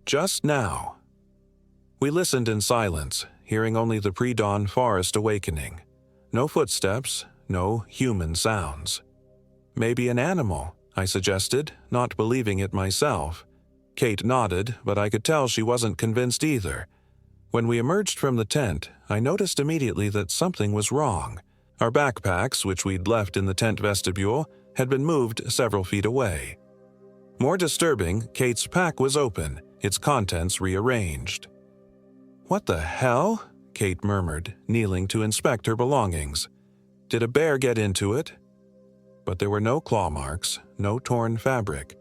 "Just now." We listened in silence, hearing only the pre-dawn forest awakening. No footsteps, no human sounds. "Maybe an animal," I suggested, not believing it myself. Kate nodded, but I could tell she wasn't convinced either. When we emerged from the tent, I noticed immediately that something was wrong. Our backpacks, which we'd left in the tent vestibule, had been moved several feet away. More disturbing, Kate's pack was open, its contents rearranged. "What the hell?" Kate murmured, kneeling to inspect her belongings. "Did a bear get into it?" But there were no claw marks, no torn fabric,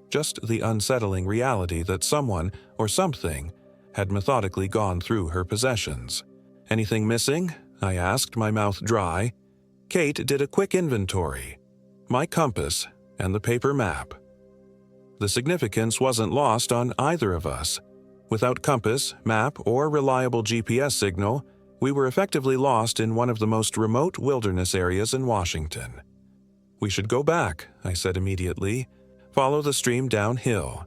just the unsettling reality that someone or something had methodically gone through her possessions. "Anything missing?" I asked, my mouth dry. Kate did a quick inventory. My compass and the paper map. The significance wasn't lost on either of us. Without compass, map, or reliable GPS signal, we were effectively lost in one of the most remote wilderness areas in Washington. "We should go back," I said immediately. "Follow the stream downhill.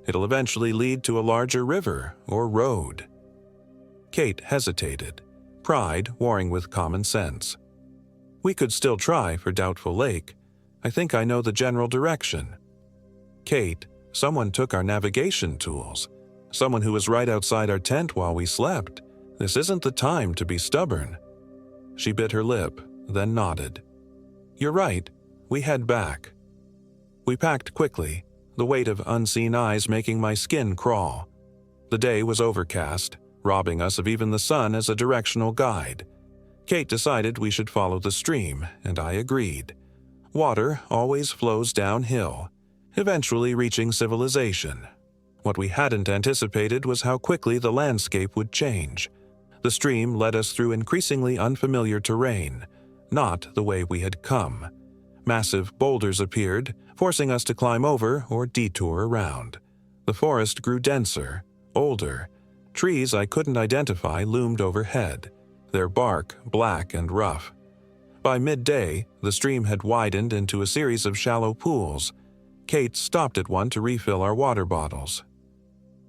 It'll eventually lead to a larger river or road." Kate hesitated, pride warring with common sense. "We could still try for Doubtful Lake. I think I know the general direction." "Kate, someone took our navigation tools. Someone who was right outside our tent while we slept. This isn't the time to be stubborn." She bit her lip, then nodded. "You're right. We head back." We packed quickly, the weight of unseen eyes making my skin crawl. The day was overcast, robbing us of even the sun as a directional guide. Kate decided we should follow the stream, and I agreed. Water always flows downhill, eventually reaching civilization. What we hadn't anticipated was how quickly the landscape would change. The stream led us through increasingly unfamiliar terrain, not the way we had come. Massive boulders appeared, forcing us to climb over or detour around. The forest grew denser, older. Trees I couldn't identify loomed overhead, their bark black and rough. By midday, the stream had widened into a series of shallow pools. Kate stopped at one to refill our water bottles.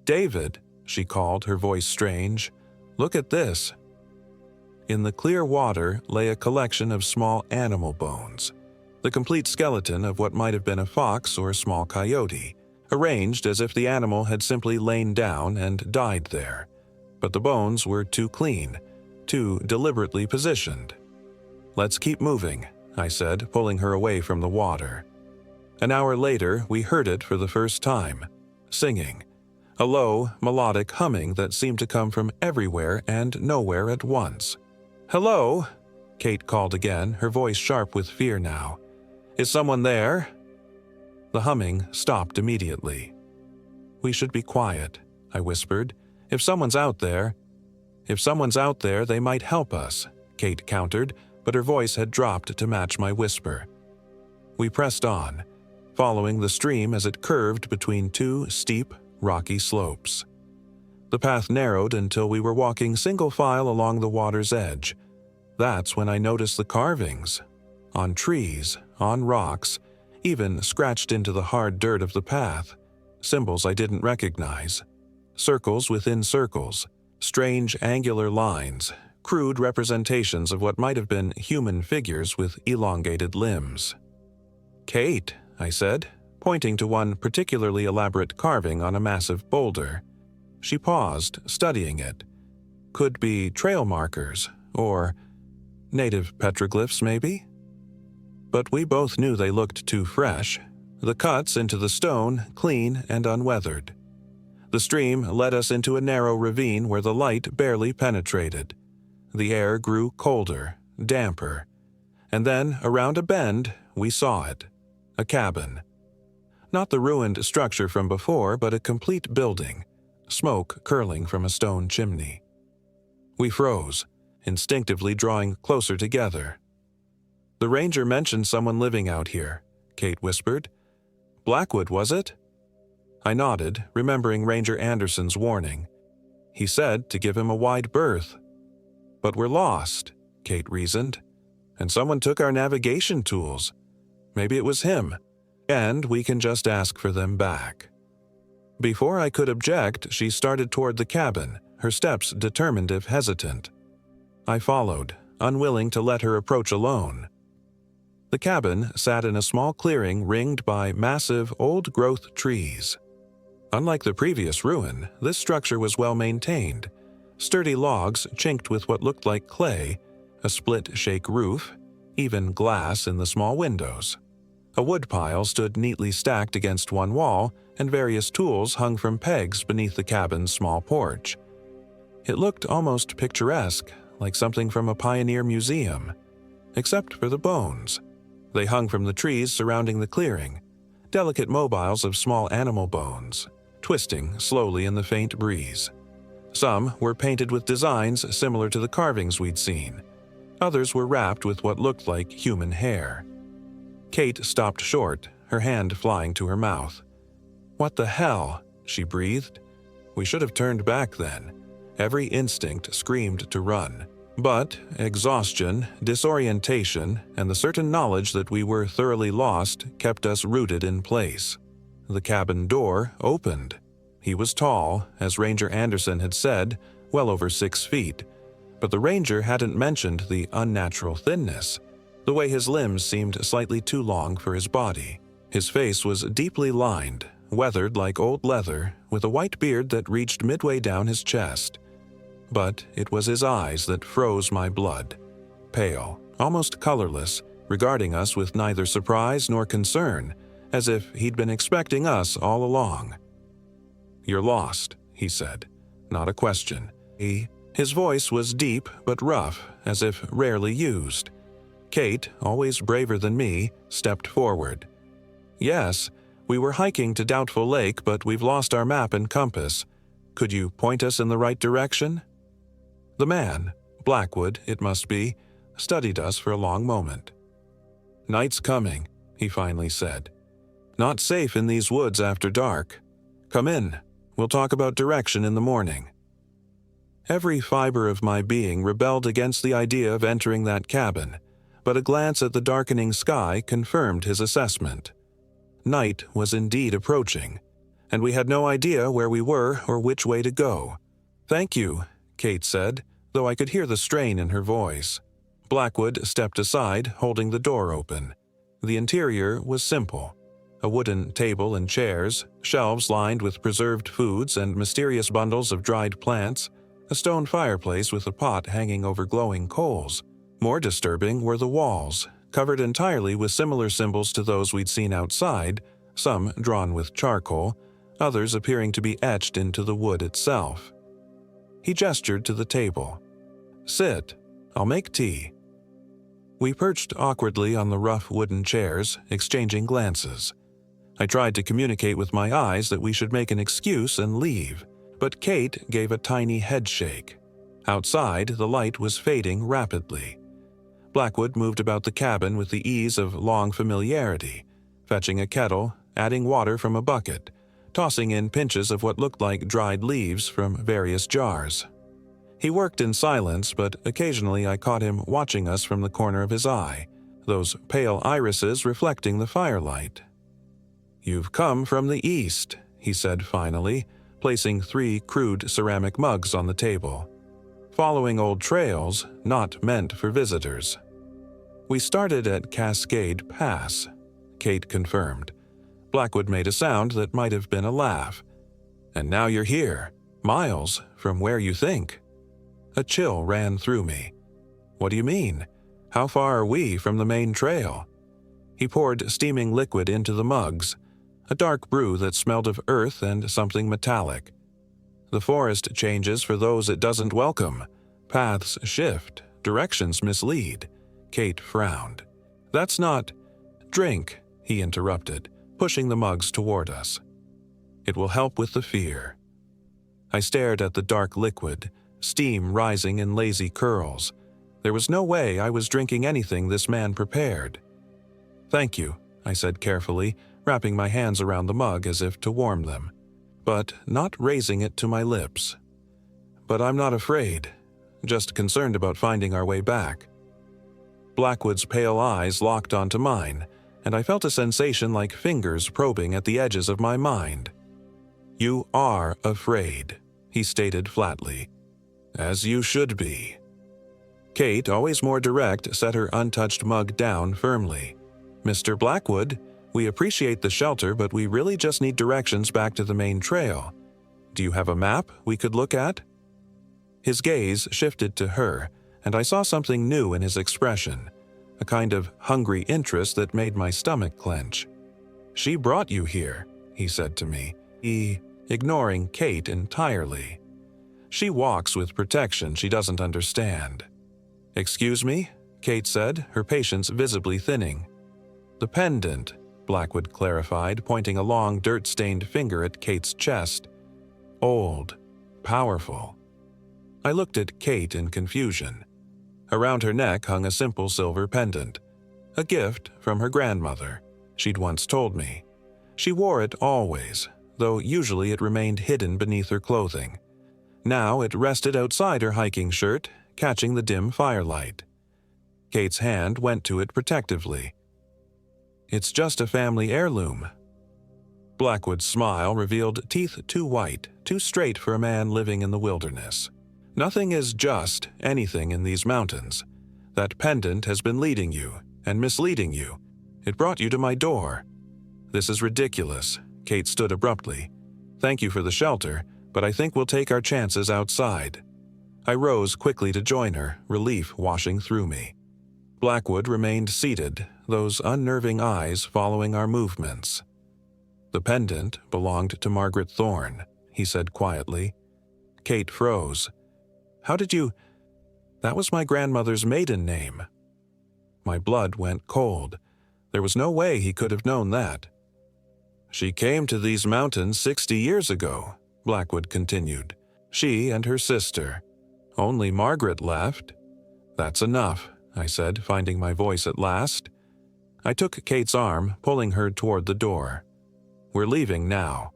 "David," she called, her voice strange, "look at this." In the clear water lay a collection of small animal bones, the complete skeleton of what might have been a fox or a small coyote, arranged as if the animal had simply lain down and died there. But the bones were too clean, too deliberately positioned. "Let's keep moving," I said, pulling her away from the water. An hour later, we heard it for the first time, singing. A low, melodic humming that seemed to come from everywhere and nowhere at once. "Hello?" Kate called again, her voice sharp with fear now. "Is someone there?" The humming stopped immediately. "We should be quiet," I whispered. If someone's out there, they might help us," Kate countered, but her voice had dropped to match my whisper. We pressed on, following the stream as it curved between two steep, rocky slopes. The path narrowed until we were walking single file along the water's edge. That's when I noticed the carvings. On trees, on rocks, even scratched into the hard dirt of the path. Symbols I didn't recognize. Circles within circles, strange angular lines, crude representations of what might have been human figures with elongated limbs. "Kate," I said, pointing to one particularly elaborate carving on a massive boulder. She paused, studying it. Could be trail markers, or native petroglyphs, maybe? But we both knew they looked too fresh. The cuts into the stone clean and unweathered. The stream led us into a narrow ravine where the light barely penetrated. The air grew colder, damper. And then, around a bend, we saw it. A cabin. Not the ruined structure from before, but a complete building, smoke curling from a stone chimney. We froze, instinctively drawing closer together. "The ranger mentioned someone living out here," Kate whispered. "Blackwood, was it?" I nodded, remembering Ranger Anderson's warning. He said to give him a wide berth. "But we're lost," Kate reasoned. "And someone took our navigation tools. Maybe it was him, and we can just ask for them back." Before I could object, she started toward the cabin, her steps determined if hesitant. I followed, unwilling to let her approach alone. The cabin sat in a small clearing ringed by massive, old-growth trees. Unlike the previous ruin, this structure was well maintained. Sturdy logs chinked with what looked like clay, a split-shake roof, even glass in the small windows. A woodpile stood neatly stacked against one wall, and various tools hung from pegs beneath the cabin's small porch. It looked almost picturesque, like something from a pioneer museum, except for the bones. They hung from the trees surrounding the clearing, delicate mobiles of small animal bones, twisting slowly in the faint breeze. Some were painted with designs similar to the carvings we'd seen. Others were wrapped with what looked like human hair. Kate stopped short, her hand flying to her mouth. "What the hell?" she breathed. We should have turned back then. Every instinct screamed to run. But exhaustion, disorientation, and the certain knowledge that we were thoroughly lost kept us rooted in place. The cabin door opened. He was tall, as Ranger Anderson had said, well over 6 feet. But the ranger hadn't mentioned the unnatural thinness, the way his limbs seemed slightly too long for his body. His face was deeply lined, weathered like old leather, with a white beard that reached midway down his chest. But it was his eyes that froze my blood. Pale, almost colorless, regarding us with neither surprise nor concern, as if he'd been expecting us all along. "You're lost," he said. Not a question. His voice was deep but rough, as if rarely used. Kate, always braver than me, stepped forward. "Yes, we were hiking to Doubtful Lake, but we've lost our map and compass. Could you point us in the right direction?" The man, Blackwood it must be, studied us for a long moment. "Night's coming," he finally said. "Not safe in these woods after dark. Come in. We'll talk about direction in the morning." Every fiber of my being rebelled against the idea of entering that cabin, but a glance at the darkening sky confirmed his assessment. Night was indeed approaching, and we had no idea where we were or which way to go. "Thank you," Kate said, though I could hear the strain in her voice. Blackwood stepped aside, holding the door open. The interior was simple. A wooden table and chairs, shelves lined with preserved foods and mysterious bundles of dried plants, a stone fireplace with a pot hanging over glowing coals. More disturbing were the walls, covered entirely with similar symbols to those we'd seen outside, some drawn with charcoal, others appearing to be etched into the wood itself. He gestured to the table. "Sit. I'll make tea." We perched awkwardly on the rough wooden chairs, exchanging glances. I tried to communicate with my eyes that we should make an excuse and leave, but Kate gave a tiny headshake. Outside, the light was fading rapidly. Blackwood moved about the cabin with the ease of long familiarity, fetching a kettle, adding water from a bucket, tossing in pinches of what looked like dried leaves from various jars. He worked in silence, but occasionally I caught him watching us from the corner of his eye, those pale irises reflecting the firelight. "You've come from the east," he said finally, placing 3 crude ceramic mugs on the table. following old trails not meant for visitors. We started at Cascade Pass, Kate confirmed. Blackwood made a sound that might have been a laugh. And now you're here, miles from where you think. A chill ran through me. What do you mean? How far are we from the main trail? He poured steaming liquid into the mugs, a dark brew that smelled of earth and something metallic. The forest changes for those it doesn't welcome. Paths shift, directions mislead. Kate frowned. That's not— Drink, he interrupted, pushing the mugs toward us. It will help with the fear. I stared at the dark liquid, steam rising in lazy curls. There was no way I was drinking anything this man prepared. Thank you, I said carefully, wrapping my hands around the mug as if to warm them, but not raising it to my lips. But I'm not afraid, just concerned about finding our way back. Blackwood's pale eyes locked onto mine, and I felt a sensation like fingers probing at the edges of my mind. You are afraid, he stated flatly. As you should be. Kate, always more direct, set her untouched mug down firmly. Mr. Blackwood, we appreciate the shelter, but we really just need directions back to the main trail. Do you have a map we could look at? His gaze shifted to her, and I saw something new in his expression, a kind of hungry interest that made my stomach clench. She brought you here, he said to me, ignoring Kate entirely. She walks with protection she doesn't understand. Excuse me, Kate said, her patience visibly thinning. The pendant, Blackwood clarified, pointing a long, dirt-stained finger at Kate's chest. Old, powerful. I looked at Kate in confusion. Around her neck hung a simple silver pendant, a gift from her grandmother, she'd once told me. She wore it always, though usually it remained hidden beneath her clothing. Now it rested outside her hiking shirt, catching the dim firelight. Kate's hand went to it protectively. It's just a family heirloom. Blackwood's smile revealed teeth too white, too straight for a man living in the wilderness. Nothing is just anything in these mountains. That pendant has been leading you and misleading you. It brought you to my door. This is ridiculous, Kate stood abruptly. Thank you for the shelter, but I think we'll take our chances outside. I rose quickly to join her, relief washing through me. Blackwood remained seated, those unnerving eyes following our movements. The pendant belonged to Margaret Thorne, he said quietly. Kate froze. How did you— That was my grandmother's maiden name. My blood went cold. There was no way he could have known that. She came to these mountains 60 years ago, Blackwood continued. She and her sister. Only Margaret left. That's enough, I said, finding my voice at last. I took Kate's arm, pulling her toward the door. We're leaving now.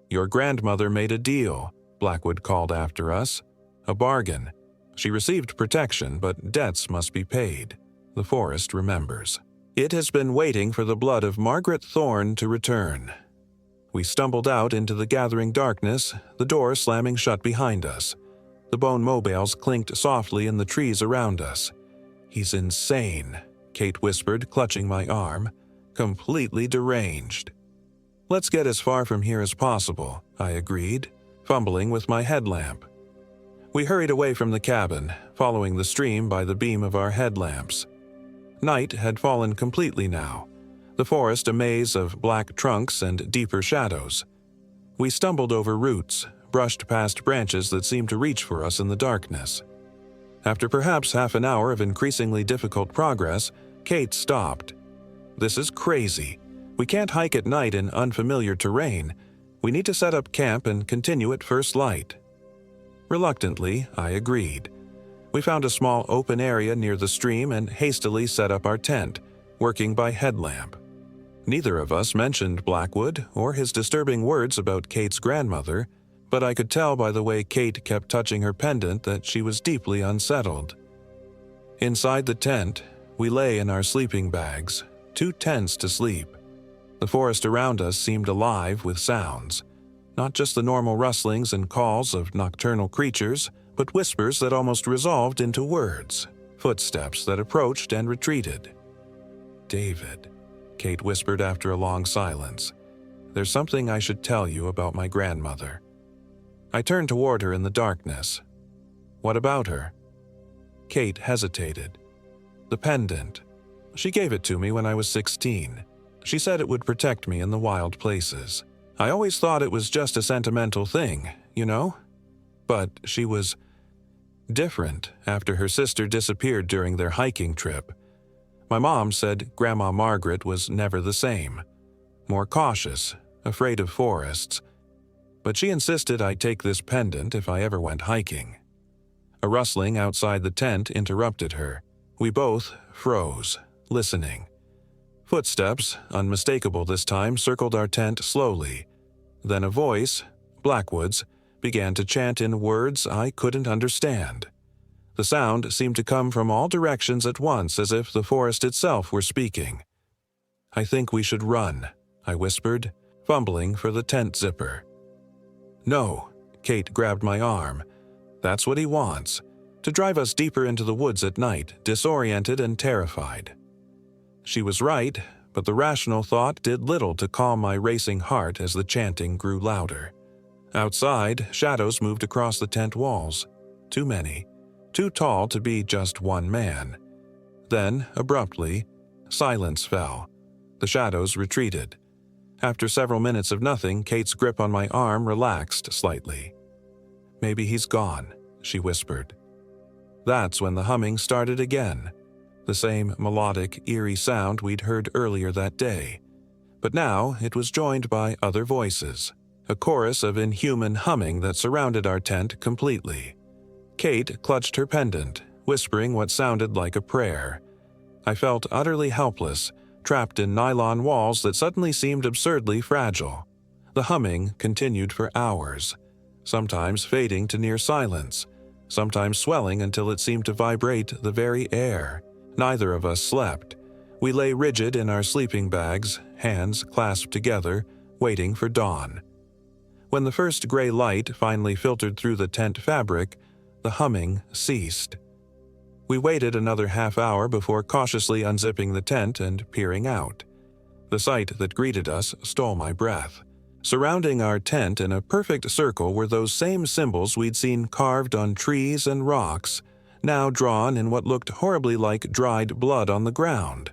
Your grandmother made a deal, Blackwood called after us. A bargain. She received protection, but debts must be paid. The forest remembers. It has been waiting for the blood of Margaret Thorne to return. We stumbled out into the gathering darkness, the door slamming shut behind us. The bone mobiles clinked softly in the trees around us. He's insane, Kate whispered, clutching my arm. Completely deranged. Let's get as far from here as possible, I agreed, fumbling with my headlamp. We hurried away from the cabin, following the stream by the beam of our headlamps. Night had fallen completely now, the forest a maze of black trunks and deeper shadows. We stumbled over roots, brushed past branches that seemed to reach for us in the darkness. After perhaps half an hour of increasingly difficult progress, Kate stopped. This is crazy. We can't hike at night in unfamiliar terrain. We need to set up camp and continue at first light. Reluctantly, I agreed. We found a small open area near the stream and hastily set up our tent, working by headlamp. Neither of us mentioned Blackwood or his disturbing words about Kate's grandmother, but I could tell by the way Kate kept touching her pendant that she was deeply unsettled. Inside the tent, we lay in our sleeping bags, too tense to sleep. The forest around us seemed alive with sounds, not just the normal rustlings and calls of nocturnal creatures, but whispers that almost resolved into words, footsteps that approached and retreated. "David," Kate whispered after a long silence, "there's something I should tell you about my grandmother." I turned toward her in the darkness. "What about her?" Kate hesitated. "The pendant. She gave it to me when I was 16. She said it would protect me in the wild places. I always thought it was just a sentimental thing, you know? But she was different after her sister disappeared during their hiking trip. My mom said Grandma Margaret was never the same. More cautious, afraid of forests. But she insisted I take this pendant if I ever went hiking." A rustling outside the tent interrupted her. We both froze, listening. Footsteps, unmistakable this time, circled our tent slowly. Then a voice, Blackwood's, began to chant in words I couldn't understand. The sound seemed to come from all directions at once, as if the forest itself were speaking. "I think we should run," I whispered, fumbling for the tent zipper. "No," Kate grabbed my arm. "That's what he wants, to drive us deeper into the woods at night, disoriented and terrified." She was right, but the rational thought did little to calm my racing heart as the chanting grew louder. Outside, shadows moved across the tent walls. Too many, too tall to be just one man. Then, abruptly, silence fell. The shadows retreated. After several minutes of nothing, Kate's grip on my arm relaxed slightly. "Maybe he's gone," she whispered. That's when the humming started again. The same melodic, eerie sound we'd heard earlier that day. But now it was joined by other voices, a chorus of inhuman humming that surrounded our tent completely. Kate clutched her pendant, whispering what sounded like a prayer. I felt utterly helpless, trapped in nylon walls that suddenly seemed absurdly fragile. The humming continued for hours, sometimes fading to near silence, sometimes swelling until it seemed to vibrate the very air. Neither of us slept. We lay rigid in our sleeping bags, hands clasped together, waiting for dawn. When the first gray light finally filtered through the tent fabric, the humming ceased. We waited another half hour before cautiously unzipping the tent and peering out. The sight that greeted us stole my breath. Surrounding our tent in a perfect circle were those same symbols we'd seen carved on trees and rocks, now drawn in what looked horribly like dried blood on the ground.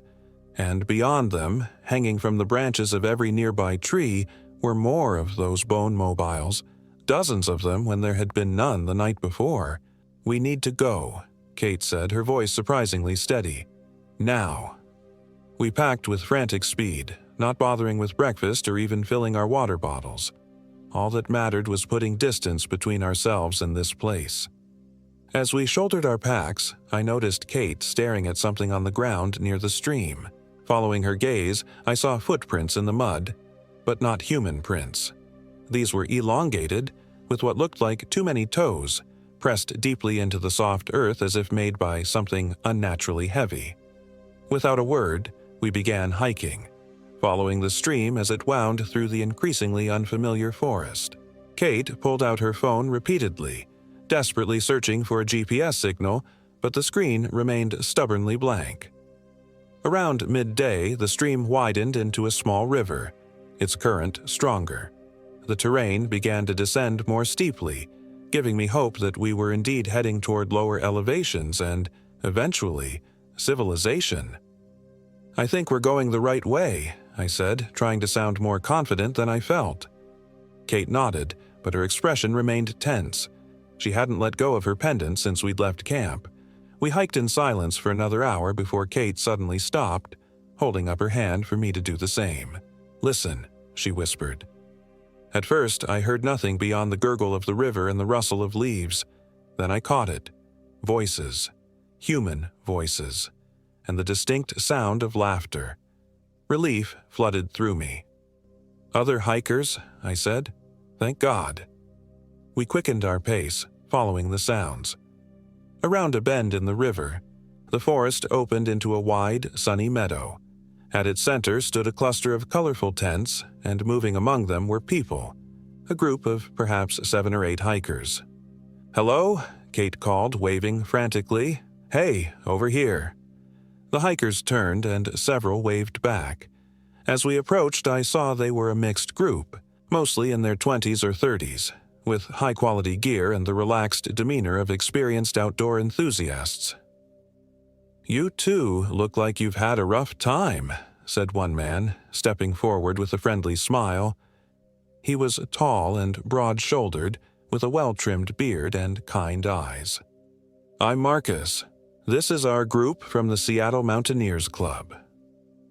And beyond them, hanging from the branches of every nearby tree, were more of those bone mobiles, dozens of them when there had been none the night before. "We need to go," Kate said, her voice surprisingly steady. "Now." We packed with frantic speed, not bothering with breakfast or even filling our water bottles. All that mattered was putting distance between ourselves and this place. As we shouldered our packs, I noticed Kate staring at something on the ground near the stream. Following her gaze, I saw footprints in the mud, but not human prints. These were elongated, with what looked like too many toes, pressed deeply into the soft earth as if made by something unnaturally heavy. Without a word, we began hiking, following the stream as it wound through the increasingly unfamiliar forest. Kate pulled out her phone repeatedly, desperately searching for a GPS signal, but the screen remained stubbornly blank. Around midday, the stream widened into a small river, its current stronger. The terrain began to descend more steeply, giving me hope that we were indeed heading toward lower elevations and, eventually, civilization. "I think we're going the right way," I said, trying to sound more confident than I felt. Kate nodded, but her expression remained tense. She hadn't let go of her pendant since we'd left camp. We hiked in silence for another hour before Kate suddenly stopped, holding up her hand for me to do the same. "Listen," she whispered. At first, I heard nothing beyond the gurgle of the river and the rustle of leaves. Then I caught it. Voices. Human voices. And the distinct sound of laughter. Relief flooded through me. "Other hikers?" I said. "Thank God." We quickened our pace, following the sounds. Around a bend in the river, the forest opened into a wide, sunny meadow. At its center stood a cluster of colorful tents, and moving among them were people, a group of perhaps 7 or 8 hikers. "Hello," Kate called, waving frantically. "Hey, over here." The hikers turned and several waved back. As we approached, I saw they were a mixed group, mostly in their 20s or 30s, with high-quality gear and the relaxed demeanor of experienced outdoor enthusiasts. "You too look like you've had a rough time," said one man, stepping forward with a friendly smile. He was tall and broad-shouldered, with a well-trimmed beard and kind eyes. "I'm Marcus. This is our group from the Seattle Mountaineers Club."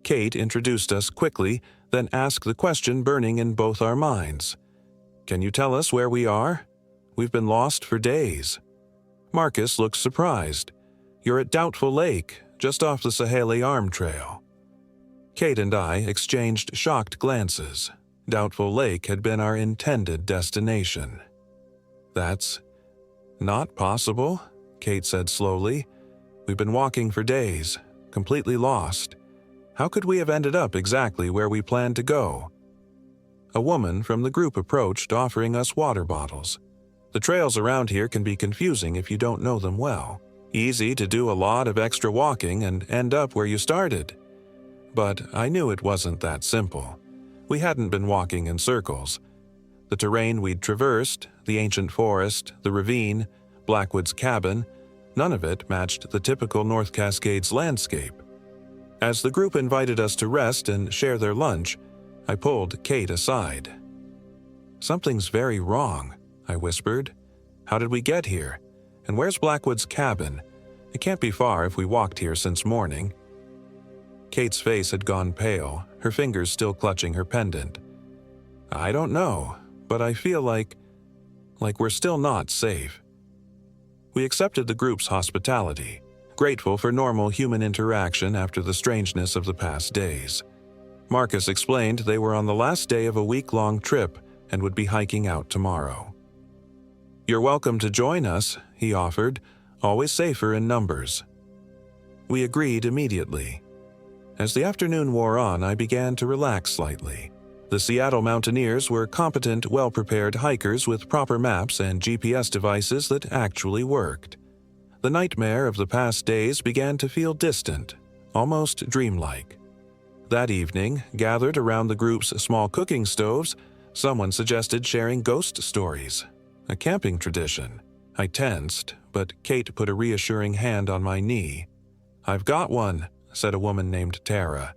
Kate introduced us quickly, then asked the question burning in both our minds. "Can you tell us where we are? We've been lost for days." Marcus looked surprised. "You're at Doubtful Lake, just off the Saheli Arm Trail." Kate and I exchanged shocked glances. Doubtful Lake had been our intended destination. "That's not possible," Kate said slowly. "We've been walking for days, completely lost. How could we have ended up exactly where we planned to go?" A woman from the group approached, offering us water bottles. "The trails around here can be confusing if you don't know them well. Easy to do a lot of extra walking and end up where you started." But I knew it wasn't that simple. We hadn't been walking in circles. The terrain we'd traversed, the ancient forest, the ravine, Blackwood's cabin, none of it matched the typical North Cascades landscape. As the group invited us to rest and share their lunch, I pulled Kate aside. "Something's very wrong," I whispered. "How did we get here? And where's Blackwood's cabin? It can't be far if we walked here since morning." Kate's face had gone pale, her fingers still clutching her pendant. "I don't know, but I feel like we're still not safe." We accepted the group's hospitality, grateful for normal human interaction after the strangeness of the past days. Marcus explained they were on the last day of a week-long trip and would be hiking out tomorrow. "You're welcome to join us," he offered, "always safer in numbers." We agreed immediately. As the afternoon wore on, I began to relax slightly. The Seattle Mountaineers were competent, well-prepared hikers with proper maps and GPS devices that actually worked. The nightmare of the past days began to feel distant, almost dreamlike. That evening, gathered around the group's small cooking stoves, someone suggested sharing ghost stories, a camping tradition. I tensed, but Kate put a reassuring hand on my knee. "I've got one," said a woman named Tara.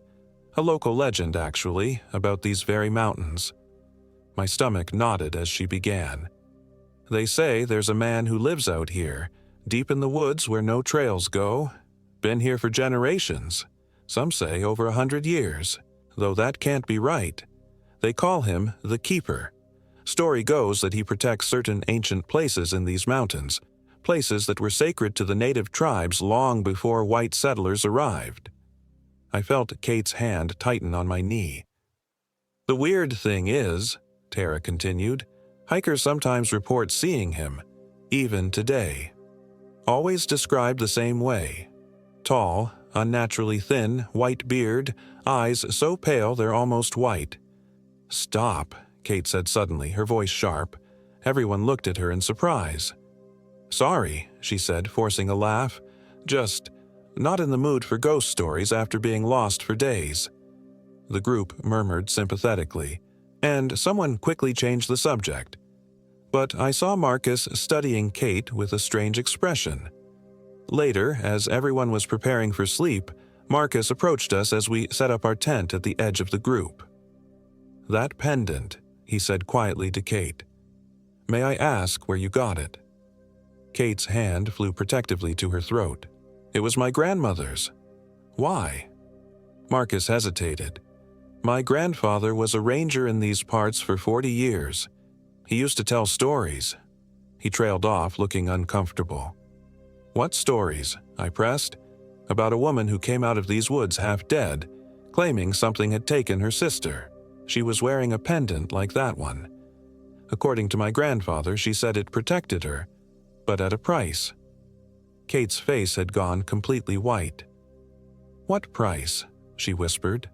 "A local legend, actually, about these very mountains." My stomach nodded as she began. "They say there's a man who lives out here, deep in the woods where no trails go. Been here for generations. Some say over 100 years, though that can't be right. They call him the Keeper. Story goes that he protects certain ancient places in these mountains, places that were sacred to the native tribes long before white settlers arrived." I felt Kate's hand tighten on my knee. "The weird thing is," Tara continued, "hikers sometimes report seeing him, even today. Always described the same way. Tall, unnaturally thin, white beard, eyes so pale they're almost white." "Stop," Kate said suddenly, her voice sharp. Everyone looked at her in surprise. "Sorry," she said, forcing a laugh. "Just not in the mood for ghost stories after being lost for days." The group murmured sympathetically, and someone quickly changed the subject. But I saw Marcus studying Kate with a strange expression. Later, as everyone was preparing for sleep, Marcus approached us as we set up our tent at the edge of the group. "That pendant," he said quietly to Kate. "May I ask where you got it?" Kate's hand flew protectively to her throat. "It was my grandmother's." "Why?" Marcus hesitated. "My grandfather was a ranger in these parts for 40 years. He used to tell stories." He trailed off, looking uncomfortable. "What stories?" I pressed. "About a woman who came out of these woods half dead, claiming something had taken her sister. She was wearing a pendant like that one. According to my grandfather, she said it protected her, but at a price." Kate's face had gone completely white. "What price?" she whispered.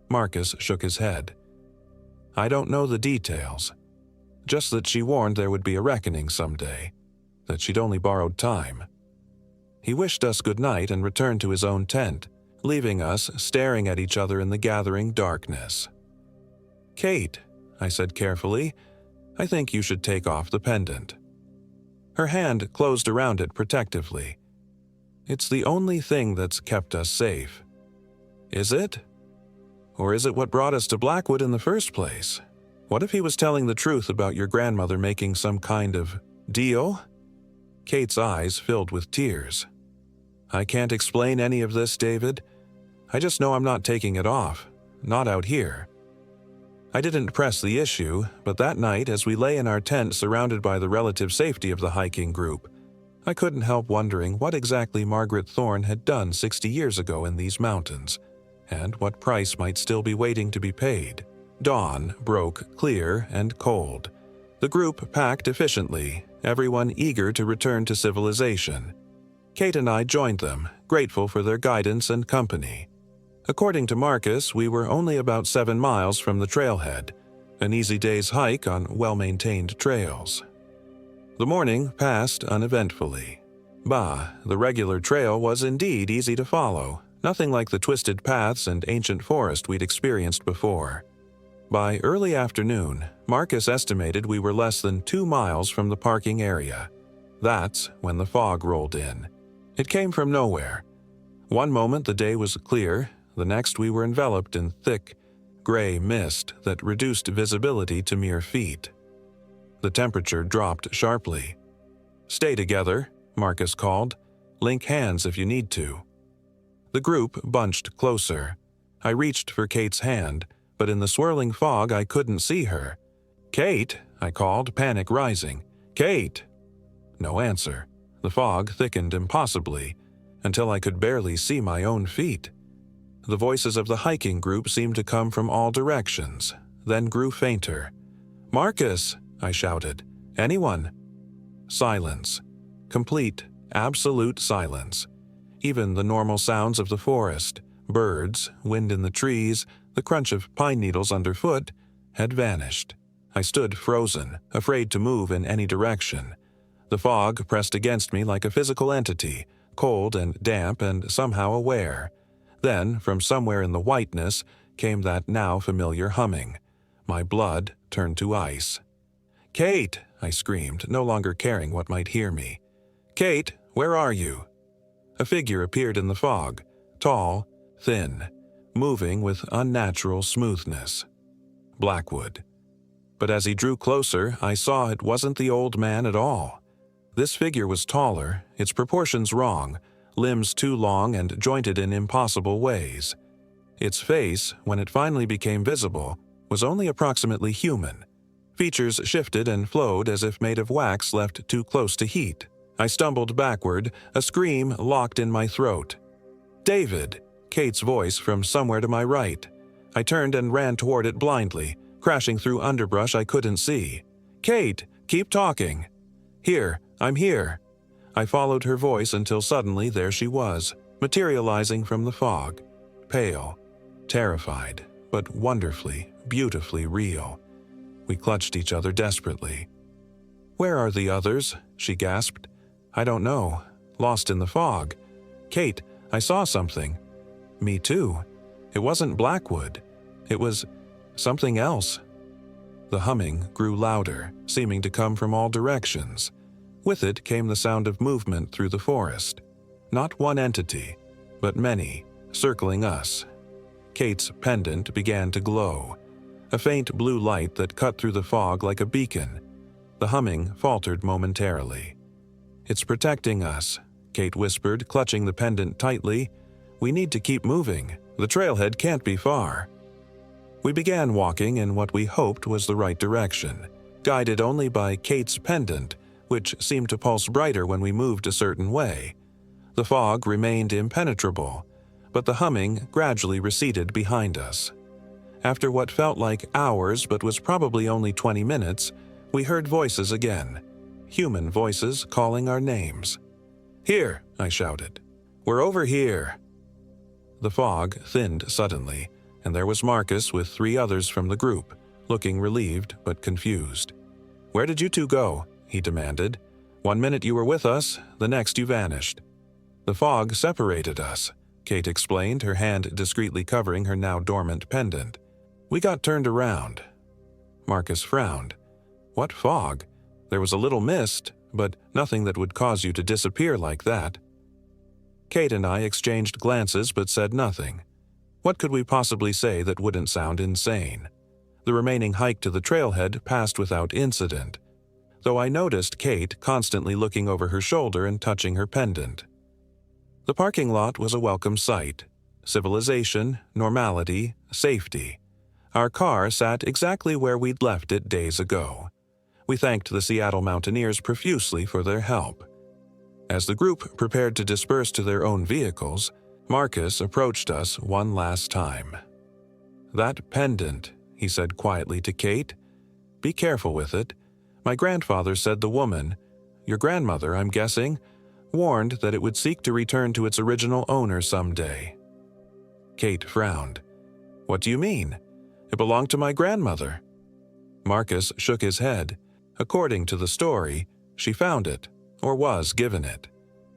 Marcus shook his head. "I don't know the details. Just that she warned there would be a reckoning someday. that she'd only borrowed time. He wished us good night and returned to his own tent, leaving us staring at each other in the gathering darkness. "Kate," I said carefully, "I think you should take off the pendant." Her hand closed around it protectively. "It's the only thing that's kept us safe." "Is it? Or is it what brought us to Blackwood in the first place? What if he was telling the truth about your grandmother making some kind of deal?" Kate's eyes filled with tears. "I can't explain any of this, David. I just know I'm not taking it off. Not out here." I didn't press the issue, but that night, as we lay in our tent surrounded by the relative safety of the hiking group, I couldn't help wondering what exactly Margaret Thorne had done 60 years ago in these mountains, and what price might still be waiting to be paid. Dawn broke clear and cold. The group packed efficiently, everyone eager to return to civilization. Kate and I joined them, grateful for their guidance and company. According to Marcus, we were only about 7 miles from the trailhead, an easy day's hike on well-maintained trails. The morning passed uneventfully. The regular trail was indeed easy to follow, nothing like the twisted paths and ancient forest we'd experienced before. By early afternoon, Marcus estimated we were less than 2 miles from the parking area. That's when the fog rolled in. It came from nowhere. One moment the day was clear, the next we were enveloped in thick, gray mist that reduced visibility to mere feet. The temperature dropped sharply. "Stay together," Marcus called. "Link hands if you need to." The group bunched closer. I reached for Kate's hand, but in the swirling fog I couldn't see her. "Kate," I called, panic rising. "Kate!" No answer. The fog thickened impossibly, until I could barely see my own feet. The voices of the hiking group seemed to come from all directions, then grew fainter. "Marcus!" I shouted. "Anyone?" Silence. Complete, absolute silence. Even the normal sounds of the forest, birds, wind in the trees, the crunch of pine needles underfoot, had vanished. I stood frozen, afraid to move in any direction. The fog pressed against me like a physical entity, cold and damp and somehow aware. Then, from somewhere in the whiteness, came that now familiar humming. My blood turned to ice. "Kate!" I screamed, no longer caring what might hear me. "Kate, where are you?" A figure appeared in the fog, tall, thin, moving with unnatural smoothness. Blackwood. But as he drew closer, I saw it wasn't the old man at all. This figure was taller, its proportions wrong, limbs too long and jointed in impossible ways. Its face, when it finally became visible, was only approximately human. Features shifted and flowed as if made of wax left too close to heat. I stumbled backward, a scream locked in my throat. "David!" Kate's voice from somewhere to my right. I turned and ran toward it blindly, crashing through underbrush I couldn't see. "Kate, keep talking." "Here, I'm here." I followed her voice until suddenly there she was, materializing from the fog, pale, terrified, but wonderfully, beautifully real. We clutched each other desperately. "Where are the others?" she gasped. "I don't know. Lost in the fog. Kate, I saw something." "Me too. It wasn't Blackwood. It was something else." The humming grew louder, seeming to come from all directions. With it came the sound of movement through the forest. Not one entity, but many, circling us. Kate's pendant began to glow, a faint blue light that cut through the fog like a beacon. The humming faltered momentarily. "It's protecting us," Kate whispered, clutching the pendant tightly. "We need to keep moving. The trailhead can't be far." We began walking in what we hoped was the right direction, guided only by Kate's pendant, which seemed to pulse brighter when we moved a certain way. The fog remained impenetrable, but the humming gradually receded behind us. After what felt like hours but was probably only 20 minutes, we heard voices again, human voices calling our names. "Here!" I shouted. "We're over here!" The fog thinned suddenly, and there was Marcus with 3 others from the group, looking relieved but confused. "Where did you two go?" he demanded. One minute you were with us, the next you vanished. The fog separated us, Kate explained, her hand discreetly covering her now dormant pendant. We got turned around. Marcus frowned. What fog? There was a little mist, but nothing that would cause you to disappear like that. Kate and I exchanged glances but said nothing. What could we possibly say that wouldn't sound insane? The remaining hike to the trailhead passed without incident, though I noticed Kate constantly looking over her shoulder and touching her pendant. The parking lot was a welcome sight. Civilization, normality, safety. Our car sat exactly where we'd left it days ago. We thanked the Seattle Mountaineers profusely for their help. As the group prepared to disperse to their own vehicles, Marcus approached us one last time. "That pendant," he said quietly to Kate. "Be careful with it. My grandfather said the woman, your grandmother, I'm guessing, warned that it would seek to return to its original owner someday." Kate frowned. "What do you mean? It belonged to my grandmother." Marcus shook his head. According to the story, she found it, or was given it,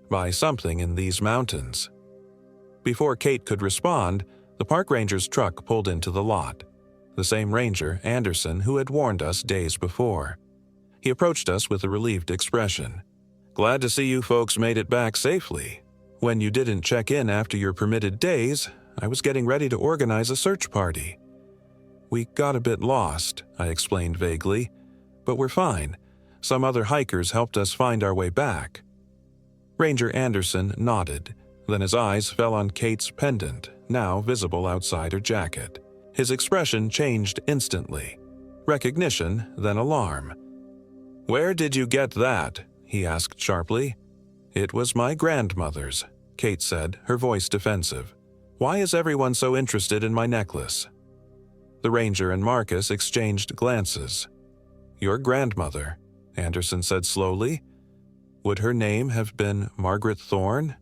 by something in these mountains. Before Kate could respond, the park ranger's truck pulled into the lot. The same ranger, Anderson, who had warned us days before. He approached us with a relieved expression. "Glad to see you folks made it back safely. When you didn't check in after your permitted days, I was getting ready to organize a search party." "We got a bit lost," I explained vaguely, "but we're fine. Some other hikers helped us find our way back." Ranger Anderson nodded, then his eyes fell on Kate's pendant, now visible outside her jacket. His expression changed instantly. Recognition, then alarm. "Where did you get that?" he asked sharply. "It was my grandmother's," Kate said, her voice defensive. "Why is everyone so interested in my necklace?" The ranger and Marcus exchanged glances. "Your grandmother," Anderson said slowly. "Would her name have been Margaret Thorne?"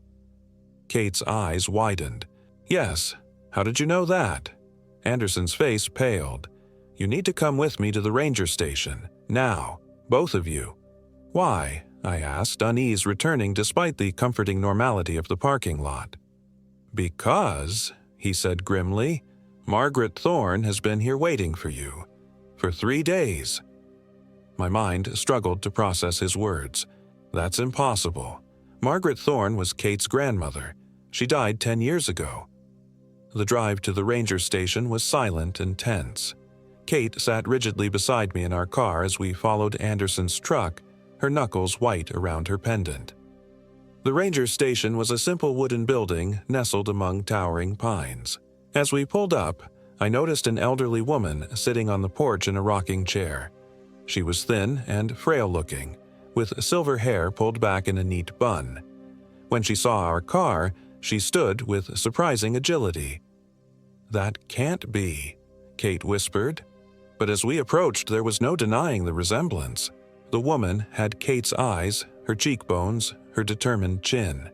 Kate's eyes widened. "Yes. How did you know that?" Anderson's face paled. "You need to come with me to the ranger station. Now. Both of you." "Why?" I asked, unease returning despite the comforting normality of the parking lot. "Because," he said grimly, "Margaret Thorne has been here waiting for you. For 3 days." My mind struggled to process his words. That's impossible. Margaret Thorne was Kate's grandmother. She died 10 years ago. The drive to the ranger station was silent and tense. Kate sat rigidly beside me in our car as we followed Anderson's truck, her knuckles white around her pendant. The ranger station was a simple wooden building nestled among towering pines. As we pulled up, I noticed an elderly woman sitting on the porch in a rocking chair. She was thin and frail-looking, with silver hair pulled back in a neat bun. When she saw our car, she stood with surprising agility. "That can't be," Kate whispered. But as we approached, there was no denying the resemblance. The woman had Kate's eyes, her cheekbones, her determined chin.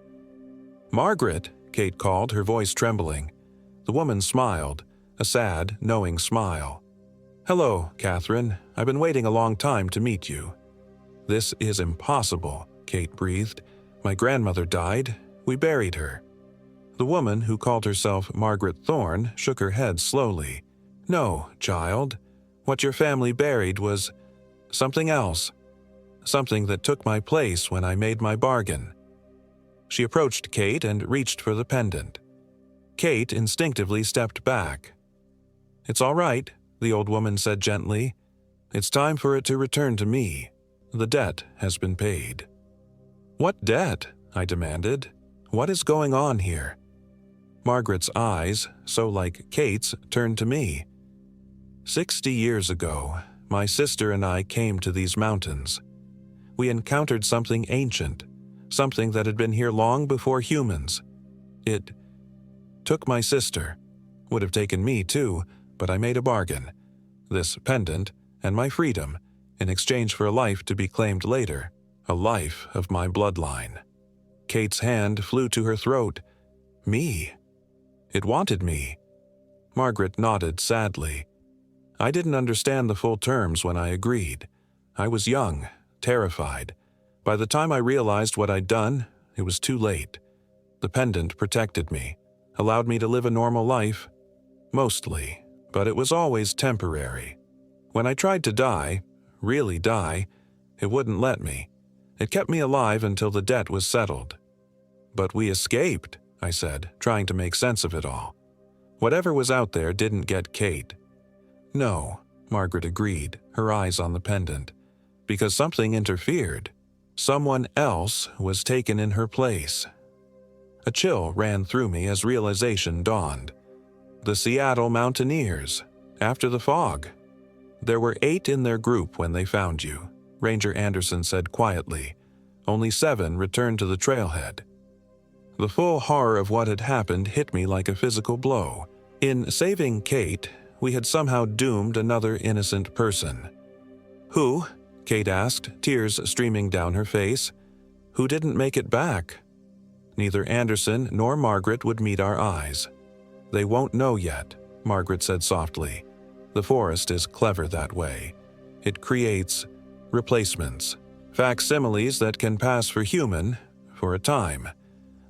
"Margaret," Kate called, her voice trembling. The woman smiled, a sad, knowing smile. "Hello, Catherine. I've been waiting a long time to meet you." "This is impossible," Kate breathed. "My grandmother died. We buried her." The woman, who called herself Margaret Thorne, shook her head slowly. "No, child. What your family buried was something else. Something that took my place when I made my bargain." She approached Kate and reached for the pendant. Kate instinctively stepped back. "It's all right," the old woman said gently. "It's time for it to return to me. The debt has been paid." "What debt?" I demanded. "What is going on here?" Margaret's eyes, so like Kate's, turned to me. 60 years ago, my sister and I came to these mountains. We encountered something ancient, something that had been here long before humans. It took my sister. Would have taken me too, but I made a bargain. This pendant and my freedom in exchange for a life to be claimed later, a life of my bloodline. Kate's hand flew to her throat. Me. It wanted me. Margaret nodded sadly. I didn't understand the full terms when I agreed. I was young, terrified. By the time I realized what I'd done, it was too late. The pendant protected me, allowed me to live a normal life. Mostly, but it was always temporary. When I tried to die, really die, it wouldn't let me. It kept me alive until the debt was settled. But we escaped, I said, trying to make sense of it all. Whatever was out there didn't get Kate. No, Margaret agreed, her eyes on the pendant. Because something interfered. Someone else was taken in her place. A chill ran through me as realization dawned. The Seattle Mountaineers, after the fog. There were 8 in their group when they found you, Ranger Anderson said quietly. Only 7 returned to the trailhead. The full horror of what had happened hit me like a physical blow. In saving Kate, we had somehow doomed another innocent person. Who? Kate asked, tears streaming down her face. Who didn't make it back? Neither Anderson nor Margaret would meet our eyes. They won't know yet, Margaret said softly. The forest is clever that way. It creates replacements, facsimiles that can pass for human for a time.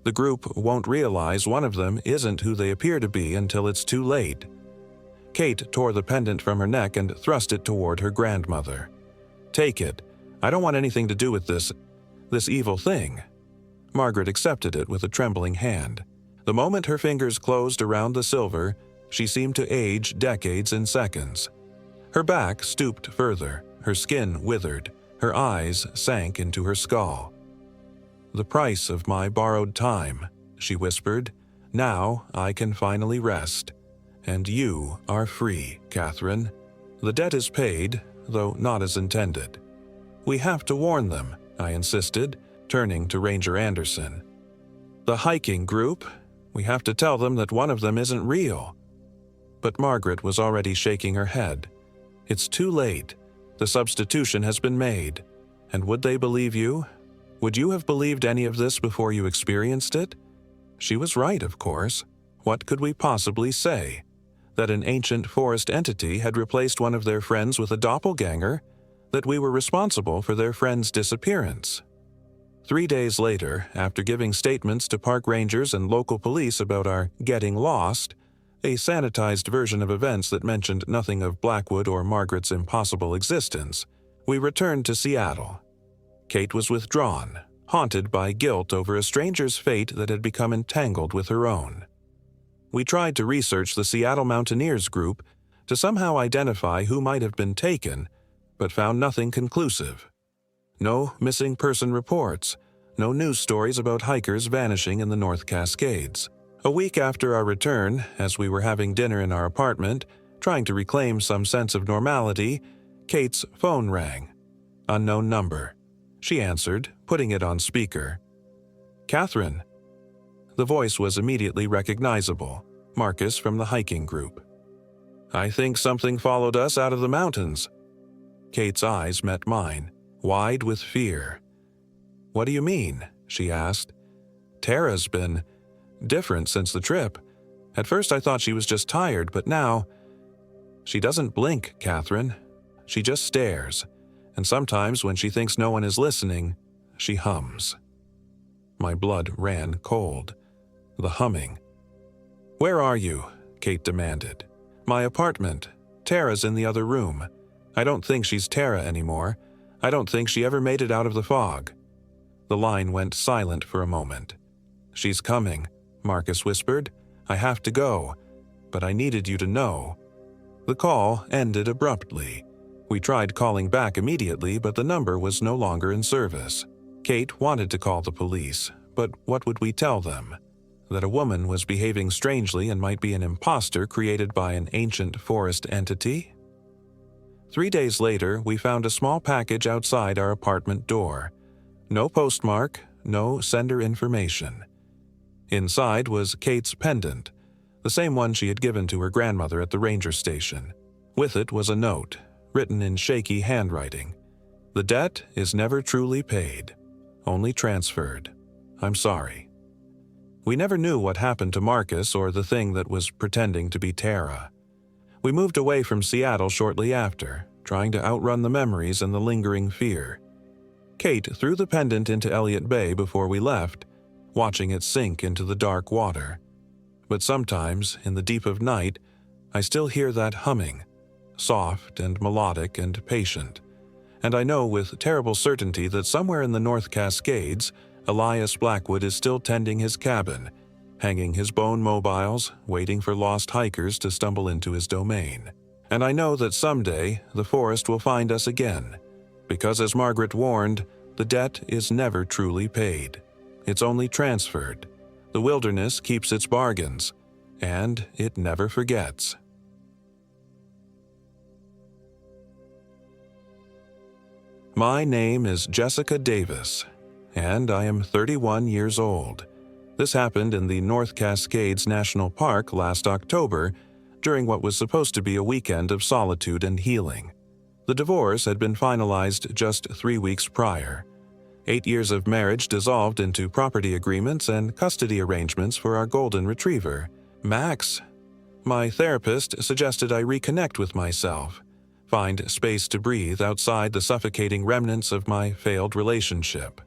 The group won't realize one of them isn't who they appear to be until it's too late. Kate tore the pendant from her neck and thrust it toward her grandmother. Take it. I don't want anything to do with this evil thing. Margaret accepted it with a trembling hand. The moment her fingers closed around the silver, she seemed to age decades in seconds. Her back stooped further, her skin withered, her eyes sank into her skull. The price of my borrowed time, she whispered. Now I can finally rest. And you are free, Catherine. The debt is paid, though not as intended. We have to warn them, I insisted, turning to Ranger Anderson. The hiking group, we have to tell them that one of them isn't real. But Margaret was already shaking her head. It's too late. The substitution has been made. And would they believe you? Would you have believed any of this before you experienced it? She was right, of course. What could we possibly say? That an ancient forest entity had replaced one of their friends with a doppelganger? That we were responsible for their friend's disappearance? 3 days later, after giving statements to park rangers and local police about our getting lost, a sanitized version of events that mentioned nothing of Blackwood or Margaret's impossible existence, we returned to Seattle. Kate was withdrawn, haunted by guilt over a stranger's fate that had become entangled with her own. We tried to research the Seattle Mountaineers group to somehow identify who might have been taken, but found nothing conclusive. No missing person reports, no news stories about hikers vanishing in the North Cascades. A week after our return, as we were having dinner in our apartment, trying to reclaim some sense of normality, Kate's phone rang. Unknown number. She answered, putting it on speaker. Catherine. The voice was immediately recognizable. Marcus from the hiking group. I think something followed us out of the mountains. Kate's eyes met mine, wide with fear. What do you mean? She asked. Tara's been different since the trip. At first I thought she was just tired, but now… She doesn't blink, Catherine. She just stares. And sometimes when she thinks no one is listening, she hums. My blood ran cold. The humming. Where are you? Kate demanded. My apartment. Tara's in the other room. I don't think she's Tara anymore. I don't think she ever made it out of the fog. The line went silent for a moment. She's coming, Marcus whispered. I have to go, but I needed you to know. The call ended abruptly. We tried calling back immediately, but the number was no longer in service. Kate wanted to call the police, but what would we tell them? That a woman was behaving strangely and might be an imposter created by an ancient forest entity? 3 days later, we found a small package outside our apartment door. No postmark, no sender information. Inside was Kate's pendant, the same one she had given to her grandmother at the ranger station. With it was a note, written in shaky handwriting. The debt is never truly paid, only transferred. I'm sorry. We never knew what happened to Marcus or the thing that was pretending to be Tara. We moved away from Seattle shortly after, trying to outrun the memories and the lingering fear. Kate threw the pendant into Elliott Bay before we left, watching it sink into the dark water. But sometimes, in the deep of night, I still hear that humming, soft and melodic and patient, and I know with terrible certainty that somewhere in the North Cascades, Elias Blackwood is still tending his cabin, hanging his bone mobiles, waiting for lost hikers to stumble into his domain. And I know that someday the forest will find us again, because as Margaret warned, the debt is never truly paid. It's only transferred. The wilderness keeps its bargains, and it never forgets. My name is Jessica Davis, and I am 31 years old. This happened in the North Cascades National Park last October, during what was supposed to be a weekend of solitude and healing. The divorce had been finalized just 3 weeks prior. 8 years of marriage dissolved into property agreements and custody arrangements for our golden retriever, Max. My therapist suggested I reconnect with myself, find space to breathe outside the suffocating remnants of my failed relationship.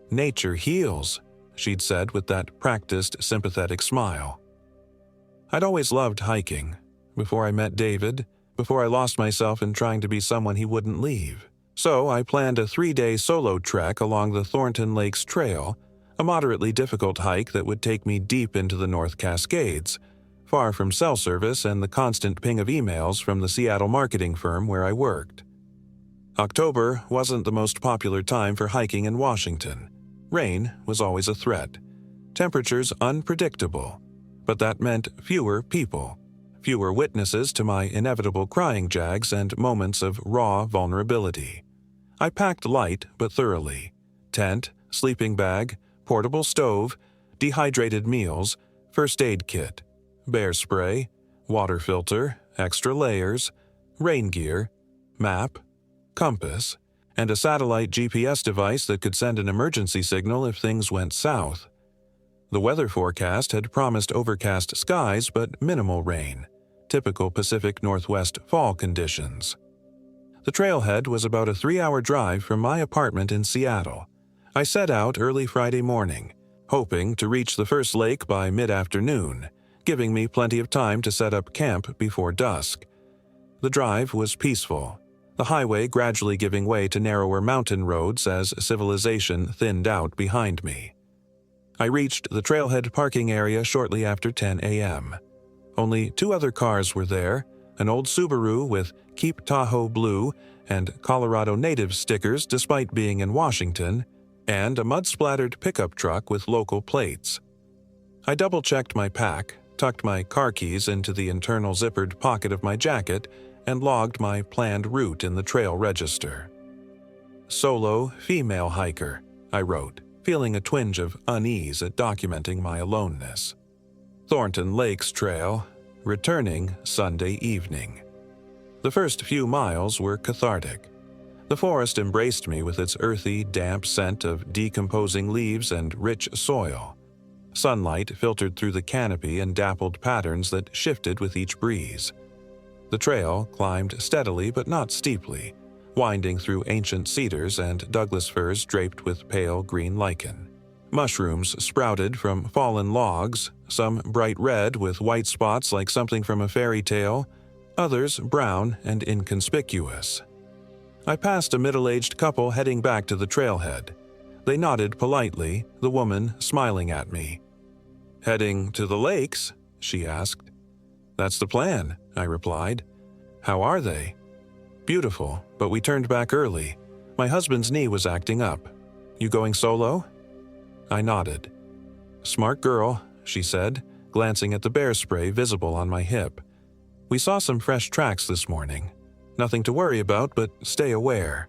"Nature heals," she'd said with that practiced, sympathetic smile. I'd always loved hiking. Before I met David, before I lost myself in trying to be someone he wouldn't leave. So I planned a 3-day solo trek along the Thornton Lakes Trail, a moderately difficult hike that would take me deep into the North Cascades, far from cell service and the constant ping of emails from the Seattle marketing firm where I worked. October wasn't the most popular time for hiking in Washington. Rain was always a threat. Temperatures unpredictable. But that meant fewer people, fewer witnesses to my inevitable crying jags and moments of raw vulnerability. I packed light but thoroughly. Tent, sleeping bag, portable stove, dehydrated meals, first aid kit, bear spray, water filter, extra layers, rain gear, map, compass, and a satellite GPS device that could send an emergency signal if things went south. The weather forecast had promised overcast skies but minimal rain, typical Pacific Northwest fall conditions. The trailhead was about a 3-hour drive from my apartment in Seattle. I set out early Friday morning, hoping to reach the first lake by mid-afternoon, giving me plenty of time to set up camp before dusk. The drive was peaceful, the highway gradually giving way to narrower mountain roads as civilization thinned out behind me. I reached the trailhead parking area shortly after 10 a.m. Only 2 other cars were there, an old Subaru with Keep Tahoe Blue and Colorado Native stickers despite being in Washington, and a mud-splattered pickup truck with local plates. I double-checked my pack, tucked my car keys into the internal zippered pocket of my jacket, and logged my planned route in the trail register. "Solo female hiker," I wrote, feeling a twinge of unease at documenting my aloneness. Thornton Lakes Trail, returning Sunday evening. The first few miles were cathartic. The forest embraced me with its earthy, damp scent of decomposing leaves and rich soil. Sunlight filtered through the canopy in dappled patterns that shifted with each breeze. The trail climbed steadily but not steeply, winding through ancient cedars and Douglas firs draped with pale green lichen. Mushrooms sprouted from fallen logs, some bright red with white spots like something from a fairy tale, others brown and inconspicuous. I passed a middle-aged couple heading back to the trailhead. They nodded politely, the woman smiling at me. "Heading to the lakes?" she asked. "That's the plan," I replied. "How are they?" "Beautiful, but we turned back early. My husband's knee was acting up. You going solo?" I nodded. "Smart girl," she said, glancing at the bear spray visible on my hip. "We saw some fresh tracks this morning. Nothing to worry about, but stay aware."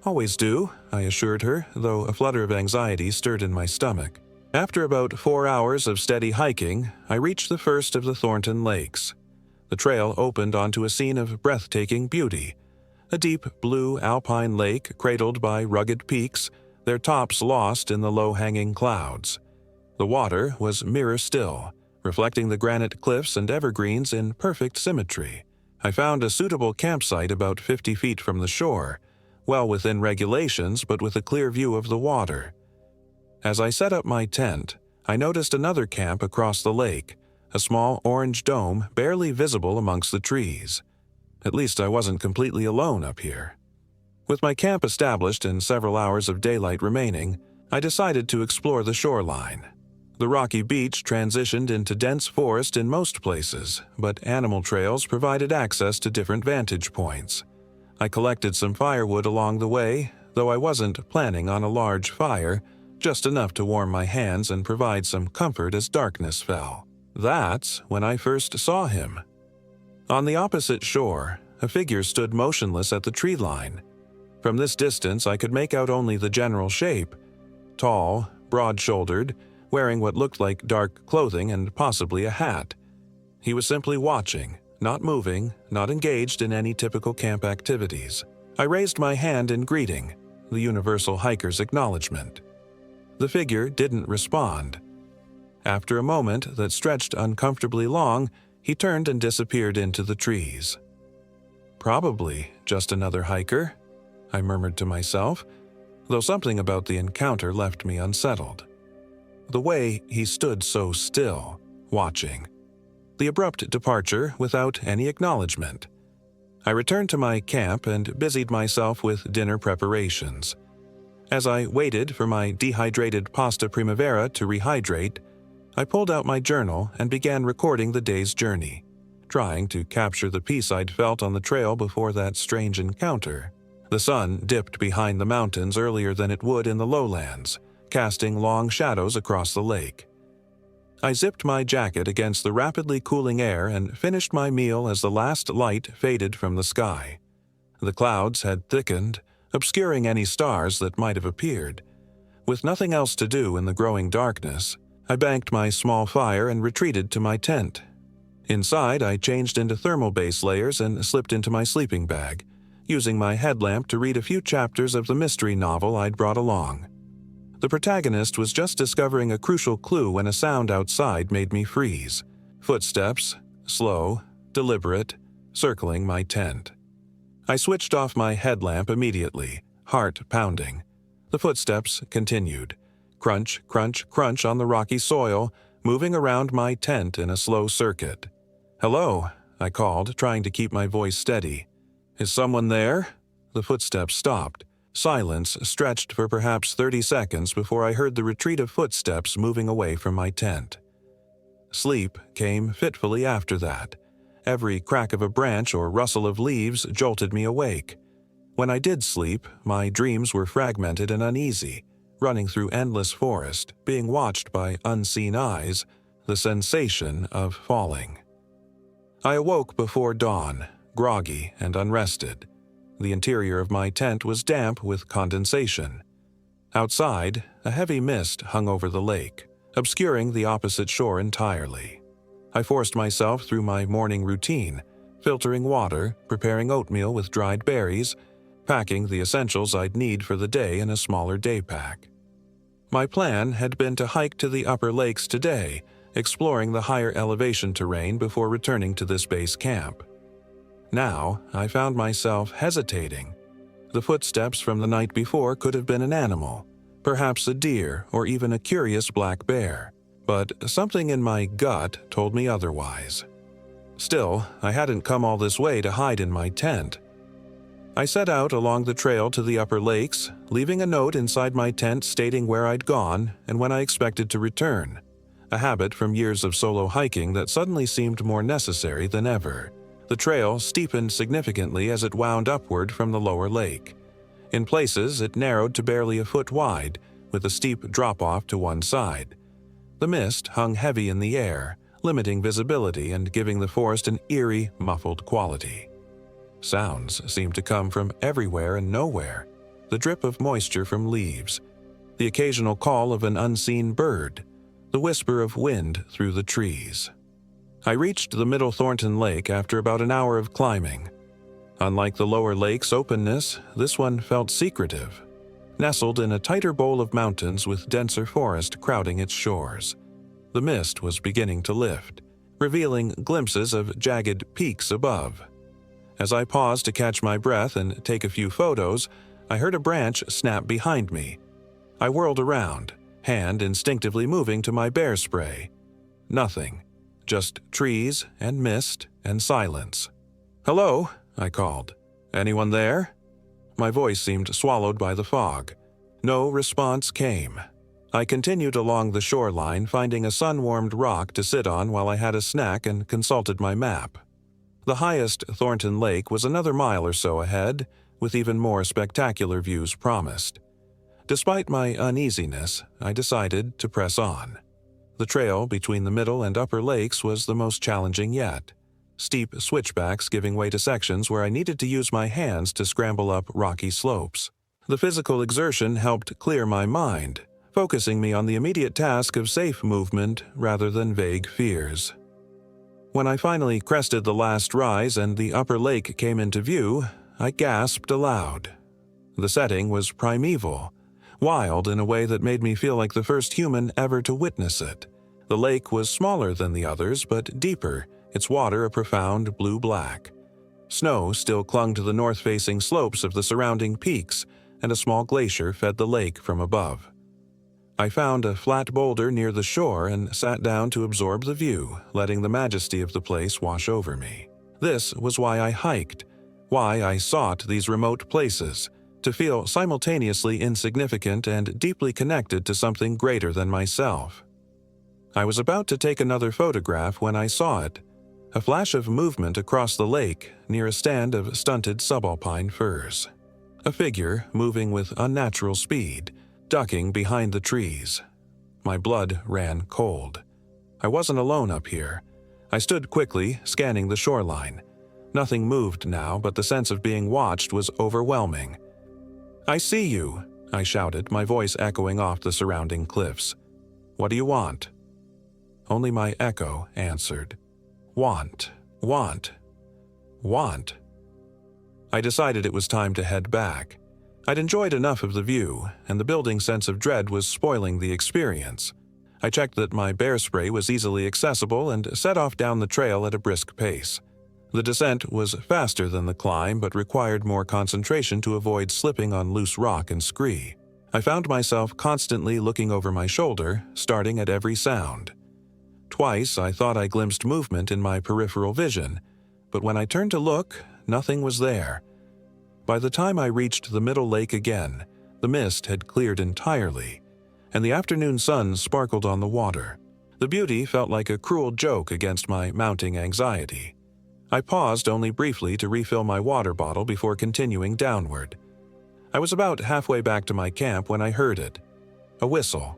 "Always do," I assured her, though a flutter of anxiety stirred in my stomach. After about 4 hours of steady hiking, I reached the first of the Thornton Lakes. The trail opened onto a scene of breathtaking beauty. A deep blue alpine lake cradled by rugged peaks, their tops lost in the low-hanging clouds. The water was mirror still, reflecting the granite cliffs and evergreens in perfect symmetry. I found a suitable campsite about 50 feet from the shore, well within regulations but with a clear view of the water. As I set up my tent, I noticed another camp across the lake, a small orange dome barely visible amongst the trees. At least I wasn't completely alone up here. With my camp established and several hours of daylight remaining, I decided to explore the shoreline. The rocky beach transitioned into dense forest in most places, but animal trails provided access to different vantage points. I collected some firewood along the way, though I wasn't planning on a large fire, just enough to warm my hands and provide some comfort as darkness fell. That's when I first saw him. On the opposite shore, a figure stood motionless at the tree line. From this distance, I could make out only the general shape. Tall, broad-shouldered, wearing what looked like dark clothing and possibly a hat. He was simply watching, not moving, not engaged in any typical camp activities. I raised my hand in greeting, the universal hiker's acknowledgement. The figure didn't respond. After a moment that stretched uncomfortably long, he turned and disappeared into the trees. Probably just another hiker, I murmured to myself, though something about the encounter left me unsettled. The way he stood so still, watching. The abrupt departure without any acknowledgement. I returned to my camp and busied myself with dinner preparations. As I waited for my dehydrated pasta primavera to rehydrate, I pulled out my journal and began recording the day's journey, trying to capture the peace I'd felt on the trail before that strange encounter. The sun dipped behind the mountains earlier than it would in the lowlands, casting long shadows across the lake. I zipped my jacket against the rapidly cooling air and finished my meal as the last light faded from the sky. The clouds had thickened, obscuring any stars that might have appeared. With nothing else to do in the growing darkness, I banked my small fire and retreated to my tent. Inside, I changed into thermal base layers and slipped into my sleeping bag, using my headlamp to read a few chapters of the mystery novel I'd brought along. The protagonist was just discovering a crucial clue when a sound outside made me freeze. Footsteps, slow, deliberate, circling my tent. I switched off my headlamp immediately, heart pounding. The footsteps continued. Crunch, crunch, crunch on the rocky soil, moving around my tent in a slow circuit. "Hello," I called, trying to keep my voice steady. "Is someone there?" The footsteps stopped. Silence stretched for perhaps 30 seconds before I heard the retreat of footsteps moving away from my tent. Sleep came fitfully after that. Every crack of a branch or rustle of leaves jolted me awake. When I did sleep, my dreams were fragmented and uneasy, running through endless forest, being watched by unseen eyes, the sensation of falling. I awoke before dawn, groggy and unrested. The interior of my tent was damp with condensation. Outside, a heavy mist hung over the lake, obscuring the opposite shore entirely. I forced myself through my morning routine, filtering water, preparing oatmeal with dried berries, packing the essentials I'd need for the day in a smaller day pack. My plan had been to hike to the upper lakes today, exploring the higher elevation terrain before returning to this base camp. Now, I found myself hesitating. The footsteps from the night before could have been an animal, perhaps a deer or even a curious black bear, but something in my gut told me otherwise. Still, I hadn't come all this way to hide in my tent. I set out along the trail to the upper lakes, leaving a note inside my tent stating where I'd gone and when I expected to return, a habit from years of solo hiking that suddenly seemed more necessary than ever. The trail steepened significantly as it wound upward from the lower lake. In places, it narrowed to barely a foot wide, with a steep drop-off to one side. The mist hung heavy in the air, limiting visibility and giving the forest an eerie, muffled quality. Sounds seemed to come from everywhere and nowhere. The drip of moisture from leaves, the occasional call of an unseen bird, the whisper of wind through the trees. I reached the Middle Thornton Lake after about an hour of climbing. Unlike the lower lake's openness, this one felt secretive, nestled in a tighter bowl of mountains with denser forest crowding its shores. The mist was beginning to lift, revealing glimpses of jagged peaks above. As I paused to catch my breath and take a few photos, I heard a branch snap behind me. I whirled around, hand instinctively moving to my bear spray. Nothing. Just trees and mist and silence. "Hello," I called. "Anyone there?" My voice seemed swallowed by the fog. No response came. I continued along the shoreline, finding a sun-warmed rock to sit on while I had a snack and consulted my map. The highest Thornton Lake was another mile or so ahead, with even more spectacular views promised. Despite my uneasiness, I decided to press on. The trail between the middle and upper lakes was the most challenging yet. Steep switchbacks giving way to sections where I needed to use my hands to scramble up rocky slopes. The physical exertion helped clear my mind, focusing me on the immediate task of safe movement rather than vague fears. When I finally crested the last rise and the upper lake came into view, I gasped aloud. The setting was primeval, wild in a way that made me feel like the first human ever to witness it. The lake was smaller than the others, but deeper, its water a profound blue-black. Snow still clung to the north-facing slopes of the surrounding peaks, and a small glacier fed the lake from above. I found a flat boulder near the shore and sat down to absorb the view, letting the majesty of the place wash over me. This was why I hiked, why I sought these remote places, to feel simultaneously insignificant and deeply connected to something greater than myself. I was about to take another photograph when I saw it, a flash of movement across the lake near a stand of stunted subalpine firs. A figure moving with unnatural speed, ducking behind the trees. My blood ran cold. I wasn't alone up here. I stood quickly, scanning the shoreline. Nothing moved now, but the sense of being watched was overwhelming. "I see you," I shouted, my voice echoing off the surrounding cliffs. "What do you want?" Only my echo answered. Want, want, want. I decided it was time to head back. I'd enjoyed enough of the view, and the building sense of dread was spoiling the experience. I checked that my bear spray was easily accessible and set off down the trail at a brisk pace. The descent was faster than the climb, but required more concentration to avoid slipping on loose rock and scree. I found myself constantly looking over my shoulder, starting at every sound. Twice I thought I glimpsed movement in my peripheral vision, but when I turned to look, nothing was there. By the time I reached the middle lake again, the mist had cleared entirely, and the afternoon sun sparkled on the water. The beauty felt like a cruel joke against my mounting anxiety. I paused only briefly to refill my water bottle before continuing downward. I was about halfway back to my camp when I heard it. A whistle.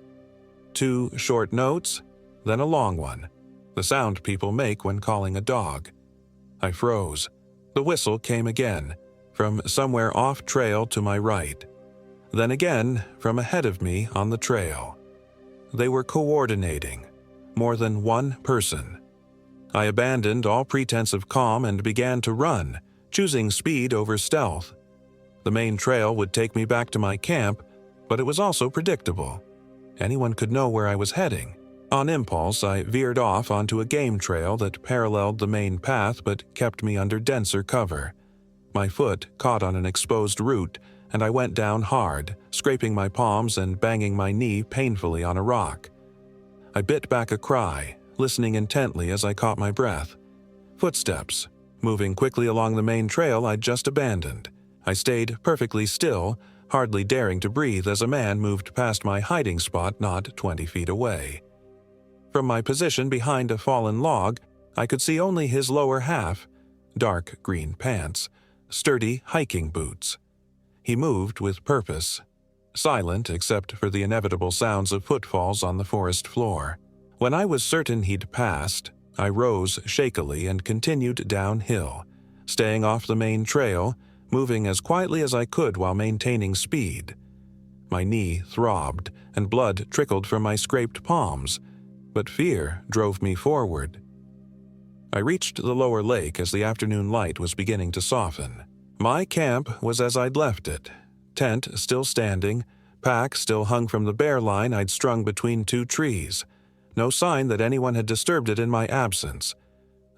2 short notes, then a long one, the sound people make when calling a dog. I froze. The whistle came again, from somewhere off-trail to my right. Then again, from ahead of me on the trail. They were coordinating. More than one person. I abandoned all pretense of calm and began to run, choosing speed over stealth. The main trail would take me back to my camp, but it was also predictable. Anyone could know where I was heading. On impulse, I veered off onto a game trail that paralleled the main path but kept me under denser cover. My foot caught on an exposed root, and I went down hard, scraping my palms and banging my knee painfully on a rock. I bit back a cry, listening intently as I caught my breath. Footsteps, moving quickly along the main trail I'd just abandoned. I stayed perfectly still, hardly daring to breathe as a man moved past my hiding spot not 20 feet away. From my position behind a fallen log, I could see only his lower half, dark green pants, sturdy hiking boots. He moved with purpose, silent except for the inevitable sounds of footfalls on the forest floor. When I was certain he'd passed, I rose shakily and continued downhill, staying off the main trail, moving as quietly as I could while maintaining speed. My knee throbbed, and blood trickled from my scraped palms, but fear drove me forward. I reached the lower lake as the afternoon light was beginning to soften. My camp was as I'd left it, tent still standing, pack still hung from the bear line I'd strung between 2 trees. No sign that anyone had disturbed it in my absence.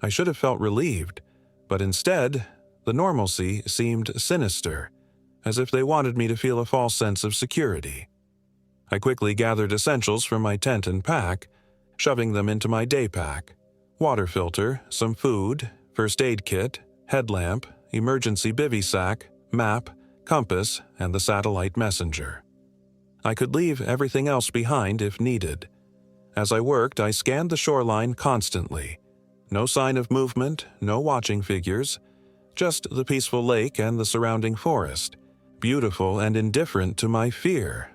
I should have felt relieved, but instead, the normalcy seemed sinister. as if they wanted me to feel a false sense of security. I quickly gathered essentials from my tent and pack, shoving them into my day pack: water filter, some food, first aid kit, headlamp, emergency bivy sack, map, compass, and the satellite messenger. I could leave everything else behind if needed. As I worked, I scanned the shoreline constantly. No sign of movement, no watching figures, just the peaceful lake and the surrounding forest, beautiful and indifferent to my fear.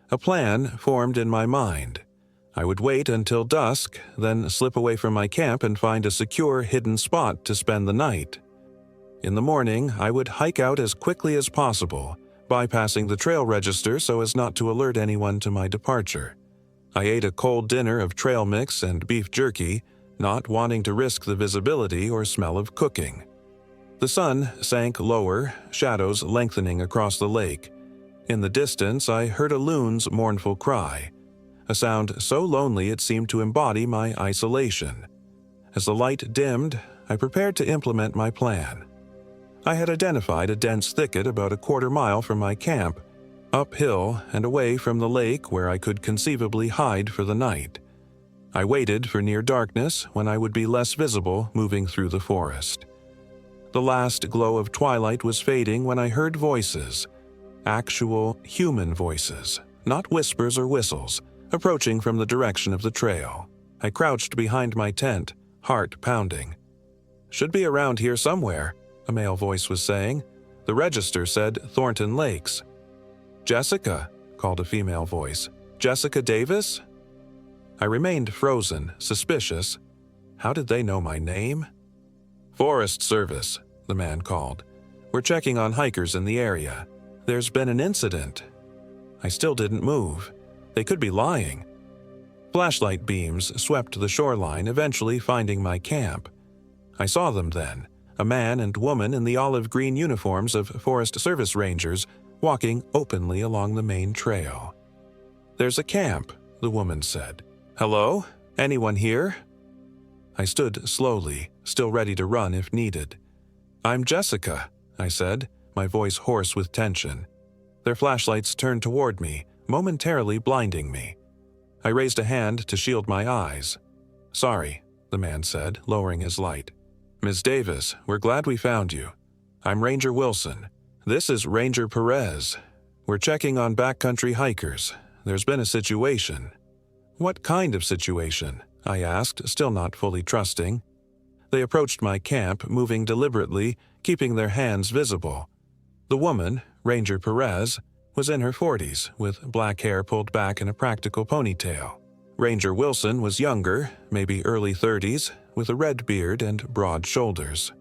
A plan formed in my mind. I would wait until dusk, then slip away from my camp and find a secure, hidden spot to spend the night. In the morning, I would hike out as quickly as possible, bypassing the trail register so as not to alert anyone to my departure. I ate a cold dinner of trail mix and beef jerky, not wanting to risk the visibility or smell of cooking. The sun sank lower, shadows lengthening across the lake. In the distance, I heard a loon's mournful cry, a sound so lonely it seemed to embody my isolation. As the light dimmed, I prepared to implement my plan. I had identified a dense thicket about a quarter-mile from my camp, uphill and away from the lake where I could conceivably hide for the night. I waited for near darkness when I would be less visible moving through the forest. The last glow of twilight was fading when I heard voices, actual human voices, not whispers or whistles, approaching from the direction of the trail. I crouched behind my tent, heart pounding. "Should be around here somewhere," a male voice was saying. "The register said Thornton Lakes." "Jessica," called a female voice. "Jessica Davis?" I remained frozen, suspicious. How did they know my name? "Forest Service," the man called. "We're checking on hikers in the area. There's been an incident." I still didn't move. They could be lying. Flashlight beams swept the shoreline, eventually finding my camp. I saw them then, a man and woman in the olive-green uniforms of Forest Service Rangers, walking openly along the main trail. "There's a camp," the woman said. "Hello? Anyone here?" I stood slowly, still ready to run if needed. "I'm Jessica," I said, my voice hoarse with tension. Their flashlights turned toward me, momentarily blinding me. I raised a hand to shield my eyes. "Sorry," the man said, lowering his light. "Ms. Davis, we're glad we found you. I'm Ranger Wilson. This is Ranger Perez. We're checking on backcountry hikers. There's been a situation." "What kind of situation?" I asked, still not fully trusting. They approached my camp, moving deliberately, keeping their hands visible. The woman, Ranger Perez, was in her 40s, with black hair pulled back in a practical ponytail. Ranger Wilson was younger, maybe early 30s, with a red beard and broad shoulders.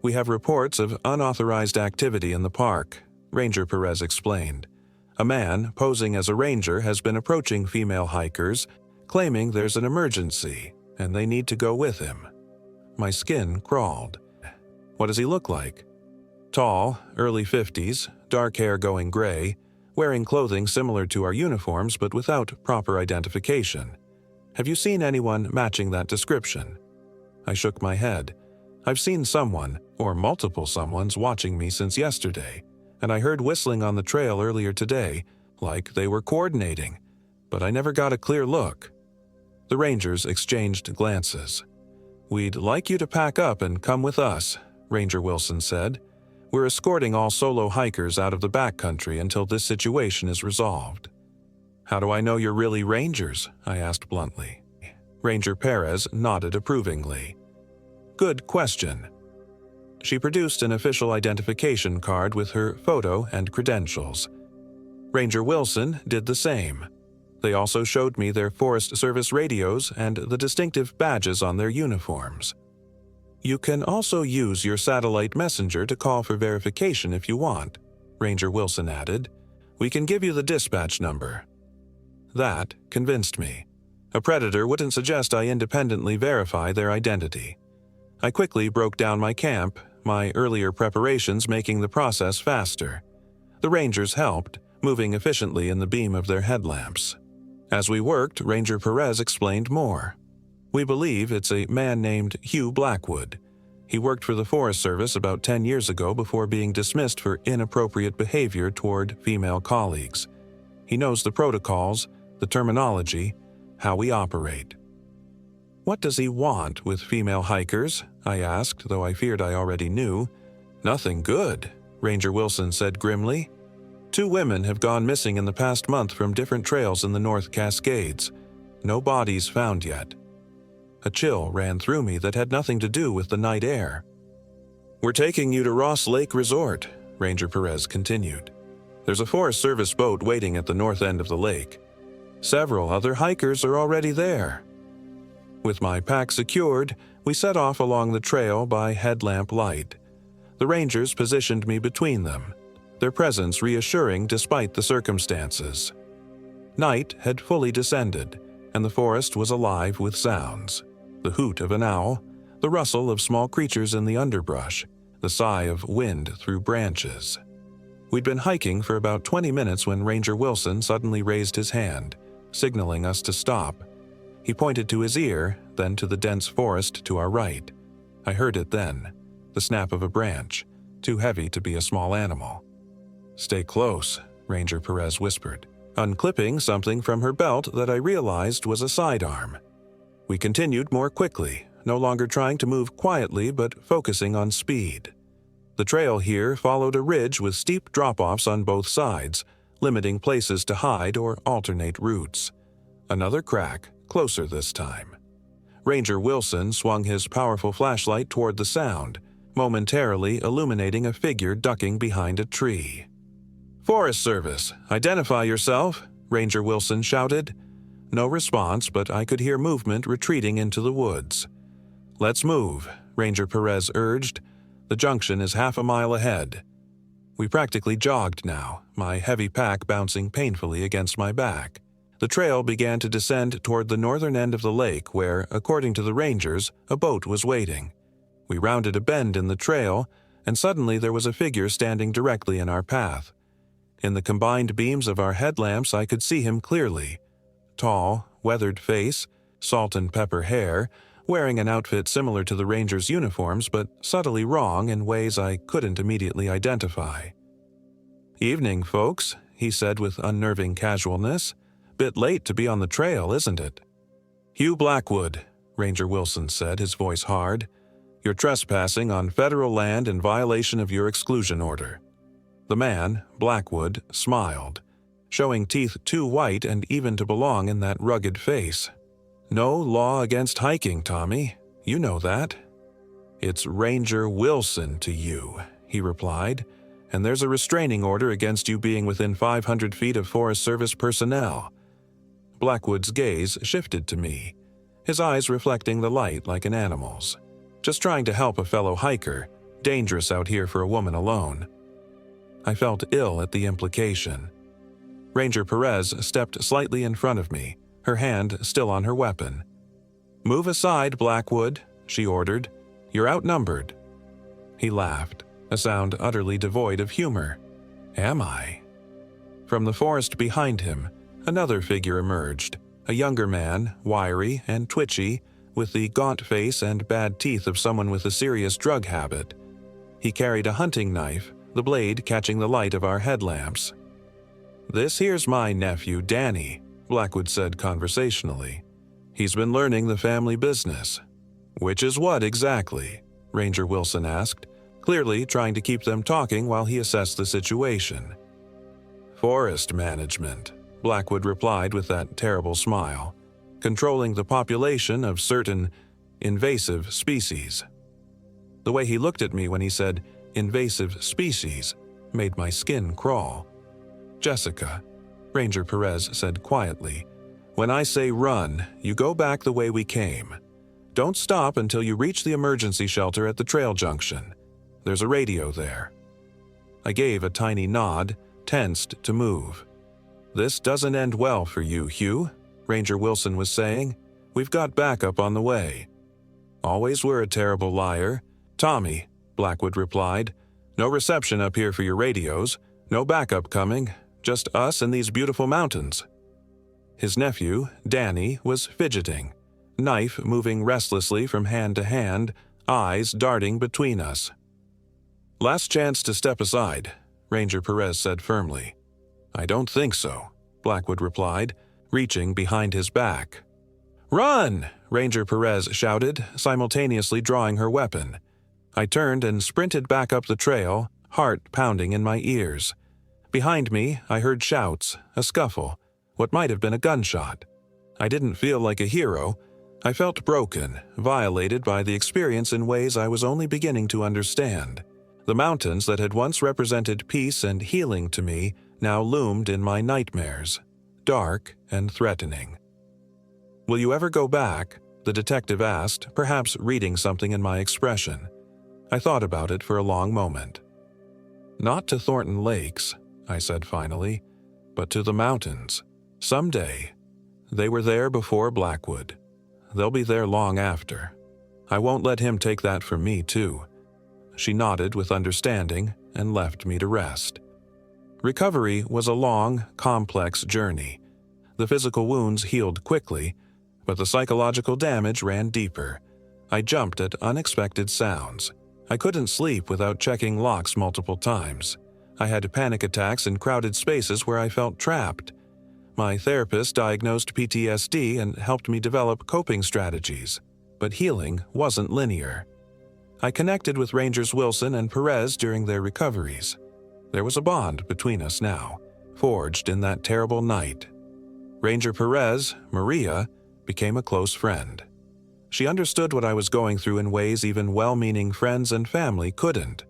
"We have reports of unauthorized activity in the park," Ranger Perez explained. "A man, posing as a ranger, has been approaching female hikers, claiming there's an emergency, and they need to go with him." My skin crawled. "What does he look like?" "Tall, early 50s, dark hair going gray, wearing clothing similar to our uniforms but without proper identification. Have you seen anyone matching that description?" I shook my head. "I've seen someone, or multiple someones, watching me since yesterday, and I heard whistling on the trail earlier today, like they were coordinating, but I never got a clear look." The Rangers exchanged glances. "We'd like you to pack up and come with us," Ranger Wilson said. "We're escorting all solo hikers out of the backcountry until this situation is resolved." "How do I know you're really Rangers?" I asked bluntly. Ranger Perez nodded approvingly. "Good question." She produced an official identification card with her photo and credentials. Ranger Wilson did the same. They also showed me their Forest Service radios and the distinctive badges on their uniforms. "You can also use your satellite messenger to call for verification if you want," Ranger Wilson added. "We can give you the dispatch number." That convinced me. A predator wouldn't suggest I independently verify their identity. I quickly broke down my camp, my earlier preparations making the process faster. The Rangers helped, moving efficiently in the beam of their headlamps. As we worked, Ranger Perez explained more. "We believe it's a man named Hugh Blackwood. He worked for the Forest Service about 10 years ago before being dismissed for inappropriate behavior toward female colleagues. He knows the protocols, the terminology, how we operate. "What does he want with female hikers?" I asked, though I feared I already knew. "Nothing good," Ranger Wilson said grimly. "2 women have gone missing in the past month from different trails in the North Cascades. No bodies found yet." A chill ran through me that had nothing to do with the night air. "We're taking you to Ross Lake Resort," Ranger Perez continued. "There's a Forest Service boat waiting at the north end of the lake. Several other hikers are already there." With my pack secured, we set off along the trail by headlamp light. The rangers positioned me between them, their presence reassuring despite the circumstances. Night had fully descended, and the forest was alive with sounds. The hoot of an owl, the rustle of small creatures in the underbrush, the sigh of wind through branches. We'd been hiking for about 20 minutes when Ranger Wilson suddenly raised his hand, signaling us to stop. He pointed to his ear, then to the dense forest to our right. I heard it then, the snap of a branch, too heavy to be a small animal. "Stay close," Ranger Perez whispered, unclipping something from her belt that I realized was a sidearm. We continued more quickly, no longer trying to move quietly but focusing on speed. The trail here followed a ridge with steep drop-offs on both sides, limiting places to hide or alternate routes. Another crack, closer this time. Ranger Wilson swung his powerful flashlight toward the sound, momentarily illuminating a figure ducking behind a tree. "Forest Service, identify yourself," Ranger Wilson shouted. No response, but I could hear movement retreating into the woods. "Let's move," Ranger Perez urged. "The junction is half a mile ahead." We practically jogged now, my heavy pack bouncing painfully against my back. The trail began to descend toward the northern end of the lake where, according to the rangers, a boat was waiting. We rounded a bend in the trail, and suddenly there was a figure standing directly in our path. In the combined beams of our headlamps I could see him clearly. Tall, weathered face, salt and pepper hair, wearing an outfit similar to the rangers' uniforms but subtly wrong in ways I couldn't immediately identify. "Evening, folks," he said with unnerving casualness. "Bit late to be on the trail, isn't it?" "Hugh Blackwood," Ranger Wilson said, his voice hard. "You're trespassing on federal land in violation of your exclusion order." The man, Blackwood, smiled, showing teeth too white and even to belong in that rugged face. "No law against hiking, Tommy. You know that." "It's Ranger Wilson to you," he replied, "and there's a restraining order against you being within 500 feet of Forest Service personnel." Blackwood's gaze shifted to me, his eyes reflecting the light like an animal's. "Just trying to help a fellow hiker. Dangerous out here for a woman alone." I felt ill at the implication. Ranger Perez stepped slightly in front of me, her hand still on her weapon. "Move aside, Blackwood," she ordered. "You're outnumbered." He laughed, a sound utterly devoid of humor. "Am I?" From the forest behind him, another figure emerged, a younger man, wiry and twitchy, with the gaunt face and bad teeth of someone with a serious drug habit. He carried a hunting knife, the blade catching the light of our headlamps. "This here's my nephew, Danny," Blackwood said conversationally. "He's been learning the family business." "Which is what exactly?" Ranger Wilson asked, clearly trying to keep them talking while he assessed the situation. "Forest management," Blackwood replied with that terrible smile. "Controlling the population of certain invasive species." The way he looked at me when he said invasive species made my skin crawl. "Jessica," Ranger Perez said quietly, "when I say run, you go back the way we came. Don't stop until you reach the emergency shelter at the trail junction. There's a radio there." I gave a tiny nod, tensed to move. "This doesn't end well for you, Hugh," Ranger Wilson was saying. "We've got backup on the way." "Always were a terrible liar. Tommy," Blackwood replied. "No reception up here for your radios. No backup coming. Just us and these beautiful mountains." His nephew, Danny, was fidgeting, knife moving restlessly from hand to hand, eyes darting between us. "Last chance to step aside," Ranger Perez said firmly. "I don't think so," Blackwood replied, reaching behind his back. "Run!" Ranger Perez shouted, simultaneously drawing her weapon. I turned and sprinted back up the trail, heart pounding in my ears. Behind me, I heard shouts, a scuffle, what might have been a gunshot. I didn't feel like a hero. I felt broken, violated by the experience in ways I was only beginning to understand. The mountains that had once represented peace and healing to me now loomed in my nightmares, dark and threatening. "Will you ever go back?" the detective asked, perhaps reading something in my expression. I thought about it for a long moment. "Not to Thornton Lakes," I said finally, "but to the mountains. Someday. They were there before Blackwood. They'll be there long after. I won't let him take that from me, too." She nodded with understanding and left me to rest. Recovery was a long, complex journey. The physical wounds healed quickly, but the psychological damage ran deeper. I jumped at unexpected sounds. I couldn't sleep without checking locks multiple times. I had panic attacks in crowded spaces where I felt trapped. My therapist diagnosed PTSD and helped me develop coping strategies, but healing wasn't linear. I connected with Rangers Wilson and Perez during their recoveries. There was a bond between us now, forged in that terrible night. Ranger Perez, Maria, became a close friend. She understood what I was going through in ways even well-meaning friends and family couldn't.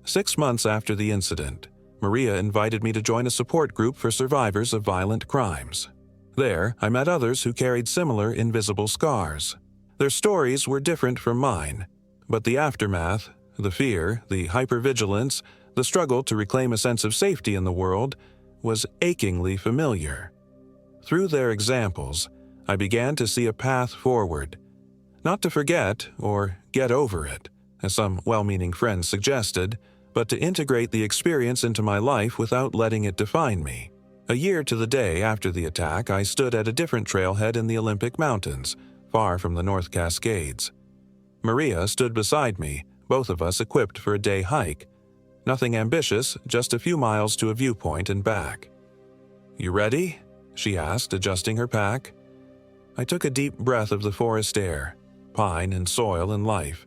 6 months after the incident, Maria invited me to join a support group for survivors of violent crimes. There, I met others who carried similar invisible scars. Their stories were different from mine, but the aftermath, the fear, the hypervigilance, the struggle to reclaim a sense of safety in the world, was achingly familiar. Through their examples, I began to see a path forward. Not to forget or get over it, as some well-meaning friends suggested, but to integrate the experience into my life without letting it define me. A year to the day after the attack, I stood at a different trailhead in the Olympic Mountains, far from the North Cascades. Maria stood beside me, both of us equipped for a day hike. Nothing ambitious, just a few miles to a viewpoint and back. "You ready?" she asked, adjusting her pack. I took a deep breath of the forest air, pine and soil and life,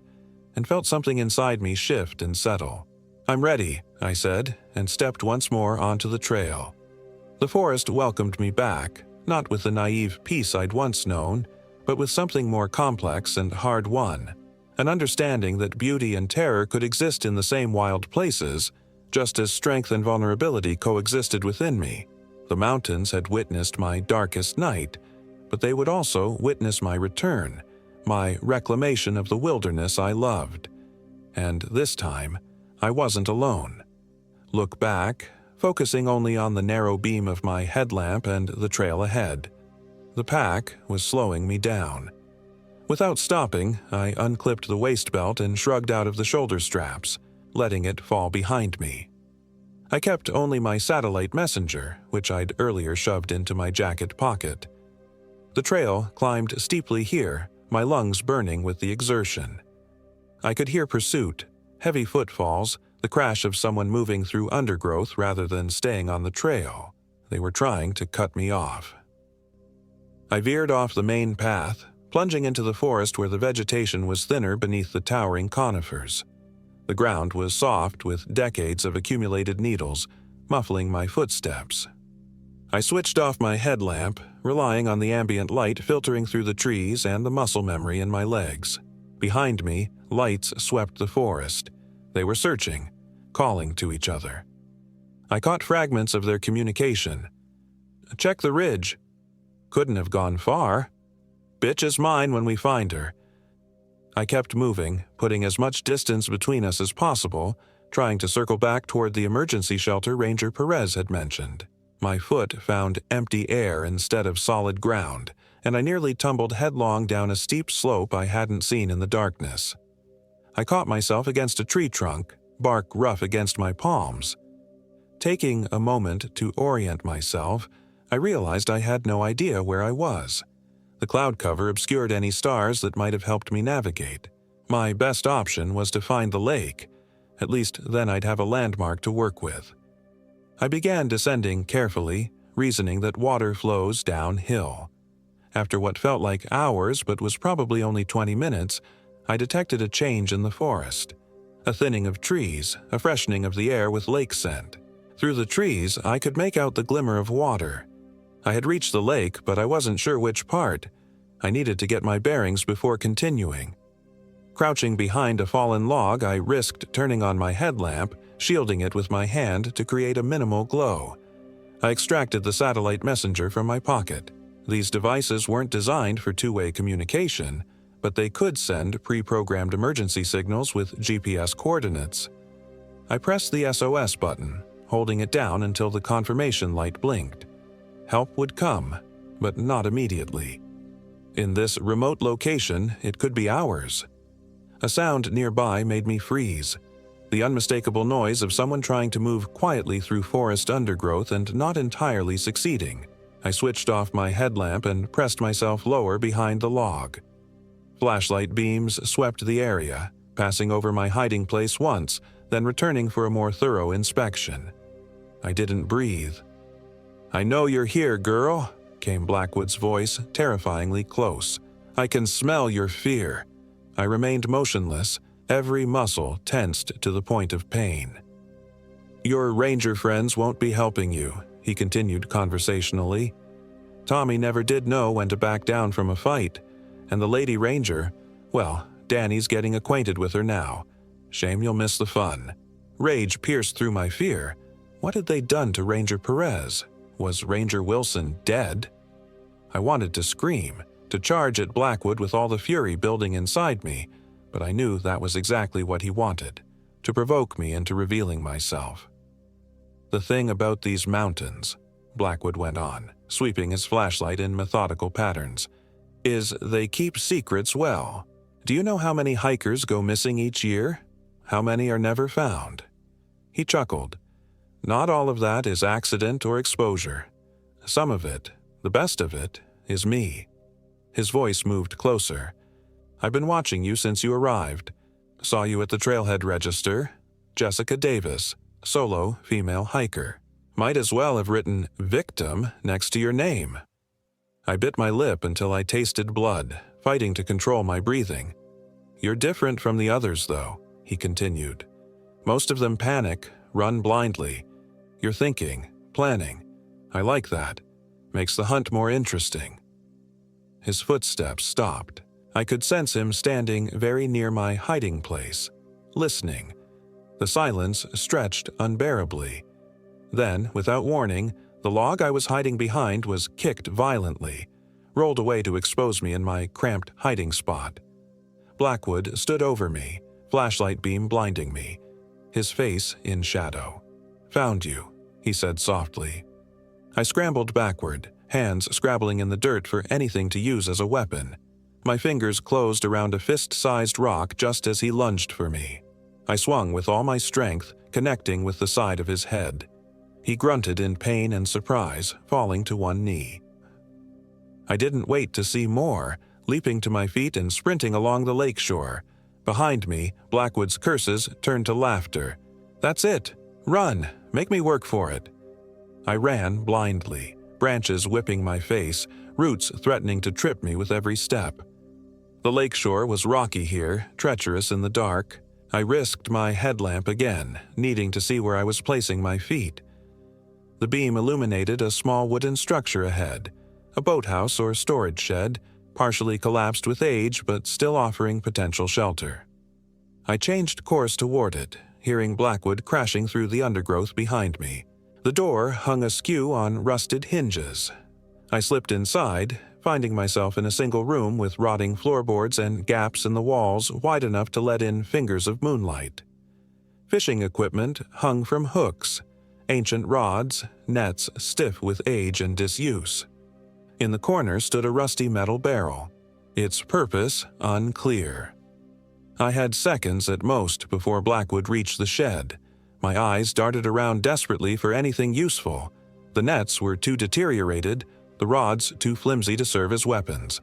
and felt something inside me shift and settle. "I'm ready," I said, and stepped once more onto the trail. The forest welcomed me back, not with the naive peace I'd once known, but with something more complex and hard-won, an understanding that beauty and terror could exist in the same wild places, just as strength and vulnerability coexisted within me. The mountains had witnessed my darkest night, but they would also witness my return, my reclamation of the wilderness I loved. And this time, I wasn't alone. Look back, focusing only on the narrow beam of my headlamp and the trail ahead. The pack was slowing me down. Without stopping, I unclipped the waist belt and shrugged out of the shoulder straps, letting it fall behind me. I kept only my satellite messenger, which I'd earlier shoved into my jacket pocket. The trail climbed steeply here, my lungs burning with the exertion. I could hear pursuit, heavy footfalls, the crash of someone moving through undergrowth rather than staying on the trail. They were trying to cut me off. I veered off the main path, plunging into the forest where the vegetation was thinner beneath the towering conifers. The ground was soft with decades of accumulated needles, muffling my footsteps. I switched off my headlamp, relying on the ambient light filtering through the trees and the muscle memory in my legs. Behind me, lights swept the forest. They were searching, calling to each other. I caught fragments of their communication. "Check the ridge." "Couldn't have gone far." "Bitch is mine when we find her." I kept moving, putting as much distance between us as possible, trying to circle back toward the emergency shelter Ranger Perez had mentioned. My foot found empty air instead of solid ground, and I nearly tumbled headlong down a steep slope I hadn't seen in the darkness. I caught myself against a tree trunk, bark rough against my palms. Taking a moment to orient myself, I realized I had no idea where I was. The cloud cover obscured any stars that might have helped me navigate. My best option was to find the lake. At least then I'd have a landmark to work with. I began descending carefully, reasoning that water flows downhill. After what felt like hours but was probably only 20 minutes, I detected a change in the forest. A thinning of trees, a freshening of the air with lake scent. Through the trees, I could make out the glimmer of water. I had reached the lake, but I wasn't sure which part. I needed to get my bearings before continuing. Crouching behind a fallen log, I risked turning on my headlamp, shielding it with my hand to create a minimal glow. I extracted the satellite messenger from my pocket. These devices weren't designed for two-way communication, but they could send pre-programmed emergency signals with GPS coordinates. I pressed the SOS button, holding it down until the confirmation light blinked. Help would come, but not immediately. In this remote location, it could be hours. A sound nearby made me freeze. The unmistakable noise of someone trying to move quietly through forest undergrowth and not entirely succeeding. I switched off my headlamp and pressed myself lower behind the log. Flashlight beams swept the area, passing over my hiding place once, then returning for a more thorough inspection. I didn't breathe. "I know you're here, girl," came Blackwood's voice, terrifyingly close. "I can smell your fear." I remained motionless, every muscle tensed to the point of pain. "Your ranger friends won't be helping you," he continued conversationally. "Tommy never did know when to back down from a fight, and the lady ranger, well, Danny's getting acquainted with her now. Shame you'll miss the fun." Rage pierced through my fear. What had they done to Ranger Perez? Was Ranger Wilson dead? I wanted to scream, to charge at Blackwood with all the fury building inside me, but I knew that was exactly what he wanted, to provoke me into revealing myself. "The thing about these mountains," Blackwood went on, sweeping his flashlight in methodical patterns, "is they keep secrets well. Do you know how many hikers go missing each year? How many are never found?" He chuckled. "Not all of that is accident or exposure. Some of it, the best of it, is me." His voice moved closer. "I've been watching you since you arrived. Saw you at the trailhead register. Jessica Davis, solo female hiker. Might as well have written 'victim' next to your name." I bit my lip until I tasted blood, fighting to control my breathing. "You're different from the others, though," he continued. "Most of them panic, run blindly. You're thinking, planning. I like that. Makes the hunt more interesting." His footsteps stopped. I could sense him standing very near my hiding place, listening. The silence stretched unbearably. Then, without warning, the log I was hiding behind was kicked violently, rolled away to expose me in my cramped hiding spot. Blackwood stood over me, flashlight beam blinding me, his face in shadow. "Found you," he said softly. I scrambled backward, hands scrabbling in the dirt for anything to use as a weapon. My fingers closed around a fist-sized rock just as he lunged for me. I swung with all my strength, connecting with the side of his head. He grunted in pain and surprise, falling to one knee. I didn't wait to see more, leaping to my feet and sprinting along the lakeshore. Behind me, Blackwood's curses turned to laughter. "That's it! Run! Make me work for it!" I ran blindly, branches whipping my face, roots threatening to trip me with every step. The lakeshore was rocky here, treacherous in the dark. I risked my headlamp again, needing to see where I was placing my feet. The beam illuminated a small wooden structure ahead, a boathouse or storage shed, partially collapsed with age but still offering potential shelter. I changed course toward it, hearing Blackwood crashing through the undergrowth behind me. The door hung askew on rusted hinges. I slipped inside, finding myself in a single room with rotting floorboards and gaps in the walls wide enough to let in fingers of moonlight. Fishing equipment hung from hooks, ancient rods, nets stiff with age and disuse. In the corner stood a rusty metal barrel, its purpose unclear. I had seconds at most before Blackwood reached the shed. My eyes darted around desperately for anything useful. The nets were too deteriorated, the rods too flimsy to serve as weapons.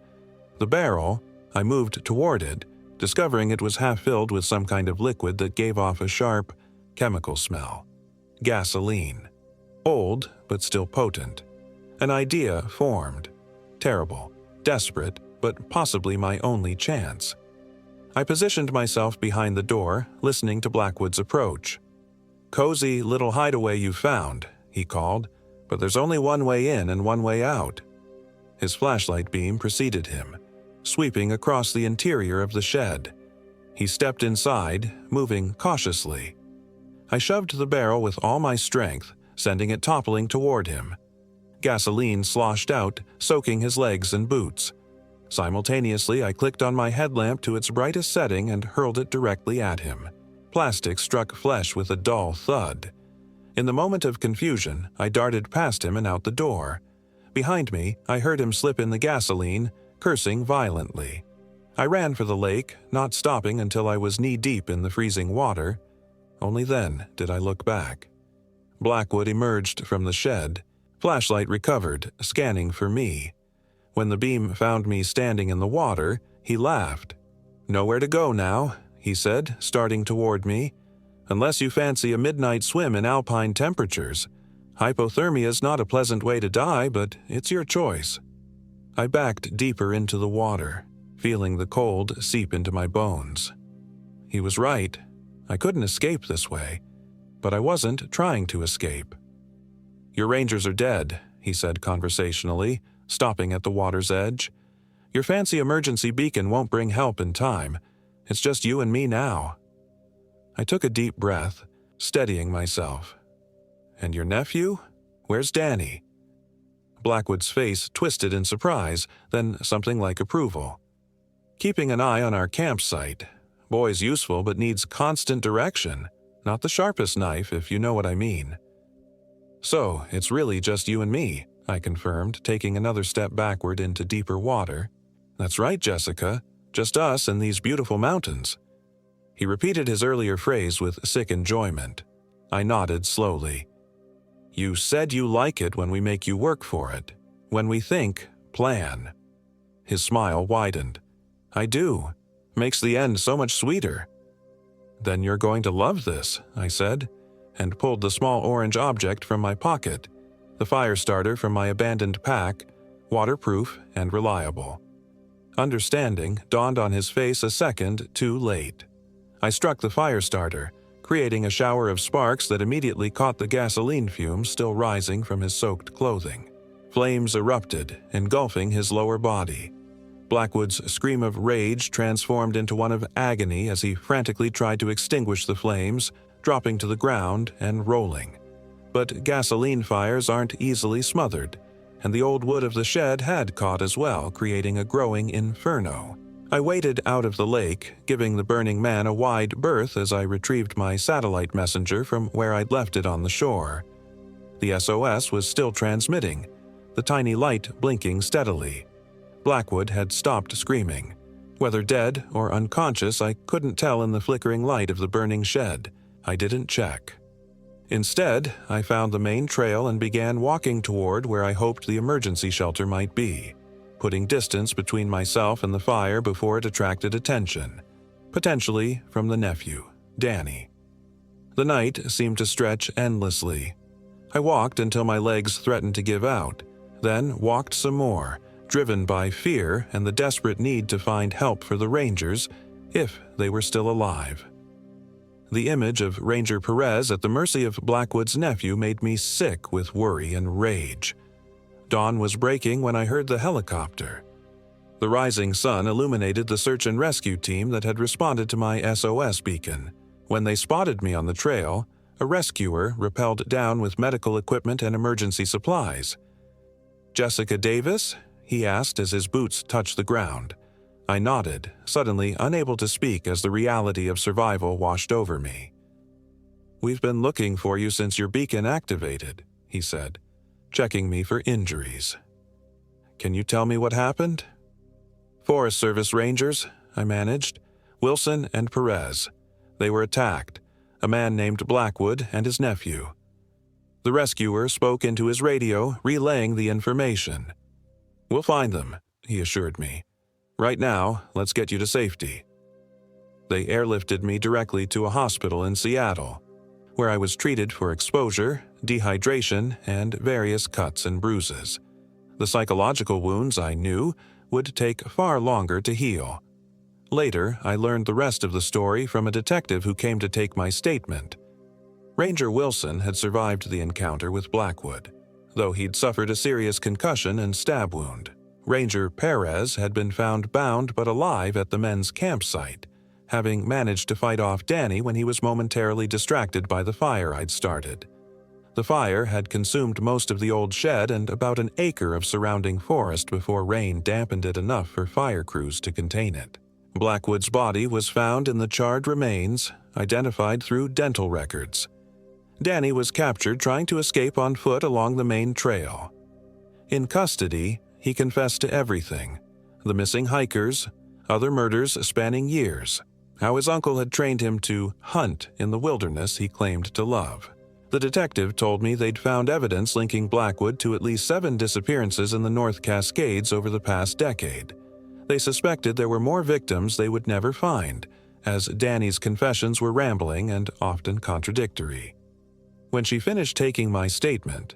The barrel, I moved toward it, discovering it was half filled with some kind of liquid that gave off a sharp, chemical smell. Gasoline. Old, but still potent. An idea formed. Terrible, desperate, but possibly my only chance. I positioned myself behind the door, listening to Blackwood's approach. "Cozy little hideaway you found," he called, "but there's only one way in and one way out." His flashlight beam preceded him, sweeping across the interior of the shed. He stepped inside, moving cautiously. I shoved the barrel with all my strength, sending it toppling toward him. Gasoline sloshed out, soaking his legs and boots. Simultaneously, I clicked on my headlamp to its brightest setting and hurled it directly at him. Plastic struck flesh with a dull thud. In the moment of confusion, I darted past him and out the door. Behind me, I heard him slip in the gasoline, cursing violently. I ran for the lake, not stopping until I was knee-deep in the freezing water. Only then did I look back. Blackwood emerged from the shed, flashlight recovered, scanning for me. When the beam found me standing in the water, he laughed. "Nowhere to go now," he said, starting toward me. "Unless you fancy a midnight swim in alpine temperatures. Hypothermia's not a pleasant way to die, but it's your choice." I backed deeper into the water, feeling the cold seep into my bones. He was right. I couldn't escape this way, but I wasn't trying to escape. "Your rangers are dead," he said conversationally, stopping at the water's edge. "Your fancy emergency beacon won't bring help in time. It's just you and me now." I took a deep breath, steadying myself. "And your nephew? Where's Danny?" Blackwood's face twisted in surprise, then something like approval. "Keeping an eye on our campsite. Boy's useful but needs constant direction. Not the sharpest knife, if you know what I mean." "So, it's really just you and me," I confirmed, taking another step backward into deeper water. "That's right, Jessica. Just us and these beautiful mountains." He repeated his earlier phrase with sick enjoyment. I nodded slowly. "You said you like it when we make you work for it. When we think, plan." His smile widened. "I do. Makes the end so much sweeter." "Then you're going to love this," I said, and pulled the small orange object from my pocket, the fire starter from my abandoned pack, waterproof and reliable. Understanding dawned on his face a second too late. I struck the fire starter, creating a shower of sparks that immediately caught the gasoline fumes still rising from his soaked clothing. Flames erupted, engulfing his lower body. Blackwood's scream of rage transformed into one of agony as he frantically tried to extinguish the flames, dropping to the ground and rolling. But gasoline fires aren't easily smothered, and the old wood of the shed had caught as well, creating a growing inferno. I waded out of the lake, giving the burning man a wide berth as I retrieved my satellite messenger from where I'd left it on the shore. The SOS was still transmitting, the tiny light blinking steadily. Blackwood had stopped screaming. Whether dead or unconscious, I couldn't tell in the flickering light of the burning shed. I didn't check. Instead, I found the main trail and began walking toward where I hoped the emergency shelter might be, putting distance between myself and the fire before it attracted attention, potentially from the nephew, Danny. The night seemed to stretch endlessly. I walked until my legs threatened to give out, then walked some more, driven by fear and the desperate need to find help for the Rangers, if they were still alive. The image of Ranger Perez at the mercy of Blackwood's nephew made me sick with worry and rage. Dawn was breaking when I heard the helicopter. The rising sun illuminated the search and rescue team that had responded to my SOS beacon. When they spotted me on the trail, a rescuer rappelled down with medical equipment and emergency supplies. "Jessica Davis?" he asked as his boots touched the ground. I nodded, suddenly unable to speak as the reality of survival washed over me. "We've been looking for you since your beacon activated," he said, checking me for injuries. "Can you tell me what happened?" "Forest Service Rangers," I managed. "Wilson and Perez. They were attacked. A man named Blackwood and his nephew." The rescuer spoke into his radio, relaying the information. "We'll find them," he assured me. "Right now, let's get you to safety." They airlifted me directly to a hospital in Seattle, where I was treated for exposure, dehydration, and various cuts and bruises. The psychological wounds, I knew, would take far longer to heal. Later, I learned the rest of the story from a detective who came to take my statement. Ranger Wilson had survived the encounter with Blackwood, though he'd suffered a serious concussion and stab wound. Ranger Perez had been found bound but alive at the men's campsite, having managed to fight off Danny when he was momentarily distracted by the fire I'd started. The fire had consumed most of the old shed and about an acre of surrounding forest before rain dampened it enough for fire crews to contain it. Blackwood's body was found in the charred remains, identified through dental records. Danny was captured trying to escape on foot along the main trail. In custody, he confessed to everything: the missing hikers, other murders spanning years, how his uncle had trained him to hunt in the wilderness he claimed to love. The detective told me they'd found evidence linking Blackwood to at least 7 disappearances in the North Cascades over the past decade. They suspected there were more victims they would never find, as Danny's confessions were rambling and often contradictory. When she finished taking my statement,